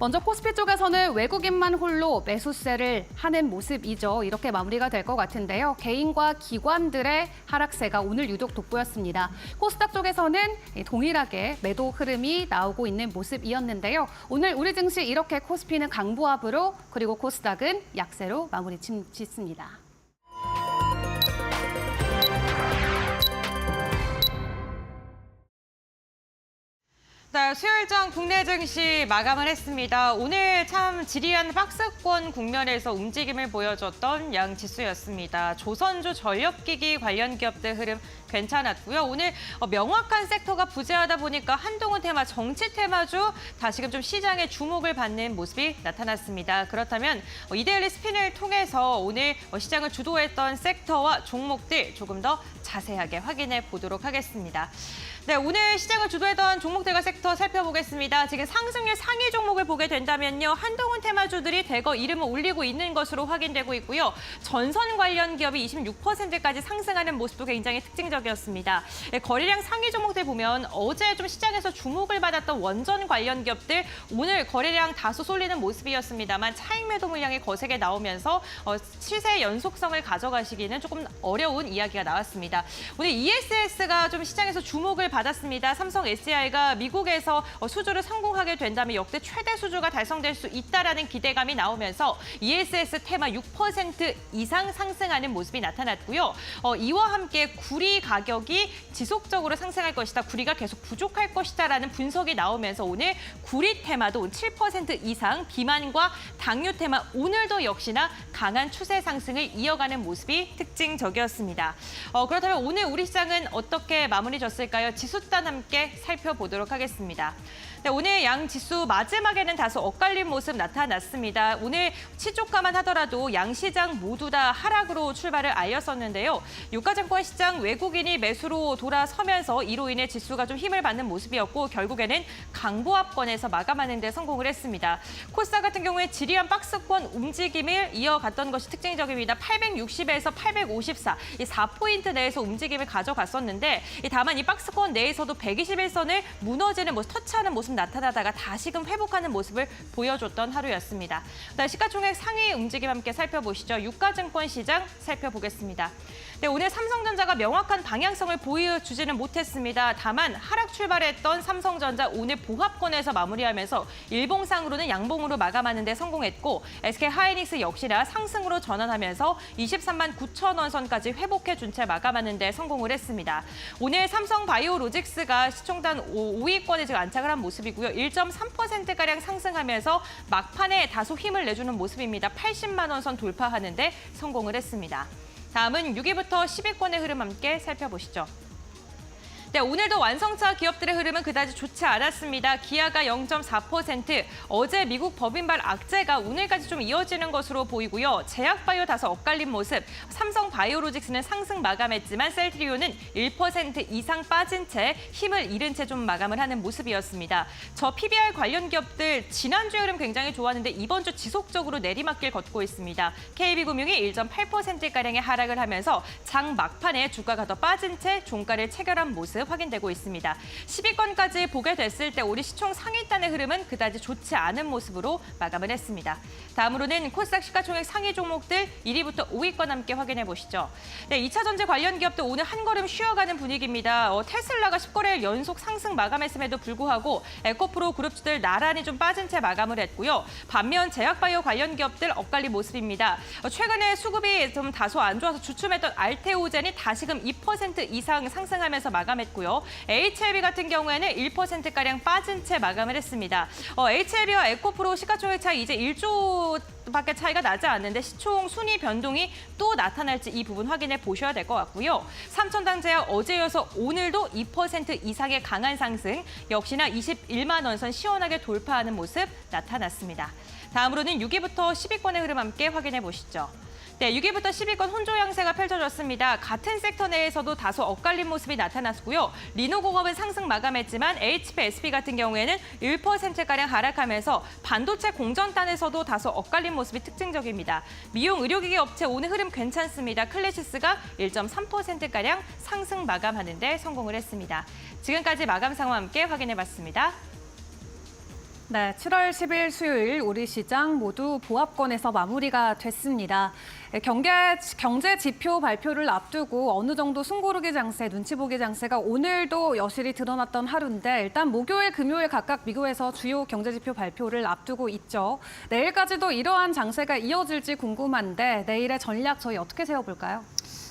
Speaker 2: 먼저 코스피 쪽에서는 외국인만 홀로 매수세를 하는 모습이죠. 이렇게 마무리가 될 것 같은데요. 개인과 기관들의 하락세가 오늘 유독 돋보였습니다. 코스닥 쪽에서는 동일하게 매도 흐름이 나오고 있는 모습이었는데요. 오늘 우리 증시 이렇게 코스피는 강보합으로 그리고 코스닥은 약세로 마무리 짓습니다.
Speaker 1: 네, 수요일장 국내 증시 마감을 했습니다. 오늘 참 지리한 박스권 국면에서 움직임을 보여줬던 양 지수였습니다. 조선주 전력기기 관련 기업들 흐름 괜찮았고요. 오늘 명확한 섹터가 부재하다 보니까 한동훈 테마, 정치 테마주 다시금 좀 시장의 주목을 받는 모습이 나타났습니다. 그렇다면 이데일리 스핀을 통해서 오늘 시장을 주도했던 섹터와 종목들 조금 더 자세하게 확인해 보도록 하겠습니다. 네, 오늘 시장을 주도했던 종목들과 섹터 살펴보겠습니다. 지금 상승률 상위 종목을 보게 된다면요. 한동훈 테마주들이 대거 이름을 올리고 있는 것으로 확인되고 있고요. 전선 관련 기업이 26%까지 상승하는 모습도 굉장히 특징적이었습니다. 네, 거래량 상위 종목들 보면 어제 좀 시장에서 주목을 받았던 원전 관련 기업들 오늘 거래량 다소 쏠리는 모습이었습니다만 차익 매도 물량이 거세게 나오면서 시세 연속성을 가져가시기는 조금 어려운 이야기가 나왔습니다. 오늘 ESS가 좀 시장에서 주목을 받았습니다. 삼성 SDI가 미국에서 수주를 성공하게 된다면 역대 최대 수주가 달성될 수 있다라는 기대감이 나오면서 ESS 테마 6% 이상 상승하는 모습이 나타났고요. 이와 함께 구리 가격이 지속적으로 상승할 것이다. 구리가 계속 부족할 것이다라는 분석이 나오면서 오늘 구리 테마도 7% 이상, 비만과 당뇨 테마 오늘도 역시나 강한 추세 상승을 이어가는 모습이 특징적이었습니다. 그렇다면 오늘 우리 시장은 어떻게 마무리 졌을까요? 지수단 함께 살펴보도록 하겠습니다. 네, 오늘 양 지수 마지막에는 다소 엇갈린 모습 나타났습니다. 오늘 치초가만 하더라도 양 시장 모두 다 하락으로 출발을 알렸었는데요. 유가증권 시장 외국인이 매수로 돌아서면서 이로 인해 지수가 좀 힘을 받는 모습이었고 결국에는 강보합권에서 마감하는 데 성공을 했습니다. 코스닥 같은 경우에 지리한 박스권 움직임을 이어갔던 것이 특징적입니다. 860에서 854, 이 4포인트 내에서 움직임을 가져갔었는데 다만 이 박스권 내에서도 121선을 무너지는 모습, 터치하는 모습 나타나다가 다시금 회복하는 모습을 보여줬던 하루였습니다. 시가총액 상위 움직임 함께 살펴보시죠. 유가증권 시장 살펴보겠습니다. 네, 오늘 삼성전자가 명확한 방향성을 보여주지는 못했습니다. 다만 하락 출발했던 삼성전자 오늘 보합권에서 마무리하면서 일봉상으로는 양봉으로 마감하는 데 성공했고 SK하이닉스 역시나 상승으로 전환하면서 23만 9천 원 선까지 회복해준 채 마감하는 데 성공을 했습니다. 오늘 삼성바이오로직스가 시총단 5위권에 지금 안착을 한 모습이고요. 1.3%가량 상승하면서 막판에 다소 힘을 내주는 모습입니다. 80만 원 선 돌파하는 데 성공을 했습니다. 다음은 6위부터 10위권의 흐름 함께 살펴보시죠. 네, 오늘도 완성차 기업들의 흐름은 그다지 좋지 않았습니다. 기아가 0.4%, 어제 미국 법인발 악재가 오늘까지 좀 이어지는 것으로 보이고요. 제약바이오 다소 엇갈린 모습, 삼성바이오로직스는 상승 마감했지만 셀트리온은 1% 이상 빠진 채 힘을 잃은 채 좀 마감을 하는 모습이었습니다. 저 PBR 관련 기업들 지난주 흐름 굉장히 좋았는데 이번 주 지속적으로 내리막길 걷고 있습니다. KB금융이 1.8%가량의 하락을 하면서 장 막판에 주가가 더 빠진 채 종가를 체결한 모습 확인되고 있습니다. 10위권까지 보게 됐을 때 우리 시총 상위단의 흐름은 그다지 좋지 않은 모습으로 마감을 했습니다. 다음으로는 코스닥 시가총액 상위 종목들 1위부터 5위권 함께 확인해 보시죠. 네, 2차 전지 관련 기업도 오늘 한 걸음 쉬어가는 분위기입니다. 테슬라가 10거래일 연속 상승 마감했음에도 불구하고 에코프로 그룹주들 나란히 좀 빠진 채 마감을 했고요. 반면 제약바이오 관련 기업들 엇갈린 모습입니다. 최근에 수급이 좀 다소 안 좋아서 주춤했던 알테오젠이 다시금 2% 이상 상승하면서 마감했고 HLB 같은 경우에는 1%가량 빠진 채 마감을 했습니다. HLB와 에코프로 시가총액 차이 이제 1조밖에 차이가 나지 않는데 시총 순위 변동이 또 나타날지 이 부분 확인해 보셔야 될 것 같고요. 삼천당제약 어제 이어서 오늘도 2% 이상의 강한 상승, 역시나 21만 원 선 시원하게 돌파하는 모습 나타났습니다. 다음으로는 6위부터 10위권의 흐름 함께 확인해 보시죠. 네, 6위부터 10위권 혼조 양세가 펼쳐졌습니다. 같은 섹터 내에서도 다소 엇갈린 모습이 나타났고요. 리노공업은 상승 마감했지만 HP, SP 같은 경우에는 1%가량 하락하면서 반도체 공전단에서도 다소 엇갈린 모습이 특징적입니다. 미용 의료기기 업체 오늘 흐름 괜찮습니다. 클래시스가 1.3%가량 상승 마감하는 데 성공을 했습니다. 지금까지 마감 상황 함께 확인해봤습니다.
Speaker 2: 네, 7월 10일 수요일 우리 시장 모두 보합권에서 마무리가 됐습니다. 경제 지표 발표를 앞두고 어느 정도 숨고르기 장세, 눈치 보기 장세가 오늘도 여실히 드러났던 하루인데 일단 목요일, 금요일 각각 미국에서 주요 경제 지표 발표를 앞두고 있죠. 내일까지도 이러한 장세가 이어질지 궁금한데 내일의 전략 저희 어떻게 세워볼까요?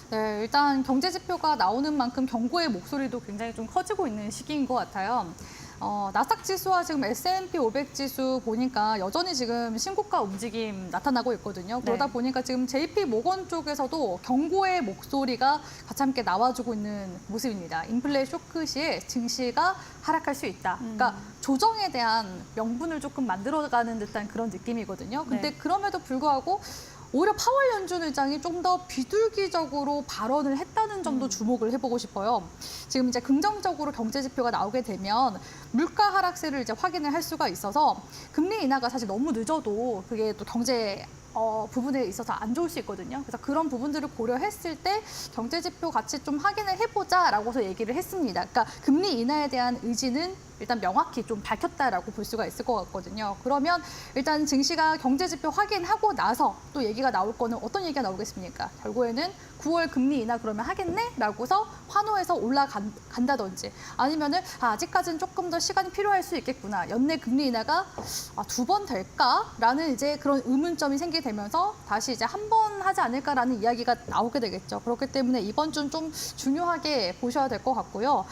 Speaker 8: 네, 일단 경제 지표가 나오는 만큼 경고의 목소리도 굉장히 좀 커지고 있는 시기인 것 같아요. 나스닥 지수와 지금 S&P 500 지수 보니까 여전히 지금 신고가 움직임 나타나고 있거든요. 그러다
Speaker 2: 네.
Speaker 8: 보니까 지금 JP 모건 쪽에서도 경고의 목소리가 같이 함께 나와주고 있는 모습입니다. 인플레 쇼크 시에 증시가 하락할 수 있다. 그러니까 조정에 대한 명분을 조금 만들어가는 듯한 그런 느낌이거든요. 근데
Speaker 2: 네.
Speaker 8: 그럼에도 불구하고 오히려 파월 연준 의장이 좀 더 비둘기적으로 발언을 했다는 점도 주목을 해보고 싶어요. 지금 이제 긍정적으로 경제 지표가 나오게 되면 물가 하락세를 이제 확인을 할 수가 있어서 금리 인하가 사실 너무 늦어도 그게 또 경제 부분에 있어서 안 좋을 수 있거든요. 그래서 그런 부분들을 고려했을 때 경제 지표 같이 좀 확인을 해보자라고서 얘기를 했습니다. 그러니까 금리 인하에 대한 의지는 일단 명확히 좀 밝혔다라고 볼 수가 있을 것 같거든요. 그러면 일단 증시가 경제 지표 확인하고 나서 또 얘기가 나올 거는 어떤 얘기가 나오겠습니까? 결국에는 9월 금리 인하 그러면 하겠네? 라고서 환호해서 올라간다든지 아니면은 아직까지는 조금 더 시간이 필요할 수 있겠구나. 연내 금리 인하가 2번 될까? 라는 이제 그런 의문점이 생기게 되면서 다시 이제 한 번 하지 않을까라는 이야기가 나오게 되겠죠. 그렇기 때문에 이번 주는 좀 중요하게 보셔야 될 것 같고요.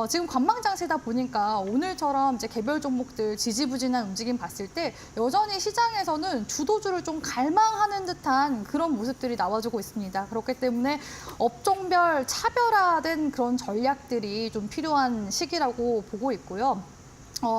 Speaker 8: 지금 관망장세다 보니까 오늘처럼 이제 개별 종목들 지지부진한 움직임 봤을 때 여전히 시장에서는 주도주를 좀 갈망하는 듯한 그런 모습들이 나와주고 있습니다. 그렇기 때문에 업종별 차별화된 그런 전략들이 좀 필요한 시기라고 보고 있고요.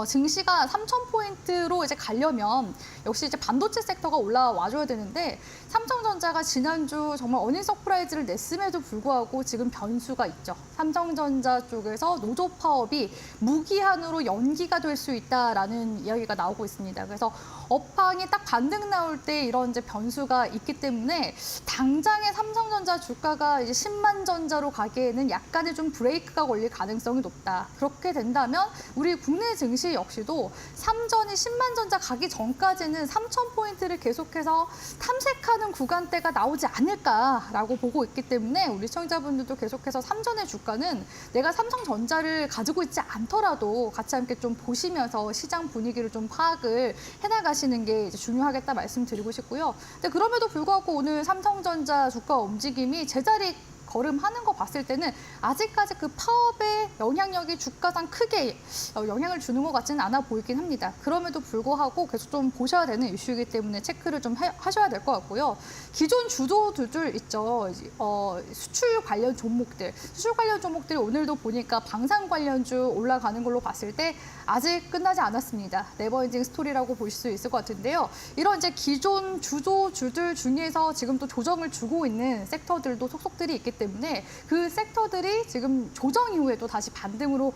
Speaker 8: 증시가 3,000포인트로 이제 가려면 역시 이제 반도체 섹터가 올라와줘야 되는데 삼성전자가 지난주 정말 어닝 서프라이즈를 냈음에도 불구하고 지금 변수가 있죠. 삼성전자 쪽에서 노조 파업이 무기한으로 연기가 될 수 있다라는 이야기가 나오고 있습니다. 그래서 업황이 딱 반등 나올 때 이런 이제 변수가 있기 때문에 당장의 삼성전자 주가가 이제 10만 전자로 가기에는 약간의 좀 브레이크가 걸릴 가능성이 높다. 그렇게 된다면 우리 국내 증시 역시도 삼전이 10만 전자 가기 전까지는 3,000포인트를 계속해서 탐색하는 구간대가 나오지 않을까라고 보고 있기 때문에 우리 시청자분들도 계속해서 삼전의 주가는 내가 삼성전자를 가지고 있지 않더라도 같이 함께 좀 보시면서 시장 분위기를 좀 파악을 해나가시는 게 이제 중요하겠다 말씀드리고 싶고요. 근데 그럼에도 불구하고 오늘 삼성전자 주가 움직임이 제자리 걸음하는 거 봤을 때는 아직까지 그 파업의 영향력이 주가상 크게 영향을 주는 것 같지는 않아 보이긴 합니다. 그럼에도 불구하고 계속 좀 보셔야 되는 이슈이기 때문에 체크를 좀 하셔야 될 것 같고요. 기존 주도주들 있죠. 수출 관련 종목들. 수출 관련 종목들이 오늘도 보니까 방산 관련주 올라가는 걸로 봤을 때 아직 끝나지 않았습니다. 네버엔딩 스토리라고 보실 수 있을 것 같은데요. 이런 이제 기존 주도주들 중에서 지금 또 조정을 주고 있는 섹터들도 속속들이 있기 때문에 그 섹터들이 지금 조정 이후에도 다시 반등으로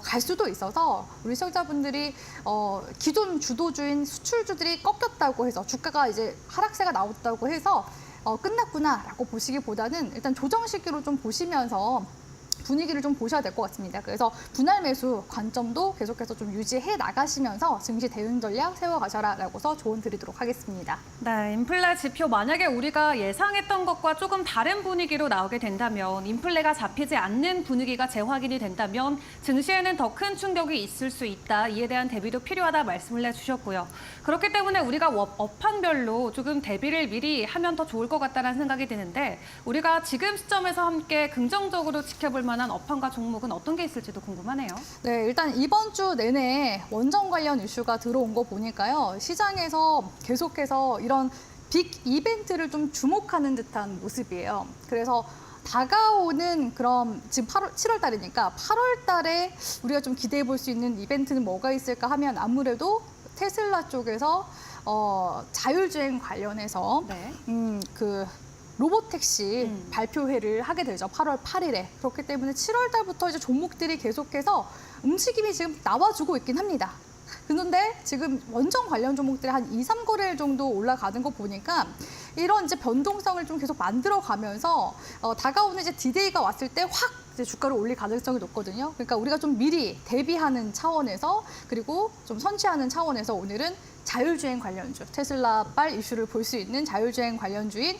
Speaker 8: 갈 수도 있어서 우리 시청자분들이 기존 주도주인 수출주들이 꺾였다고 해서 주가가 이제 하락세가 나왔다고 해서 끝났구나라고 보시기보다는 일단 조정 시기로 좀 보시면서 분위기를 좀 보셔야 될 것 같습니다. 그래서 분할 매수 관점도 계속해서 좀 유지해 나가시면서 증시 대응 전략 세워가셔라라고서 조언 드리도록 하겠습니다.
Speaker 2: 네, 인플레 지표 만약에 우리가 예상했던 것과 조금 다른 분위기로 나오게 된다면 인플레가 잡히지 않는 분위기가 재확인이 된다면 증시에는 더 큰 충격이 있을 수 있다. 이에 대한 대비도 필요하다 말씀을 해주셨고요. 그렇기 때문에 우리가 업황별로 조금 대비를 미리 하면 더 좋을 것 같다는 생각이 드는데 우리가 지금 시점에서 함께 긍정적으로 지켜볼 만한 업황과 종목은 어떤 게 있을지도 궁금하네요.
Speaker 8: 네, 일단 이번 주 내내 원전 관련 이슈가 들어온 거 보니까요. 시장에서 계속해서 이런 빅 이벤트를 좀 주목하는 듯한 모습이에요. 그래서 다가오는 그럼 지금 7월 달이니까 8월 달에 우리가 좀 기대해 볼 수 있는 이벤트는 뭐가 있을까 하면 아무래도 테슬라 쪽에서 자율주행 관련해서
Speaker 2: 네.
Speaker 8: 그 로보택시 발표회를 하게 되죠. 8월 8일에. 그렇기 때문에 7월 달부터 이제 종목들이 계속해서 움직임이 지금 나와주고 있긴 합니다. 그런데 지금 원전 관련 종목들이 한 2, 3거래일 정도 올라가는 거 보니까 이런 이제 변동성을 좀 계속 만들어 가면서 다가오는 이제 디데이가 왔을 때 확 이제 주가를 올릴 가능성이 높거든요. 그러니까 우리가 좀 미리 대비하는 차원에서 그리고 좀 선취하는 차원에서 오늘은 자율주행 관련주, 테슬라발 이슈를 볼 수 있는 자율주행 관련주인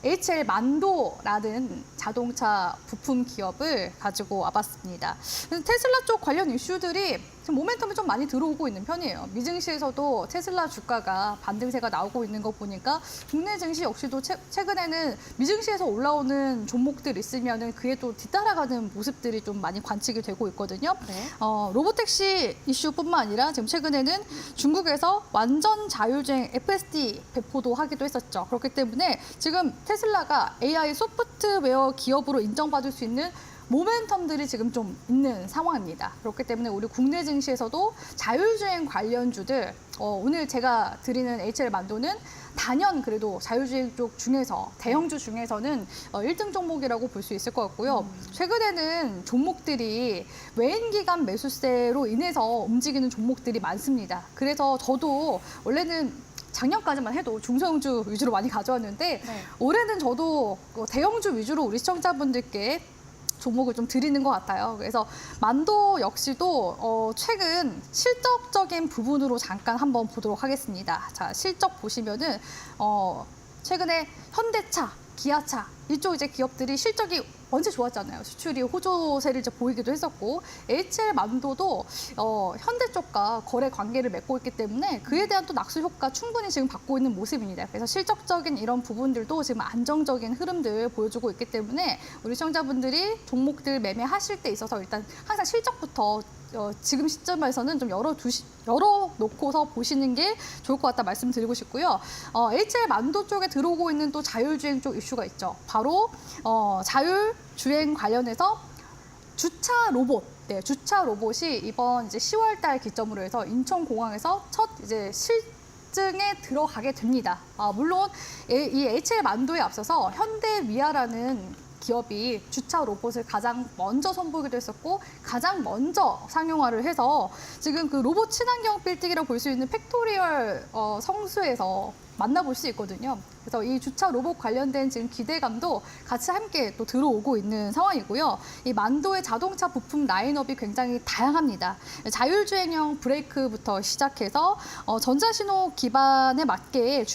Speaker 8: HL 만도라는 자동차 부품 기업을 가지고 와봤습니다. 테슬라 쪽 관련 이슈들이 지금 모멘텀이 좀 많이 들어오고 있는 편이에요. 미증시에서도 테슬라 주가가 반등세가 나오고 있는 거 보니까 국내 증시 역시도 최근에는 미증시에서 올라오는 종목들 있으면은 그에 또 뒤따라가는 모습들이 좀 많이 관측이 되고 있거든요.
Speaker 2: 네.
Speaker 8: 로보택시 이슈뿐만 아니라 지금 최근에는 중국에서 완전 자율주행 FSD 배포도 하기도 했었죠. 그렇기 때문에 지금 테슬라가 AI 소프트웨어 기업으로 인정받을 수 있는 모멘텀들이 지금 좀 있는 상황입니다. 그렇기 때문에 우리 국내 증시에서도 자율주행 관련주들 오늘 제가 드리는 HL 만도는 단연 그래도 자율주행 쪽 중에서 대형주 중에서는 1등 종목이라고 볼 수 있을 것 같고요. 최근에는 종목들이 외인 기관 매수세로 인해서 움직이는 종목들이 많습니다. 그래서 저도 원래는 작년까지만 해도 중소형주 위주로 많이 가져왔는데
Speaker 2: 네.
Speaker 8: 올해는 저도 대형주 위주로 우리 시청자분들께 종목을 좀 드리는 것 같아요. 그래서 만도 역시도 최근 실적적인 부분으로 잠깐 한번 보도록 하겠습니다. 자, 실적 보시면은 최근에 현대차, 기아차 이쪽 이제 기업들이 실적이 원체 좋았잖아요. 수출이 호조세를 이제 보이기도 했었고 HL 만도도 현대 쪽과 거래 관계를 맺고 있기 때문에 그에 대한 또 낙수 효과 충분히 지금 받고 있는 모습입니다. 그래서 실적적인 이런 부분들도 지금 안정적인 흐름들 보여주고 있기 때문에 우리 시청자분들이 종목들 매매하실 때 있어서 일단 항상 실적부터 지금 시점에서는 좀 열어놓고서 보시는 게 좋을 것 같다 말씀드리고 싶고요. HL 만도 쪽에 들어오고 있는 또 자율주행 쪽 이슈가 있죠. 바로 자율주행 관련해서 주차 로봇. 네, 주차 로봇이 이번 이제 10월 달 기점으로 해서 인천공항에서 첫 이제 실증에 들어가게 됩니다. 물론 이 HL 만도에 앞서서 현대위아라는 기업이 주차 로봇을 가장 먼저 선보이기도 했었고 가장 먼저 상용화를 해서 지금 그 로봇 친환경 빌딩이라고 볼 수 있는 팩토리얼 성수에서 만나볼 수 있거든요. 그래서 이 주차 로봇 관련된 지금 기대감도 같이 함께 또 들어오고 있는 상황이고요. 이 만도의 자동차 부품 라인업이 굉장히 다양합니다. 자율주행형 브레이크부터 시작해서 전자신호 기반에 맞게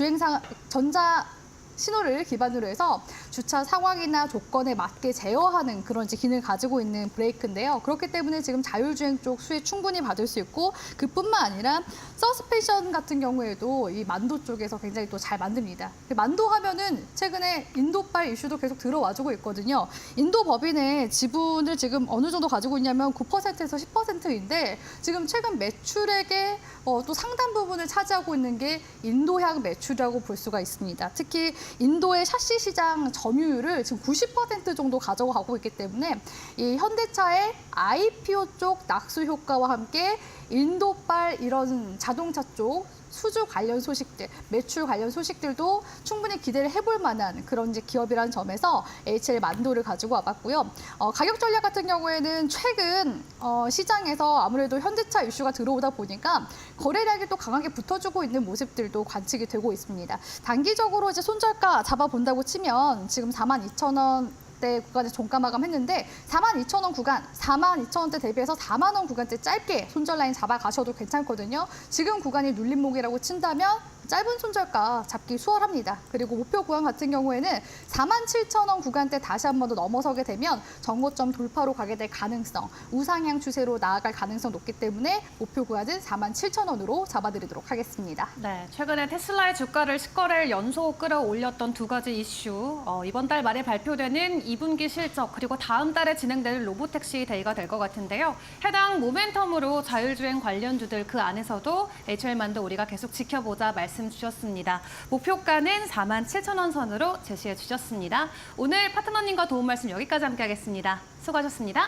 Speaker 8: 신호를 기반으로 해서 주차 상황이나 조건에 맞게 제어하는 그런 기능을 가지고 있는 브레이크인데요. 그렇기 때문에 지금 자율주행 쪽 수혜 충분히 받을 수 있고 그뿐만 아니라 서스펜션 같은 경우에도 이 만도 쪽에서 굉장히 또 잘 만듭니다. 만도 하면은 최근에 인도발 이슈도 계속 들어와주고 있거든요. 인도 법인의 지분을 지금 어느 정도 가지고 있냐면 9%에서 10%인데 지금 최근 매출액의 또 상당 부분을 차지하고 있는 게 인도향 매출이라고 볼 수가 있습니다. 특히 인도의 샤시 시장 점유율을 지금 90% 정도 가져가고 있기 때문에 이 현대차의 IPO 쪽 낙수 효과와 함께 인도발 이런 자동차 쪽 수주 관련 소식들, 매출 관련 소식들도 충분히 기대를 해볼 만한 그런 이제 기업이라는 점에서 HL 만도를 가지고 와봤고요. 가격 전략 같은 경우에는 최근 시장에서 아무래도 현대차 이슈가 들어오다 보니까 거래량이 또 강하게 붙어주고 있는 모습들도 관측이 되고 있습니다. 단기적으로 이제 손절가 잡아본다고 치면 지금 42,000원 대 구간에 종가 마감했는데 42,000원 구간, 42,000원대 대비해서 4만 원 구간대 짧게 손절 라인 잡아가셔도 괜찮거든요. 지금 구간이 눌림목이라고 친다면 짧은 손절가 잡기 수월합니다. 그리고 목표 구간 같은 경우에는 47,000원 구간대 다시 한 번 더 넘어서게 되면 정고점 돌파로 가게 될 가능성, 우상향 추세로 나아갈 가능성 높기 때문에 목표 구간은 47,000원으로 잡아드리도록 하겠습니다.
Speaker 2: 네, 최근에 테슬라의 주가를 10거래일 연속 끌어올렸던 두 가지 이슈. 이번 달 말에 발표되는 2분기 실적 그리고 다음 달에 진행될 로보택시 데이가 될 것 같은데요. 해당 모멘텀으로 자율주행 관련주들 그 안에서도 HL만도 우리가 계속 지켜보자 말씀 주셨습니다. 목표가는 47,000원 선으로 제시해 주셨습니다. 오늘 파트너님과 도움 말씀 여기까지 함께하겠습니다. 수고하셨습니다.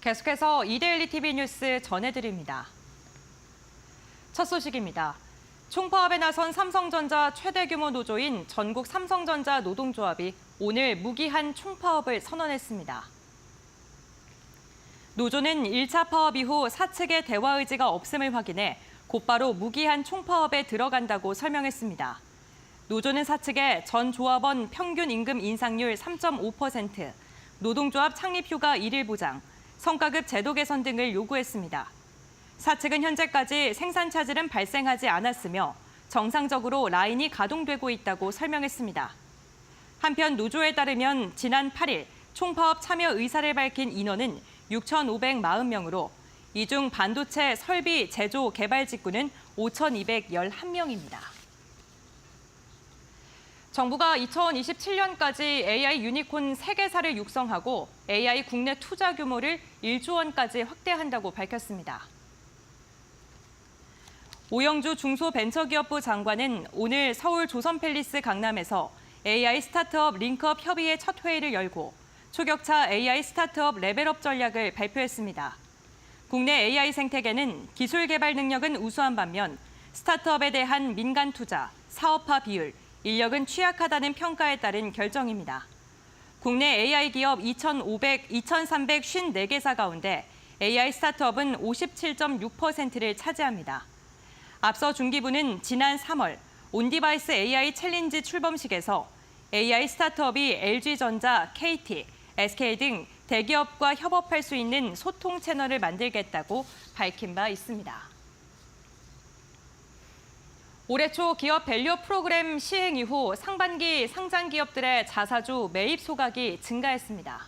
Speaker 1: 계속해서 이데일리 TV 뉴스 전해드립니다. 첫 소식입니다. 총파업에 나선 삼성전자 최대 규모 노조인 전국 삼성전자 노동조합이 오늘 무기한 총파업을 선언했습니다. 노조는 1차 파업 이후 사측의 대화 의지가 없음을 확인해 곧바로 무기한 총파업에 들어간다고 설명했습니다. 노조는 사측에 전 조합원 평균 임금 인상률 3.5%, 노동조합 창립휴가 1일 보장, 성과급 제도 개선 등을 요구했습니다. 사측은 현재까지 생산 차질은 발생하지 않았으며 정상적으로 라인이 가동되고 있다고 설명했습니다. 한편 노조에 따르면 지난 8일 총파업 참여 의사를 밝힌 인원은 6,540명으로 이 중 반도체 설비 제조 개발 직군은 5,211명입니다. 정부가 2027년까지 AI 유니콘 3개사를 육성하고 AI 국내 투자 규모를 1조 원까지 확대한다고 밝혔습니다. 오영주 중소벤처기업부 장관은 오늘 서울 조선팰리스 강남에서 AI 스타트업 링크업 협의회 첫 회의를 열고 초격차 AI 스타트업 레벨업 전략을 발표했습니다. 국내 AI 생태계는 기술 개발 능력은 우수한 반면 스타트업에 대한 민간 투자, 사업화 비율, 인력은 취약하다는 평가에 따른 결정입니다. 국내 AI 기업 2,354개사 가운데 AI 스타트업은 57.6%를 차지합니다. 앞서 중기부는 지난 3월 온디바이스 AI 챌린지 출범식에서 AI 스타트업이 LG전자, KT, SK 등 대기업과 협업할 수 있는 소통 채널을 만들겠다고 밝힌 바 있습니다. 올해 초 기업 밸류 프로그램 시행 이후 상반기 상장 기업들의 자사주 매입 소각이 증가했습니다.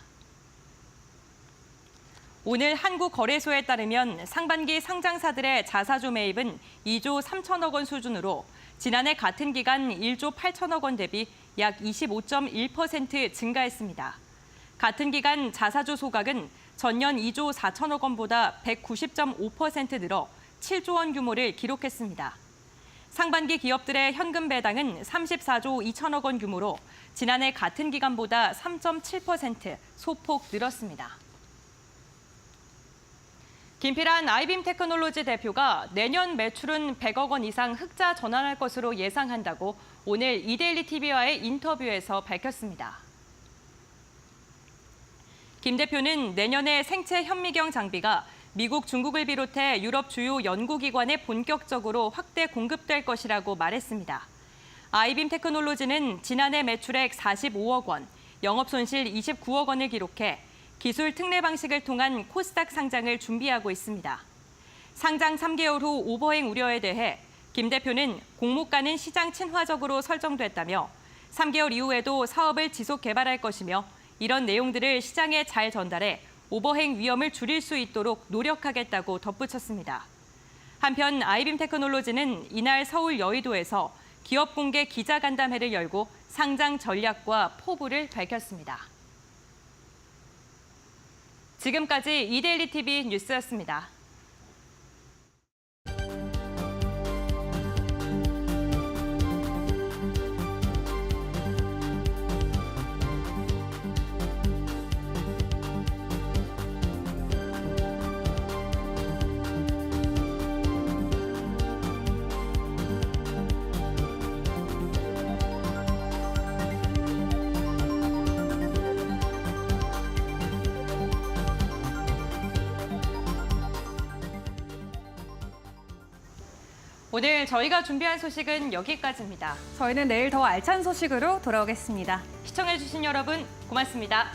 Speaker 1: 오늘 한국거래소에 따르면 상반기 상장사들의 자사주 매입은 2조 3천억 원 수준으로 지난해 같은 기간 1조 8천억 원 대비 약 25.1% 증가했습니다. 같은 기간 자사주 소각은 전년 2조 4천억 원보다 190.5% 늘어 7조 원 규모를 기록했습니다. 상반기 기업들의 현금 배당은 34조 2천억 원 규모로 지난해 같은 기간보다 3.7% 소폭 늘었습니다. 김필환 아이빔 테크놀로지 대표가 내년 매출은 100억 원 이상 흑자 전환할 것으로 예상한다고 오늘 이데일리 TV와의 인터뷰에서 밝혔습니다. 김 대표는 내년에 생체 현미경 장비가 미국, 중국을 비롯해 유럽 주요 연구기관에 본격적으로 확대 공급될 것이라고 말했습니다. 아이빔 테크놀로지는 지난해 매출액 45억 원, 영업손실 29억 원을 기록해 기술 특례 방식을 통한 코스닥 상장을 준비하고 있습니다. 상장 3개월 후 오버행 우려에 대해 김 대표는 공모가는 시장 친화적으로 설정됐다며 3개월 이후에도 사업을 지속 개발할 것이며 이런 내용들을 시장에 잘 전달해 오버행 위험을 줄일 수 있도록 노력하겠다고 덧붙였습니다. 한편 아이빔 테크놀로지는 이날 서울 여의도에서 기업 공개 기자간담회를 열고 상장 전략과 포부를 밝혔습니다. 지금까지 이데일리 TV 뉴스였습니다. 오늘 저희가 준비한 소식은 여기까지입니다.
Speaker 2: 저희는 내일 더 알찬 소식으로 돌아오겠습니다.
Speaker 1: 시청해주신 여러분 고맙습니다.